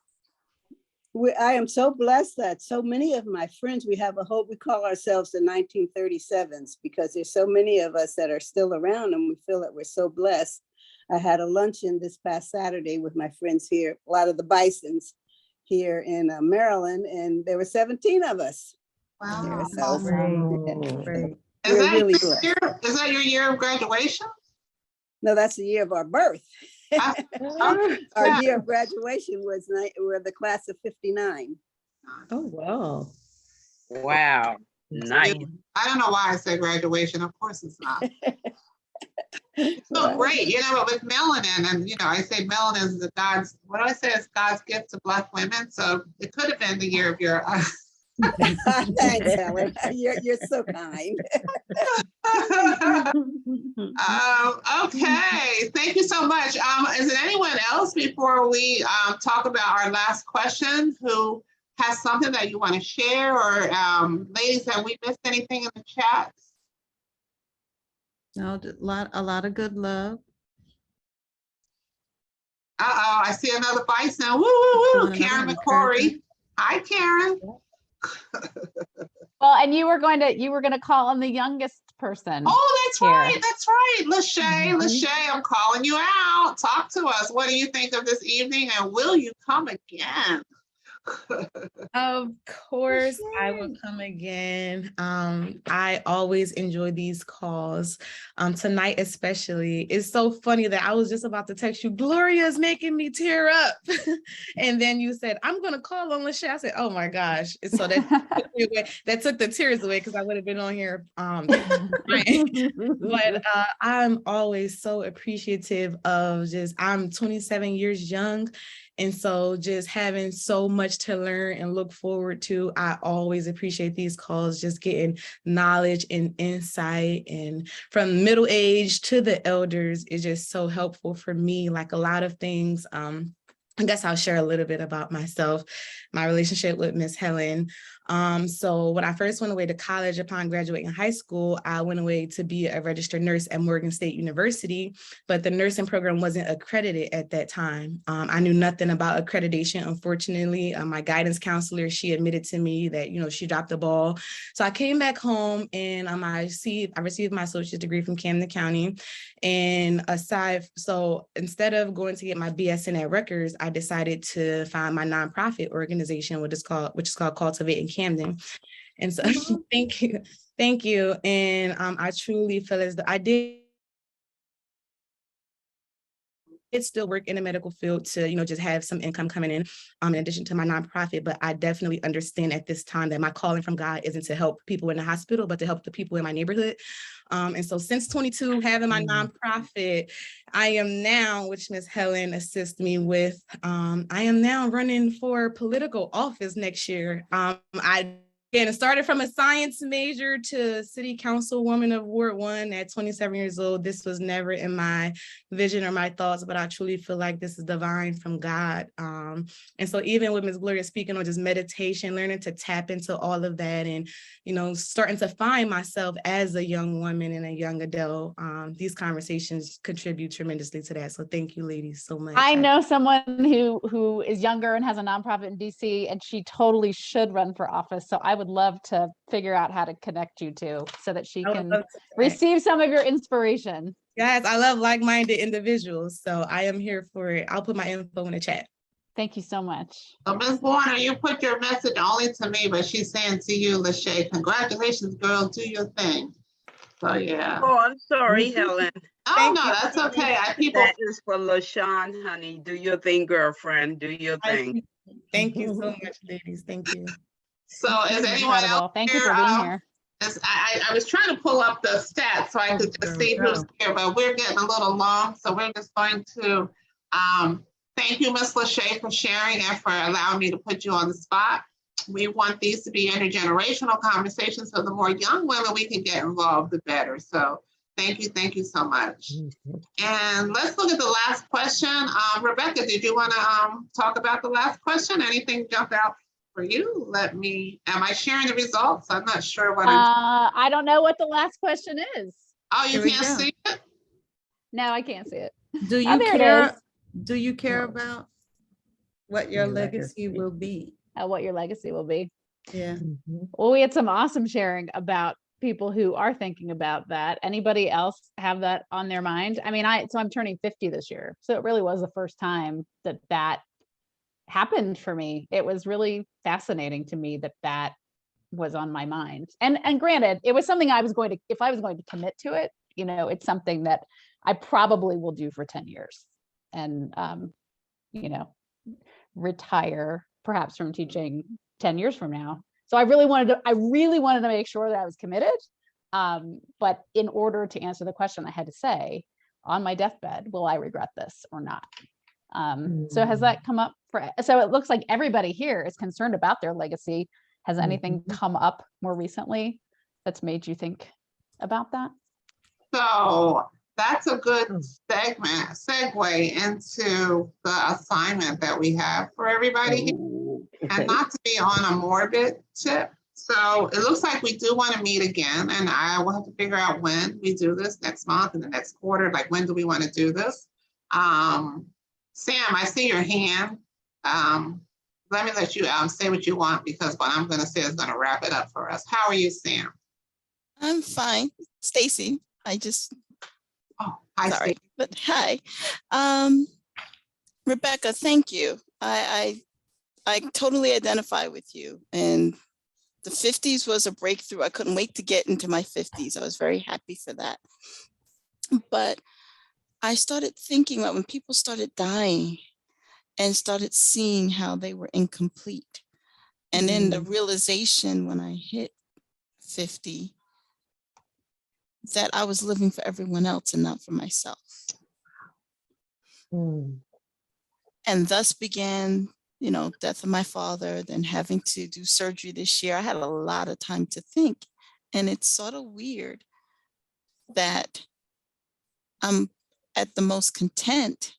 I am so blessed that so many of my friends, we have a hope, we call ourselves the 1937s because there's so many of us that are still around and we feel that we're so blessed. I had a luncheon this past Saturday with my friends here, a lot of the Bisons here in Maryland, and there were 17 of us. Wow. There, so Great. We're really blessed. Is that your year of graduation? No, that's the year of our birth. Our year of graduation was we're the class of 59. Oh, wow. Wow. Nice. I don't know why I said graduation. Of course it's not. So great. You know, with melanin, and you know, I say melanin is God's, what do I say? It's God's gift to Black women. So it could have been the year of your Thanks, Helen. You're so kind. Okay, thank you so much. Is there anyone else before we talk about our last question who has something that you want to share, or ladies, have we missed anything in the chat? No, a lot of good love. I see another Bison. Woo, woo, woo. Karen McCory. Hi, Karen. Well, and you were going to call on the youngest person. Oh, that's here. right. That's right. Lachey, Lachey, I'm calling you out. Talk to us. What do you think of this evening, and will you come again? Of course, I will come again. I always enjoy these calls. Tonight especially, it's so funny that I was just about to text you, Gloria is making me tear up. And then you said, I'm going to call on Lachey. I said, oh my gosh. And so that took the tears away because I would have been on here. But I'm always so appreciative of I'm 27 years young. And so just having so much to learn and look forward to, I always appreciate these calls, just getting knowledge and insight. And from middle age to the elders is just so helpful for me. Like a lot of things, I guess I'll share a little bit about myself, my relationship with Miss Helen. So when I first went away to college upon graduating high school, I went away to be a registered nurse at Morgan State University, but the nursing program wasn't accredited at that time. I knew nothing about accreditation, unfortunately. My guidance counselor, she admitted to me that, she dropped the ball. So I came back home and I received my associate's degree from Camden County. And so instead of going to get my BSN at Rutgers, I decided to find my nonprofit organization, which is called Cultivating Camden. And so thank Thank you. And I truly feel as though I did still work in the medical field to, just have some income coming in addition to my nonprofit. But I definitely understand at this time that my calling from God isn't to help people in the hospital, but to help the people in my neighborhood. And so since 22, having my nonprofit, I am now, which Ms. Helen assists me with, I am now running for political office next year. It started from a science major to city councilwoman of Ward 1 at 27 years old. This was never in my vision or my thoughts, but I truly feel like this is divine from God. And so even with Ms. Gloria speaking on just meditation, learning to tap into all of that and, starting to find myself as a young woman and a young adult, these conversations contribute tremendously to that. So thank you, ladies, so much. I know someone who is younger and has a nonprofit in DC, and she totally should run for office. So I would love to figure out how to connect you two so that she can receive some of your inspiration. Yes, I love like-minded individuals. So I am here for it. I'll put my info in the chat. Thank you so much. So Ms. Warner, you put your message only to me, but she's saying to you, Lachey, congratulations, girl, do your thing. So yeah. Oh, I'm sorry, Helen. Oh, no, that's okay. That is for LaShawn, honey. Do your thing, girlfriend. Do your thing. Thank you so much, ladies. Thank you. So is anyone else Thank you for being here. I was trying to pull up the stats so I could just see who's here, but we're getting a little long. So we're just going to thank you, Ms. Lachey, for sharing and for allowing me to put you on the spot. We want these to be intergenerational conversations, so the more young women we can get involved, the better. So thank you so much. And let's look at the last question. Rebecca, did you want to talk about the last question? Anything jump out for you? Am I sharing the results? I'm not sure what I don't know what the last question is. Oh, you can't see it? No, I can't see it. Do you care? Do you care about what your legacy will be? What your legacy will be. Yeah. Well, we had some awesome sharing about people who are thinking about that. Anybody else have that on their mind? I mean, I'm turning 50 this year. So it really was the first time that happened for me. It was really fascinating to me that was on my mind. And granted, it was something if I was going to commit to it, it's something that I probably will do for 10 years and, retire perhaps from teaching 10 years from now. So I really wanted to make sure that I was committed. But in order to answer the question, I had to say, on my deathbed, will I regret this or not? So has that come up so it looks like everybody here is concerned about their legacy. Has anything come up more recently that's made you think about that? So that's a good segue into the assignment that we have for everybody here. And not to be on a morbid tip. So it looks like we do want to meet again, and I will have to figure out when we do this next month, in the next quarter, like when do we want to do this? Sam, I see your hand. Let me let you say what you want, because what I'm going to say is going to wrap it up for us. How are you, Sam? I'm fine. Stacy, hi, sorry, Stacey. but hi. Rebecca, thank you. I totally identify with you, and the 50s was a breakthrough. I couldn't wait to get into my 50s. I was very happy for that. But I started thinking about when people started dying and started seeing how they were incomplete. And then the realization when I hit 50 that I was living for everyone else and not for myself. And thus began, death of my father, then having to do surgery this year. I had a lot of time to think. And it's sort of weird that I'm at the most content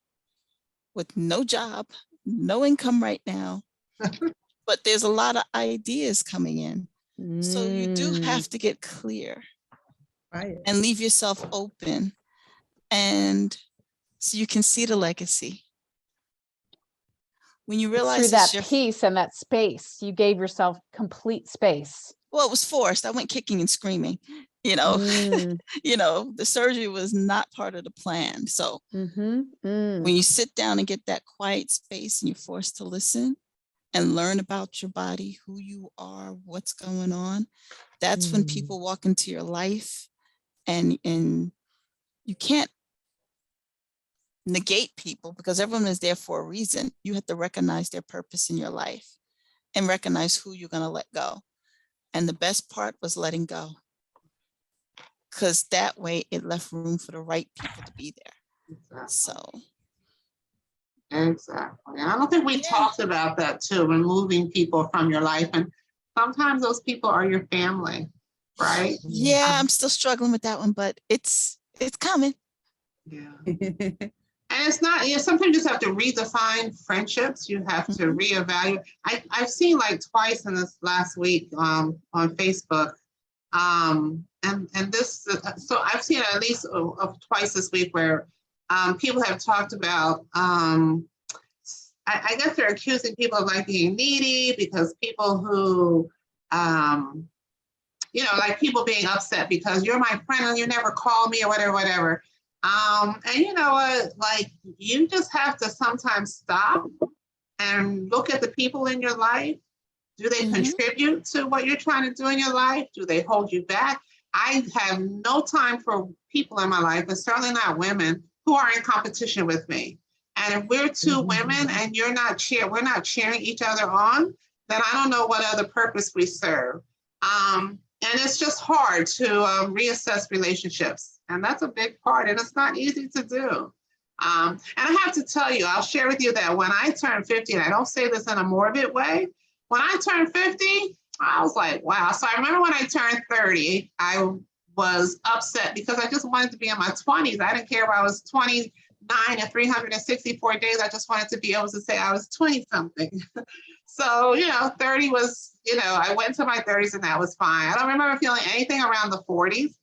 with no job, no income right now, but there's a lot of ideas coming in. So you do have to get clear and leave yourself open, and so you can see the legacy. When you realize through that peace and that space, you gave yourself complete space. Well, it was forced. I went kicking and screaming, the surgery was not part of the plan. So when you sit down and get that quiet space and you're forced to listen and learn about your body, who you are, what's going on, That's when people walk into your life, and you can't negate people because everyone is there for a reason. You have to recognize their purpose in your life and recognize who you're going to let go. And the best part was letting go, because that way it left room for the right people to be there. Exactly. So. Exactly. I don't think we talked about that too, removing people from your life. And sometimes those people are your family, right? Yeah, I'm still struggling with that one, but it's coming. Yeah. And it's not, sometimes you just have to redefine friendships. You have to reevaluate. I've seen like twice in this last week on Facebook. And this, so I've seen at least twice this week where people have talked about, I guess they're accusing people of like being needy because people who, like people being upset because you're my friend and you never call me or whatever. And you know what, like you just have to sometimes stop and look at the people in your life. Do they contribute to what you're trying to do in your life? Do they hold you back? I have no time for people in my life, and certainly not women who are in competition with me. And if we're two women and we're not cheering each other on, then I don't know what other purpose we serve. And it's just hard to reassess relationships. And that's a big part, and it's not easy to do. And I have to tell you, I'll share with you that when I turned 50, and I don't say this in a morbid way, when I turned 50, I was like, wow. So I remember when I turned 30, I was upset because I just wanted to be in my 20s. I didn't care if I was 29 and 364 days. I just wanted to be able to say I was 20 something. So, 30 was, I went to my 30s and that was fine. I don't remember feeling anything around the 40s,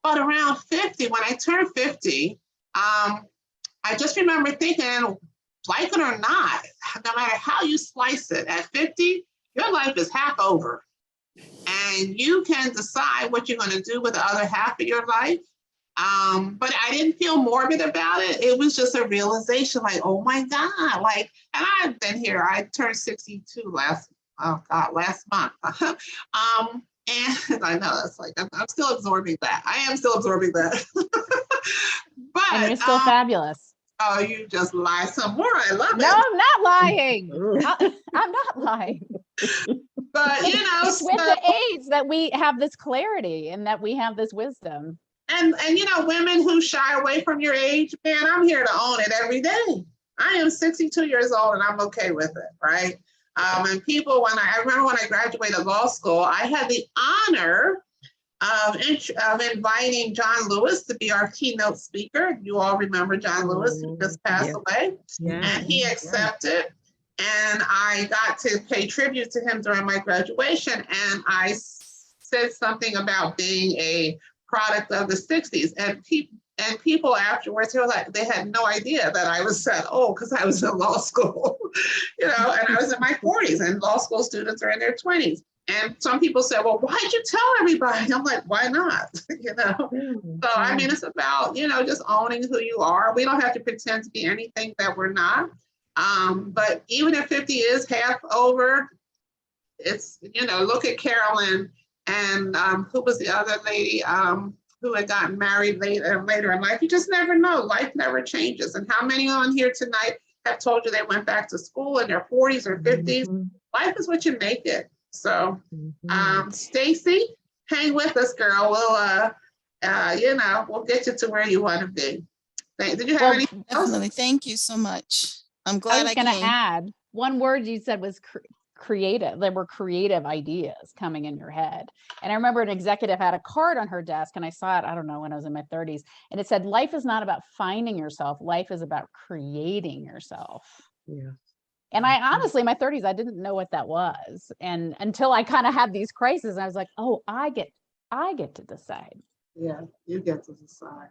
but around 50, when I turned 50, I just remember thinking, like it or not, no matter how you slice it, at 50, your life is half over. And you can decide what you're going to do with the other half of your life. But I didn't feel morbid about it. It was just a realization like, oh my God, like, and I've been here, I turned 62 last month. And I know that's like, I'm still absorbing that. I am still absorbing that. But and you're still fabulous. Oh, you just lie some more. I love it. No, I'm not lying. I'm not lying. But it's with the age that we have this clarity and that we have this wisdom. And women who shy away from your age, man, I'm here to own it every day. I am 62 years old and I'm okay with it, right? And people, I remember when I graduated law school, I had the honor of inviting John Lewis to be our keynote speaker. You all remember John Lewis, who just passed away. And he accepted. And I got to pay tribute to him during my graduation. And I said something about being a product of the 60s. And people afterwards, they had no idea that I was that old because I was in law school, and I was in my 40s, and law school students are in their 20s. And some people say, well, why'd you tell everybody? I'm like, why not? So, I mean, it's about, just owning who you are. We don't have to pretend to be anything that we're not. But even if 50 is half over, it's, look at Carolyn and who was the other lady who had gotten married later in life. You just never know. Life never changes. And how many on here tonight have told you they went back to school in their 40s or 50s? Life is what you make it. So, Stacy, hang with us, girl. We'll get you to where you want to be. Did you have anything else? Definitely. Thank you so much. I'm glad I was going to add one word you said was creative. There were creative ideas coming in your head. And I remember an executive had a card on her desk and I saw it, I don't know, when I was in my 30s. And it said, life is not about finding yourself. Life is about creating yourself. Yeah. And I honestly, in my 30s, I didn't know what that was. And until I kind of had these crises, I was like, oh, I get to decide. Yeah, you get to decide.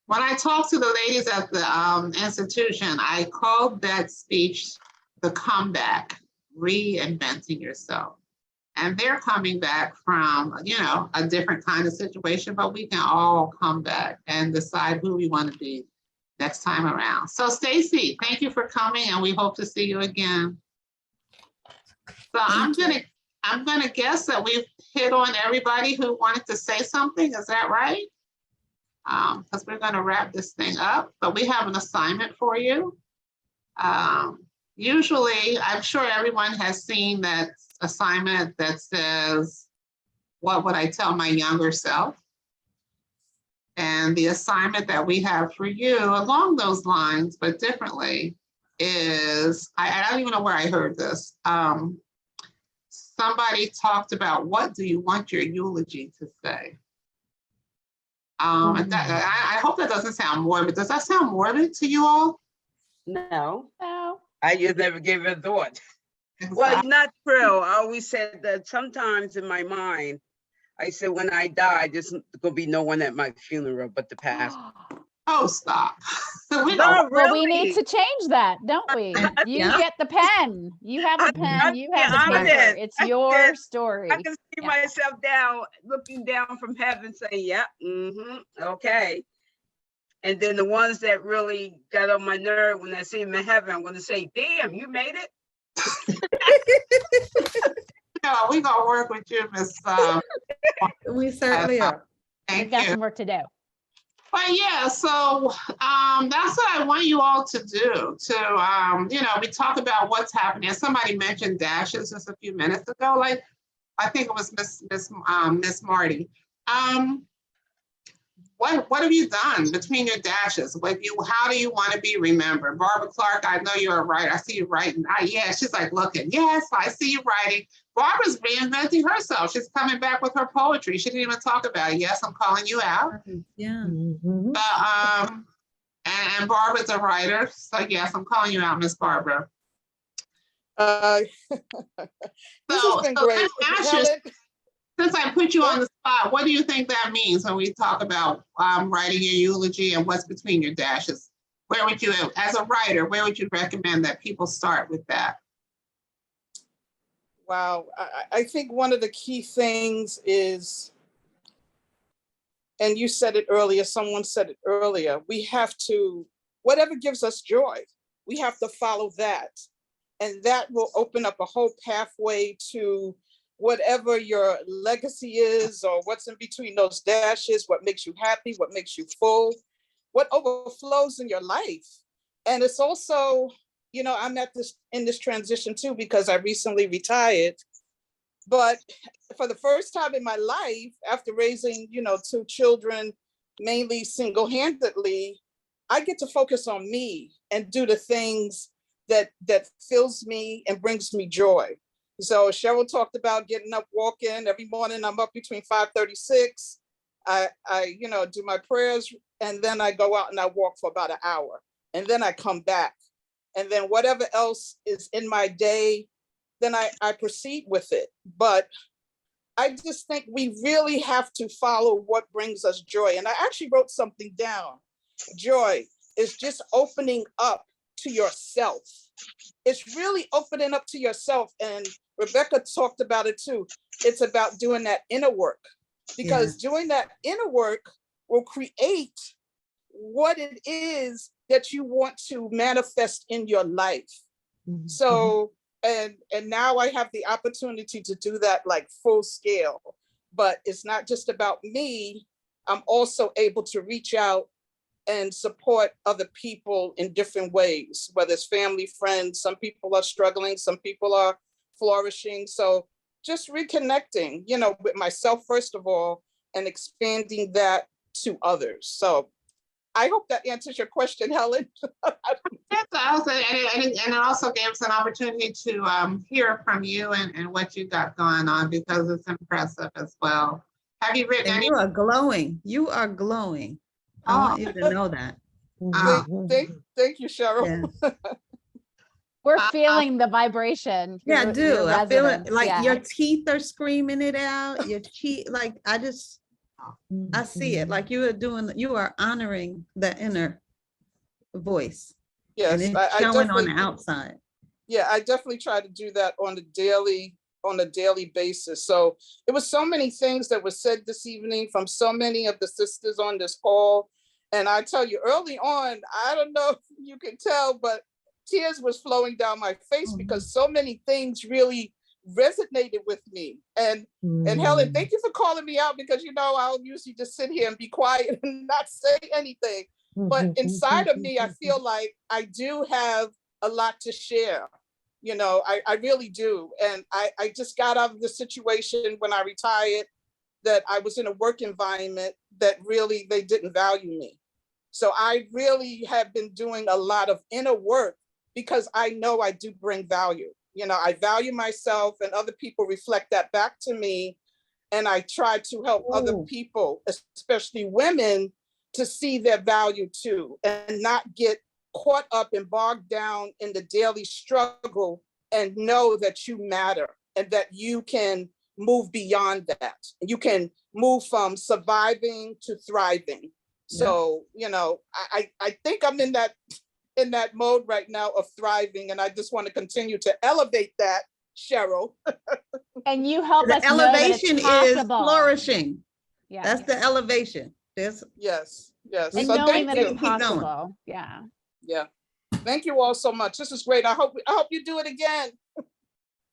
When I talked to the ladies at the institution, I called that speech the comeback, reinventing yourself. And they're coming back from, a different kind of situation, but we can all come back and decide who we want to be next time around. So Stacy, thank you for coming and we hope to see you again. So I'm going to I'm going to guess that we've hit on everybody who wanted to say something. Is that right? Because we're going to wrap this thing up, but we have an assignment for you. Usually, I'm sure everyone has seen that assignment that says, what would I tell my younger self? And the assignment that we have for you along those lines, but differently, is, I don't even know where I heard this. Somebody talked about, what do you want your eulogy to say? I hope that doesn't sound morbid. Does that sound morbid to you all? No. No. I just never gave it a thought. Well, not true. I always said that sometimes in my mind, I said, when I die, there's gonna be no one at my funeral but the past. Oh, stop. Well, we need to change that, don't we? You get the pen. You have the pen. You have the paper. It's your story. I can see myself looking down from heaven saying, yeah, okay. And then the ones that really got on my nerve, when I see them in heaven, I'm gonna say, damn, you made it? We're gonna work with you, Miss. We certainly are. We've got some work to do. But yeah, so that's what I want you all to do. We talk about what's happening. Somebody mentioned dashes just a few minutes ago. Like, I think it was Miss Marty. What have you done between your dashes? How do you want to be remembered? Barbara Clark, I know you're a writer. I see you writing. Yeah, she's like looking. Yes, I see you writing. Barbara's reinventing herself. She's coming back with her poetry. She didn't even talk about it. Yes, I'm calling you out. Yeah. And Barbara's a writer. So yes, I'm calling you out, Miss Barbara. This has been great. Since I put you on the spot, what do you think that means when we talk about writing your eulogy and what's between your dashes? Where would you, as a writer, where would you recommend that people start with that? Wow, I think one of the key things is, and you said it earlier, someone said it earlier, we have to, whatever gives us joy, we have to follow that. And that will open up a whole pathway to whatever your legacy is, or what's in between those dashes, what makes you happy, what makes you full, what overflows in your life. And it's also, I'm in this transition too, because I recently retired. But for the first time in my life, after raising, 2 children, mainly single-handedly, I get to focus on me and do the things that fills me and brings me joy. So Cheryl talked about getting up, walking. Every morning I'm up between 5:36. I do my prayers, and then I go out and I walk for about an hour, and then I come back. And then whatever else is in my day, then I proceed with it. But I just think we really have to follow what brings us joy. And I actually wrote something down. Joy is just opening up to yourself. It's really opening up to yourself. And Rebecca talked about it too. It's about doing that inner work, because doing that inner work will create what it is that you want to manifest in your life. So, and now I have the opportunity to do that like full scale, but it's not just about me. I'm also able to reach out and support other people in different ways, whether it's family, friends. Some people are struggling, some people are flourishing. So just reconnecting, with myself, first of all, and expanding that to others. So I hope that answers your question, Helen. Yes, and it also gave us an opportunity to hear from you and what you got going on, because it's impressive as well. Have you written any? You are glowing. You are glowing. I want you to know that. Thank you, Cheryl. Yeah. We're feeling the vibration. Yeah, I do. I feel it. Like yeah. your teeth are screaming it out. Your teeth, like I see it. Like you are honoring the inner voice. Yes, and it's showing on the outside. Yeah, I definitely try to do that on a daily basis. So it was so many things that were said this evening from so many of the sisters on this call. And I tell you, early on, I don't know if you can tell, but tears was flowing down my face because so many things really resonated with me. And Helen, thank you for calling me out, because I'll usually just sit here and be quiet and not say anything. But inside of me, I feel like I do have a lot to share. I really do. And I just got out of the situation when I retired, that I was in a work environment that really, they didn't value me. So I really have been doing a lot of inner work, because I know I do bring value. I value myself, and other people reflect that back to me. And I try to help other people, especially women, to see their value too, and not get caught up and bogged down in the daily struggle, and know that you matter and that you can move beyond that. You can move from surviving to thriving. So, I think I'm in that mode right now of thriving, and I just want to continue to elevate that, Cheryl. And you help The us know that it's elevation is possible. flourishing. Yeah. That's the elevation. Yes. And So knowing thank that you. it's possible. Yeah. Yeah. Thank you all so much. This is great. I hope you do it again.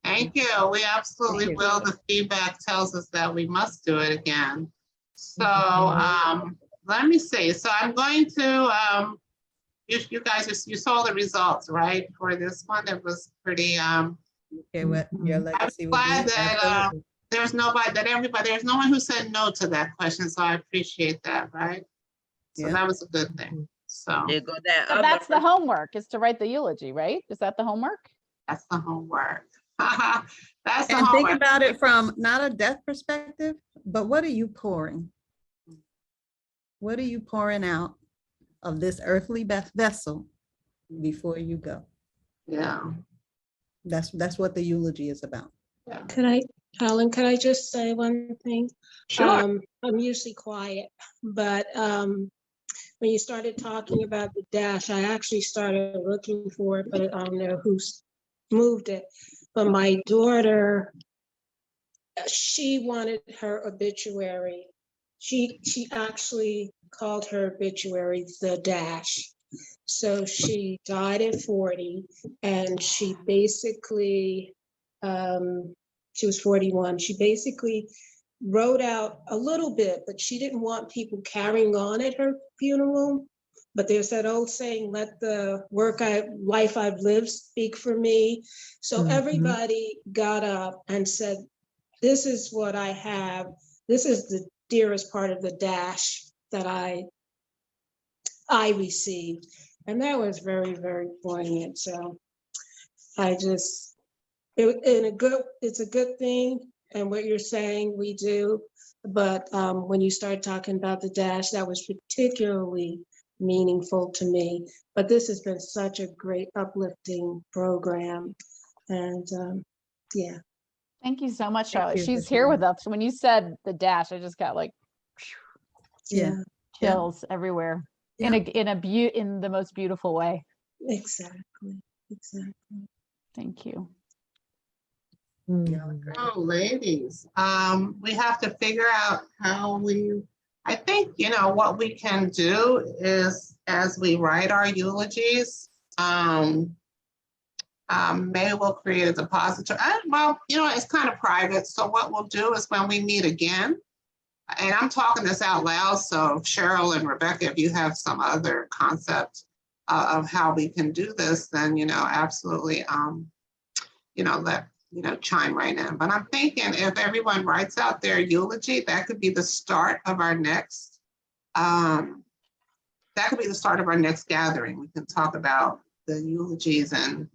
Thank you. We absolutely will. The feedback tells us that we must do it again. So let me see. So I'm going to, you guys, you saw the results, right? For this one, it was pretty, okay, what your legacy I'm will be. glad that there's no one who said no to that question. So I appreciate that, right? So that was a good thing. So that's the homework, is to write the eulogy, right? Is that the homework? That's the homework. That's the and homework. think about it from not a death perspective, but what are you pouring? What are you pouring out of this earthly vessel before you go? Yeah. That's what the eulogy is about. Helen, could I just say one thing? Sure. I'm usually quiet, but when you started talking about the dash, I actually started looking for it, but I don't know who's moved it. But my daughter, she wanted her obituary. She actually called her obituary the dash. So she died at 40, and she basically, she was 41. She basically wrote out a little bit, but she didn't want people carrying on at her funeral. But there's that old saying, let the life I've lived speak for me. So everybody got up and said, this is what I have. This is the dearest part of the dash that I received. And that was very, very poignant. So it's a good thing. And what you're saying, we do. But when you start talking about the dash, that was particularly meaningful to me. But this has been such a great uplifting program. And yeah. Thank you so much, Charlotte. She's here with us. When you said the dash, I just got like chills everywhere in the most beautiful way. Exactly. Thank you. Oh, ladies, we have to figure out how I think, what we can do is, as we write our eulogies, maybe we'll create a depository. Well, it's kind of private. So what we'll do is when we meet again, and I'm talking this out loud, so Cheryl and Rebecca, if you have some other concept of how we can do this, then, absolutely, chime right in. But I'm thinking if everyone writes out their eulogy, that could be the start of our next, gathering. We can talk about the eulogies and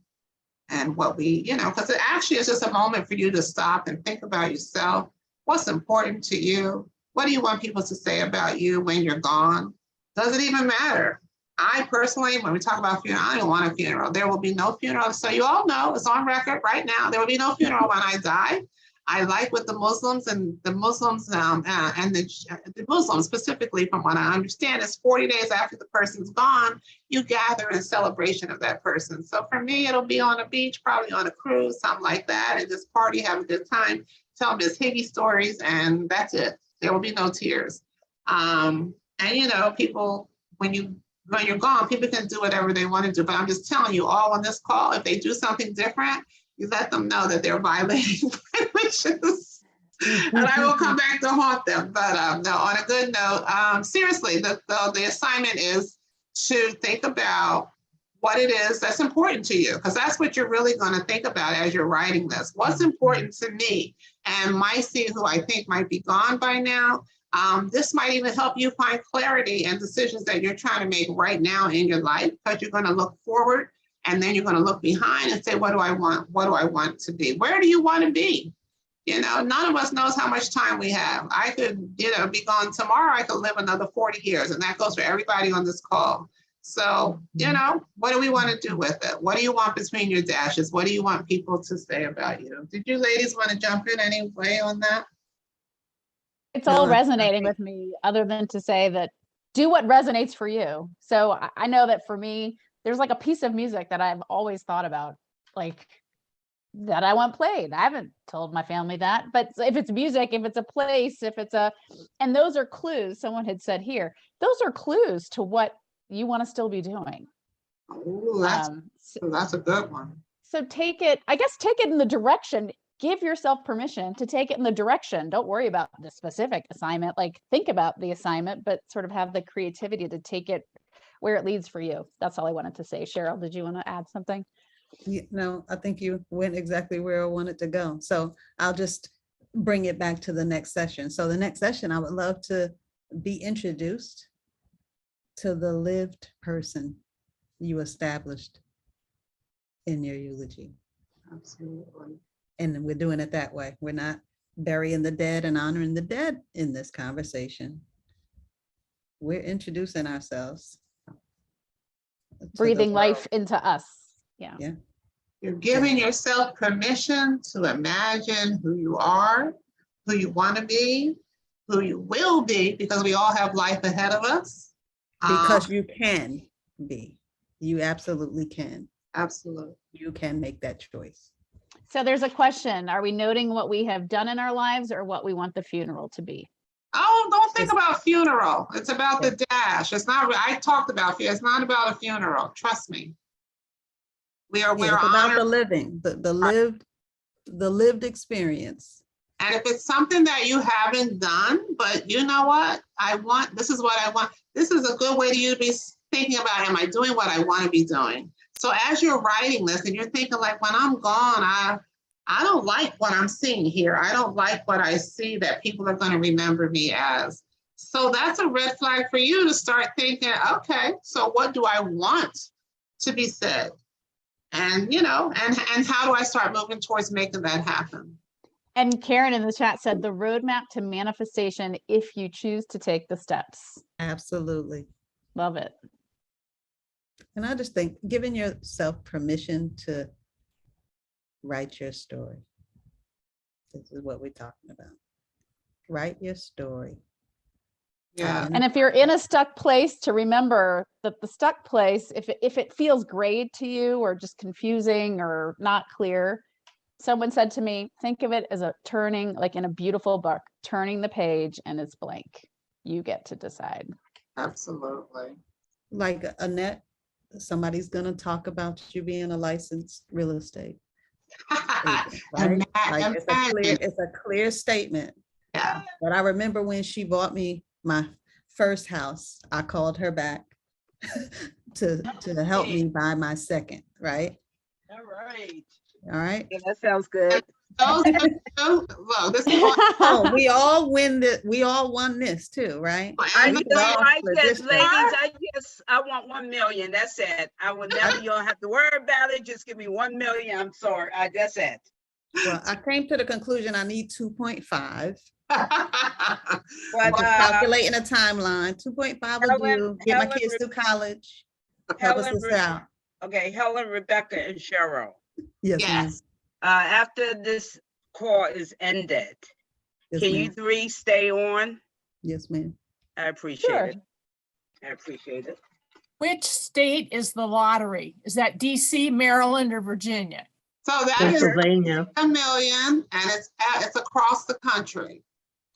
what we, because it actually is just a moment for you to stop and think about yourself. What's important to you? What do you want people to say about you when you're gone? Does it even matter? I personally, when we talk about funeral, I don't want a funeral. There will be no funeral. So you all know, it's on record right now, there will be no funeral when I die. I like what the Muslims and the Muslims specifically, from what I understand, is 40 days after the person's gone, you gather in celebration of that person. So for me, it'll be on a beach, probably on a cruise, something like that, and just party, have a good time, tell Miss Higgi stories, and that's it. There will be no tears. And people, when you're gone, people can do whatever they want to do. But I'm just telling you, all on this call, if they do something different, you let them know that they're violating my wishes. And I will come back to haunt them. But no, on a good note, seriously, the assignment is to think about what it is that's important to you, because that's what you're really going to think about as you're writing this. What's important to me? And Maisie, who I think might be gone by now, this might even help you find clarity and decisions that you're trying to make right now in your life, because you're going to look forward and then you're going to look behind and say, what do I want? What do I want to be? Where do you want to be? You know, none of us knows how much time we have. I could, you know, be gone tomorrow. I could live another 40 years, and that goes for everybody on this call. So, you know, what do we want to do with it? What do you want between your dashes? What do you want people to say about you? Did you ladies want to jump in any way on that? It's all resonating with me, other than to say that do what resonates for you. So I know that for me, there's like a piece of music that I've always thought about, like that I want played. I haven't told my family that, but if it's music, if it's a place, if it's a, and those are clues. Someone had said here, those are clues to what you want to still be doing. Ooh, that's a good one. So take it, I guess, take it in the direction, give yourself permission to take it in the direction. Don't worry about the specific assignment, like think about the assignment, but sort of have the creativity to take it where it leads for you. That's all I wanted to say. Cheryl, did you want to add something? No, I think you went exactly where I wanted to go. So I'll just bring it back to the next session. So the next session, I would love to be introduced to the lived person you established in your eulogy. Absolutely. And we're doing it that way. We're not burying the dead and honoring the dead in this conversation. We're introducing ourselves. Breathing life into us. Yeah. Yeah. You're giving yourself permission to imagine who you are, who you want to be, who you will be, because we all have life ahead of us. Because you can be. You absolutely can. Absolutely. You can make that choice. So there's a question. Are we noting what we have done in our lives or what we want the funeral to be? Oh, don't think about funeral. It's about the dash. It's not, I talked about, it's not about a funeral. Trust me. We're about the living, the lived experience. And if it's something that you haven't done, but you know what, this is what I want. This is a good way to you to be thinking about, am I doing what I want to be doing? So as you're writing this and you're thinking like, when I'm gone, I don't like what I'm seeing here. I don't like what I see that people are going to remember me as. So that's a red flag for you to start thinking, okay, so what do I want to be said? And, you know, and how do I start moving towards making that happen? And Karen in the chat said the roadmap to manifestation if you choose to take the steps. Absolutely. Love it. And I just think giving yourself permission to write your story. This is what we're talking about. Write your story. Yeah. And if you're in a stuck place, to remember that the stuck place, if it feels grayed to you or just confusing or not clear, someone said to me, think of it as a turning, like in a beautiful book, turning the page and it's blank. You get to decide. Absolutely. Like Annette, somebody's going to talk about you being a licensed real estate agent, right? Like it's a clear statement. Yeah. But I remember when she bought me my first house, I called her back to help me buy my second, right? All right. All right. Yeah, that sounds good. We all won this too, right? I said, ladies, I want 1 million. That's it. I will never, you don't have to worry about it. Just give me 1 million. I'm sorry. That's it. Well, I came to the conclusion I need 2.5. But calculating a timeline, 2.5 will do. Get my kids through college. Help us this out. Okay, Helen, Rebecca, and Cheryl. Yes. After this call is ended, can you three stay on? Yes, ma'am. I appreciate it. I appreciate it. Which state is the lottery? Is that DC, Maryland, or Virginia? So that Pennsylvania. is 1 million, and it's across the country.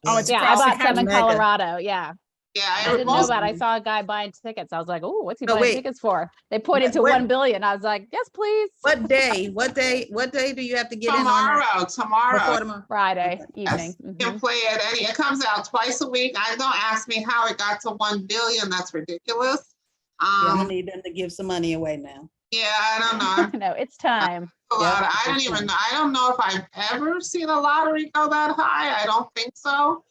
Oh, it's across the country. I bought some in Colorado. Yeah. Yeah, I didn't know that. I saw a guy buying tickets. I was like, oh, what's he buying tickets for? They pointed to 1 billion. I was like, yes, please. What day? What day do you have to get in on that? Tomorrow. Friday evening. You can play it. It comes out twice a week. Don't ask me how it got to 1 billion. That's ridiculous. I need them to give some money away now. Yeah, I don't know. No, it's time. I don't know if I've ever seen a lottery go that high. I don't think so.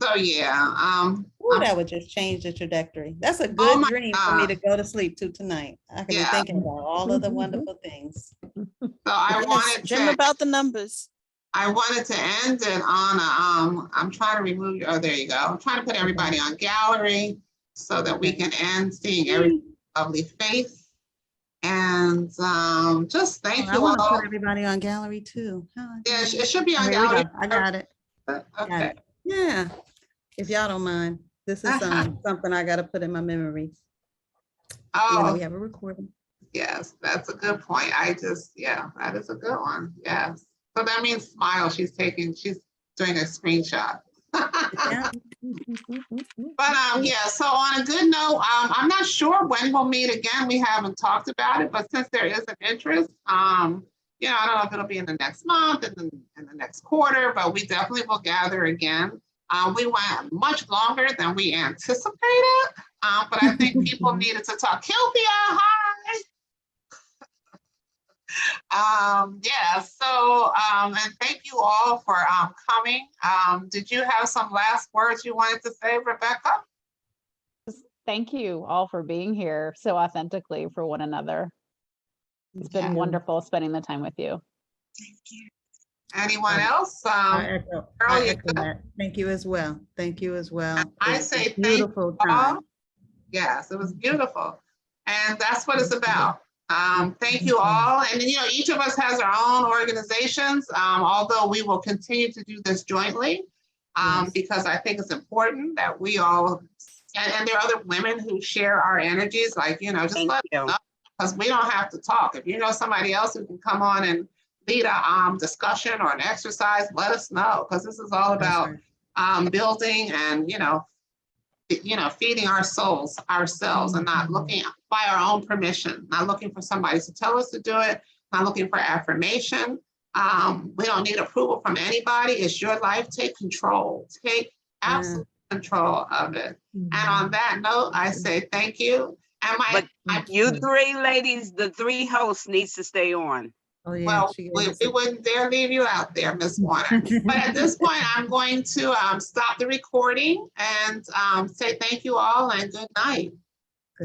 So yeah. Ooh, that would just change the trajectory. That's a good dream for me to go to sleep to tonight. I can be thinking about all of the wonderful things. So I wanted dream about the numbers. I wanted to end it on I'm trying to remove you. Oh, there you go. I'm trying to put everybody on gallery so that we can end seeing every lovely face. And just thank you I want to all. put everybody on gallery too. Yeah, it should be on There we gallery. go. I got it. Okay. Got it. Yeah. If y'all don't mind, this is something I got to put in my memories. Oh, we have a recording. Yes, that's a good point. that is a good one. Yes. So that means Smile. She's doing a screenshot. But yeah, so on a good note, I'm not sure when we'll meet again. We haven't talked about it, but since there is an interest, I don't know if it'll be in the next month, in the next quarter, but we definitely will gather again. We went much longer than we anticipated, but I think people needed to talk. Kylthia, hi. And thank you all for coming. Did you have some last words you wanted to say, Rebecca? Thank you all for being here so authentically for one another. It's been wonderful spending the time with you. Thank you. Anyone else? I echo that. Thank you as well. Thank you as well. I say beautiful thank you all. time. Yes, it was beautiful. And that's what it's about. Thank you all. And each of us has our own organizations, although we will continue to do this jointly, because I think it's important that we all, and there are other women who share our energies, like, just let us know, because we don't have to talk. If you know somebody else who can come on and lead a discussion or an exercise, let us know, because this is all about building and, feeding our souls ourselves and not looking by our own permission, not looking for somebody to tell us to do it, not looking for affirmation. We don't need approval from anybody. It's your life. Take control. Take absolute control of it. And on that note, I say thank you. And you three ladies, the three hosts needs to stay on. Oh, yeah, well, we wouldn't dare leave you out there, Ms. Warner. But at this point, I'm going to stop the recording and say thank you all and good night.